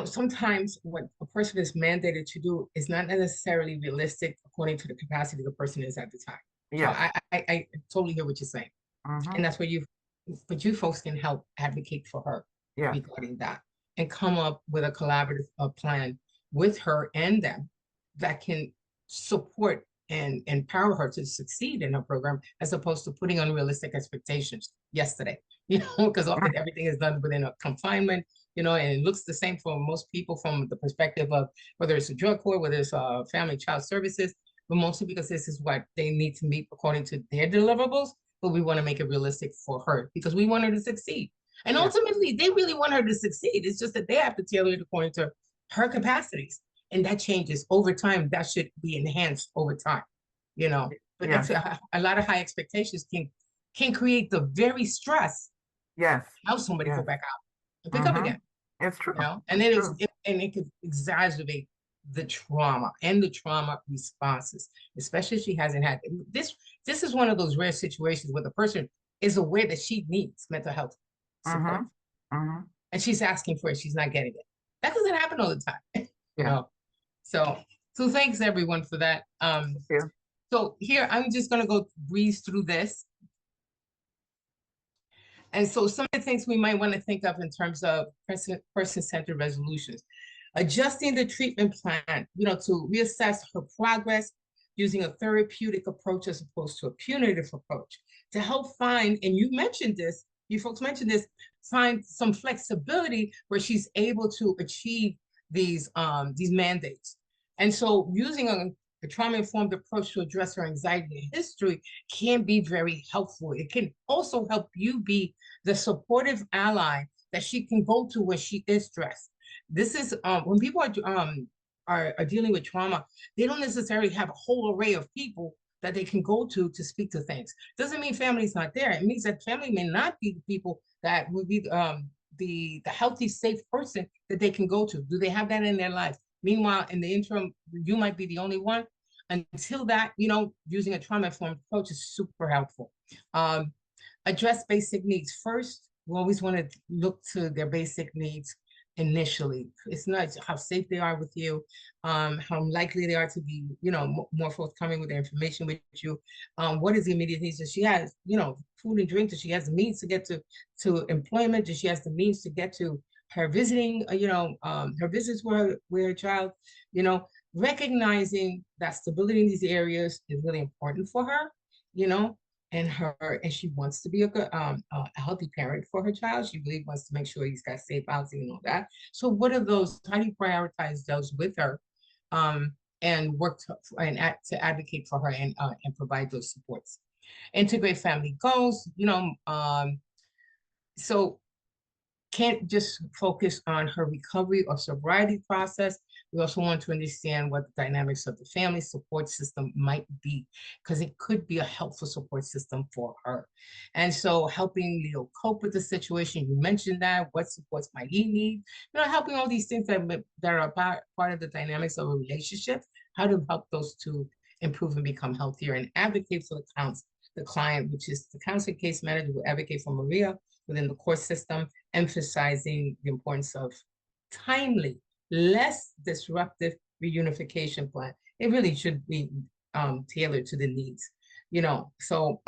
sometimes what a person is mandated to do is not necessarily realistic according to the capacity the person is at the time. Yeah. So I totally hear what you're saying. And that's where you folks can help advocate for her regarding that and come up with a collaborative plan with her and them that can support and empower her to succeed in her program, as opposed to putting unrealistic expectations yesterday, because often everything is done within a confinement, and it looks the same for most people from the perspective of whether it's a drug court, whether it's family child services, but mostly because this is what they need to meet according to their deliverables. But we want to make it realistic for her because we want her to succeed. And ultimately, they really want her to succeed. It's just that they have to tailor it according to her capacities. And that changes over time. That should be enhanced over time, you know. But a lot of high expectations can create the very stress. How somebody go back out and pick up again. It's true. You know, and then it could exacerbate the trauma and the trauma responses, especially if she hasn't had this. This is one of those rare situations where the person is aware that she needs mental health support, and she's asking for it. She's not getting it. That doesn't happen all the time. You know, so thanks everyone for that. So here I'm just gonna go breeze through this. And so some of the things we might want to think of in terms of person-centered resolutions, adjusting the treatment plan, you know, to reassess her progress using a therapeutic approach as opposed to a punitive approach to help find, and you mentioned this, you folks mentioned this, find some flexibility where she's able to achieve these mandates. And so using a trauma-informed approach to address her anxiety and history can be very helpful. It can also help you be the supportive ally that she can go to when she is stressed. This is when people are dealing with trauma, they don't necessarily have a whole array of people that they can go to speak to things. Doesn't mean family's not there. It means that family may not be the people that would be the healthy, safe person that they can go to. Do they have that in their life? Meanwhile, in the interim, you might be the only one. Until that, you know, using a trauma-informed approach is super helpful. Address basic needs first. We always want to look to their basic needs initially. It's not how safe they are with you, how likely they are to be, you know, more forthcoming with their information with you. What is the immediate needs that she has? You know, food and drink. Does she has the means to get to employment? Does she has the means to get to her visiting? You know, her visits with her child. You know, recognizing that stability in these areas is really important for her. You know, and she wants to be a healthy parent for her child. She really wants to make sure he's got safe housing and all that. So what are those, how do you prioritize those with her and work to advocate for her and provide those supports? Integrate family goals, you know, so can't just focus on her recovery or sobriety process. We also want to understand what the dynamics of the family support system might be, because it could be a helpful support system for her. And so helping Leo cope with the situation, you mentioned that, what supports might he need? You know, helping all these things that are part of the dynamics of a relationship, how to help those two improve and become healthier, and advocate for the client, which is the counselor case manager, will advocate for Maria within the court system, emphasizing the importance of timely, less disruptive reunification plan. It really should be tailored to the needs, you know. So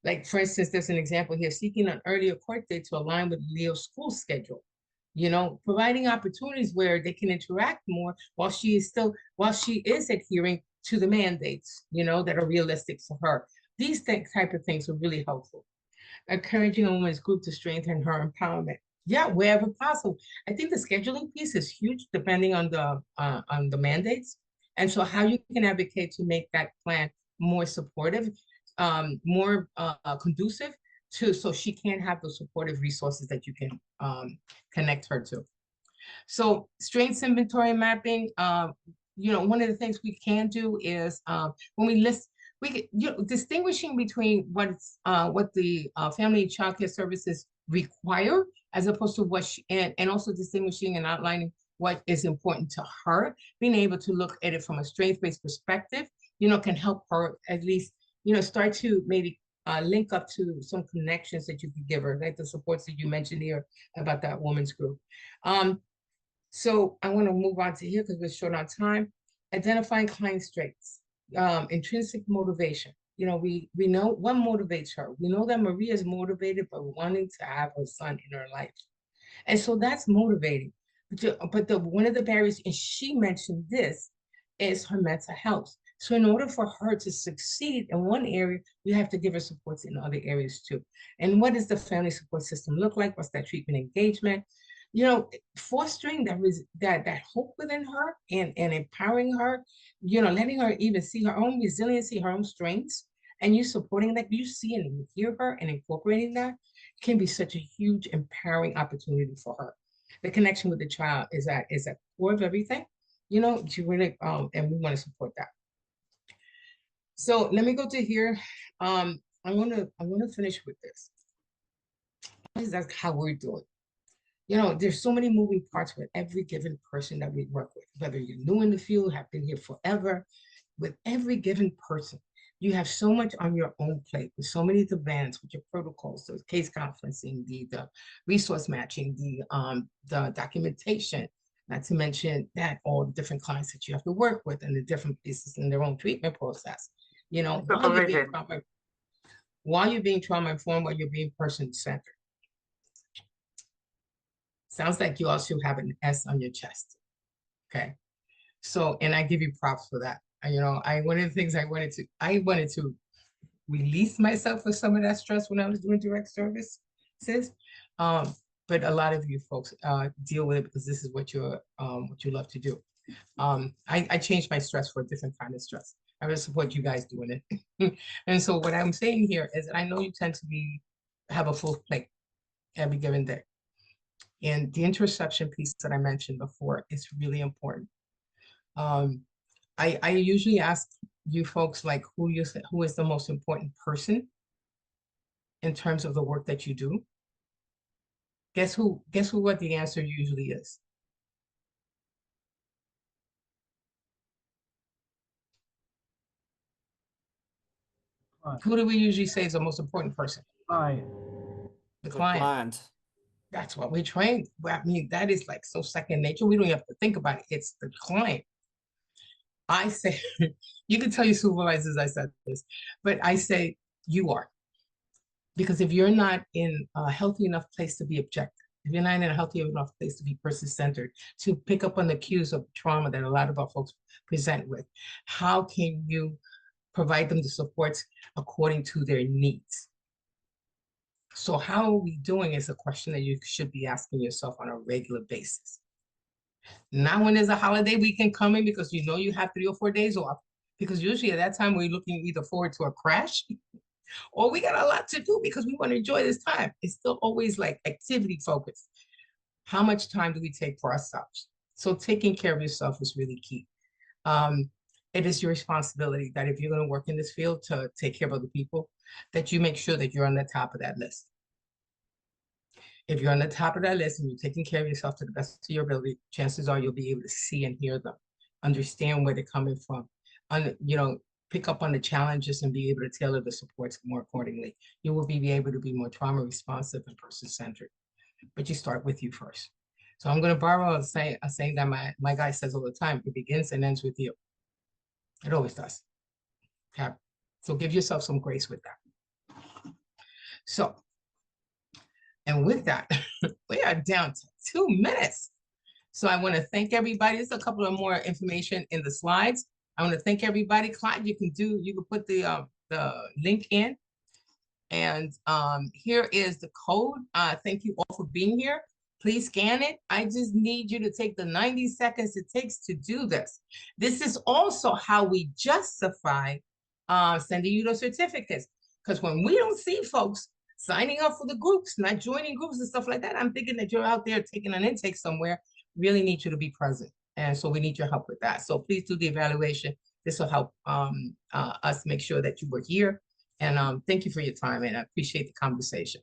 like for instance, there's an example here, seeking an earlier court date to align with Leo's school schedule, you know, providing opportunities where they can interact more while she is adhering to the mandates, you know, that are realistic for her. These type of things are really helpful. Encouraging a women's group to strengthen her empowerment. Yeah, wherever possible. I think the scheduling piece is huge, depending on the mandates, and so how you can advocate to make that plan more supportive, more conducive to, so she can have those supportive resources that you can connect her to. So strengths inventory mapping. You know, one of the things we can do is when we list. Distinguishing between what the family and child care services require as opposed to what and also distinguishing and outlining what is important to her, being able to look at it from a strength-based perspective, you know, can help her at least, you know, start to maybe link up to some connections that you could give her, like the supports that you mentioned here about that women's group. So I want to move on to here because we're short on time. Identifying client strengths. Intrinsic motivation. You know, we know what motivates her. We know that Maria is motivated by wanting to have her son in her life. And so that's motivating. But one of the barriers, and she mentioned this, is her mental health. So in order for her to succeed in one area, you have to give her supports in other areas too. And what does the family support system look like? What's that treatment engagement? You know, fostering that hope within her and empowering her, you know, letting her even see her own resiliency, her own strengths, and you supporting that, you see and you hear her and incorporating that can be such a huge empowering opportunity for her. The connection with the child is at core of everything, you know, she really, and we want to support that. So let me go to here. I'm gonna finish with this. That's how we're doing. You know, there's so many moving parts with every given person that we work with, whether you're new in the field, have been here forever, with every given person. You have so much on your own plate with so many demands with your protocols, the case conferencing, the resource matching, the documentation, not to mention that all the different clients that you have to work with and the different pieces in their own treatment process. You know, while you're being trauma informed, while you're being person centered. Sounds like you also have an S on your chest. Okay. So, and I give you props for that. You know, one of the things I wanted to release myself of some of that stress when I was doing direct services. But a lot of you folks deal with it because this is what you love to do. I changed my stress for a different kind of stress. I would support you guys doing it. And so what I'm saying here is that I know you tend to have a full plate every given day. And the interception piece that I mentioned before is really important. I usually ask you folks like who is the most important person in terms of the work that you do. Guess what the answer usually is? Who do we usually say is the most important person? The client. That's what we trained. I mean, that is like so second nature. We don't have to think about it. It's the client. I say, you can tell your supervisors I said this, but I say you are. Because if you're not in a healthy enough place to be objective, if you're not in a healthy enough place to be person-centered, to pick up on the cues of trauma that a lot of our folks present with, how can you provide them the supports according to their needs? So how are we doing is a question that you should be asking yourself on a regular basis. Not when there's a holiday weekend coming because you know you have 3 or 4 days off, because usually at that time we're looking either forward to a crash or we got a lot to do because we want to enjoy this time. It's still always like activity focused. How much time do we take for ourselves? So taking care of yourself is really key. It is your responsibility that if you're going to work in this field to take care of other people, that you make sure that you're on the top of that list. If you're on the top of that list and you're taking care of yourself to the best of your ability, chances are you'll be able to see and hear them, understand where they're coming from, you know, pick up on the challenges and be able to tailor the supports more accordingly. You will be able to be more trauma responsive and person-centered, but you start with you first. So I'm going to borrow a saying that my guy says all the time: it begins and ends with you. It always does. Okay. So give yourself some grace with that. So, and with that, we are down to 2 minutes. So I want to thank everybody. There's a couple of more information in the slides. I want to thank everybody. Clyde, you can put the link in. And here is the code. Thank you all for being here. Please scan it. I just need you to take the 90 seconds it takes to do this. This is also how we justify sending you those certificates. Because when we don't see folks signing up for the groups, not joining groups and stuff like that, I'm thinking that you're out there taking an intake somewhere. Really need you to be present. And so we need your help with that. So please do the evaluation. This will help us make sure that you were here. And thank you for your time, and I appreciate the conversation.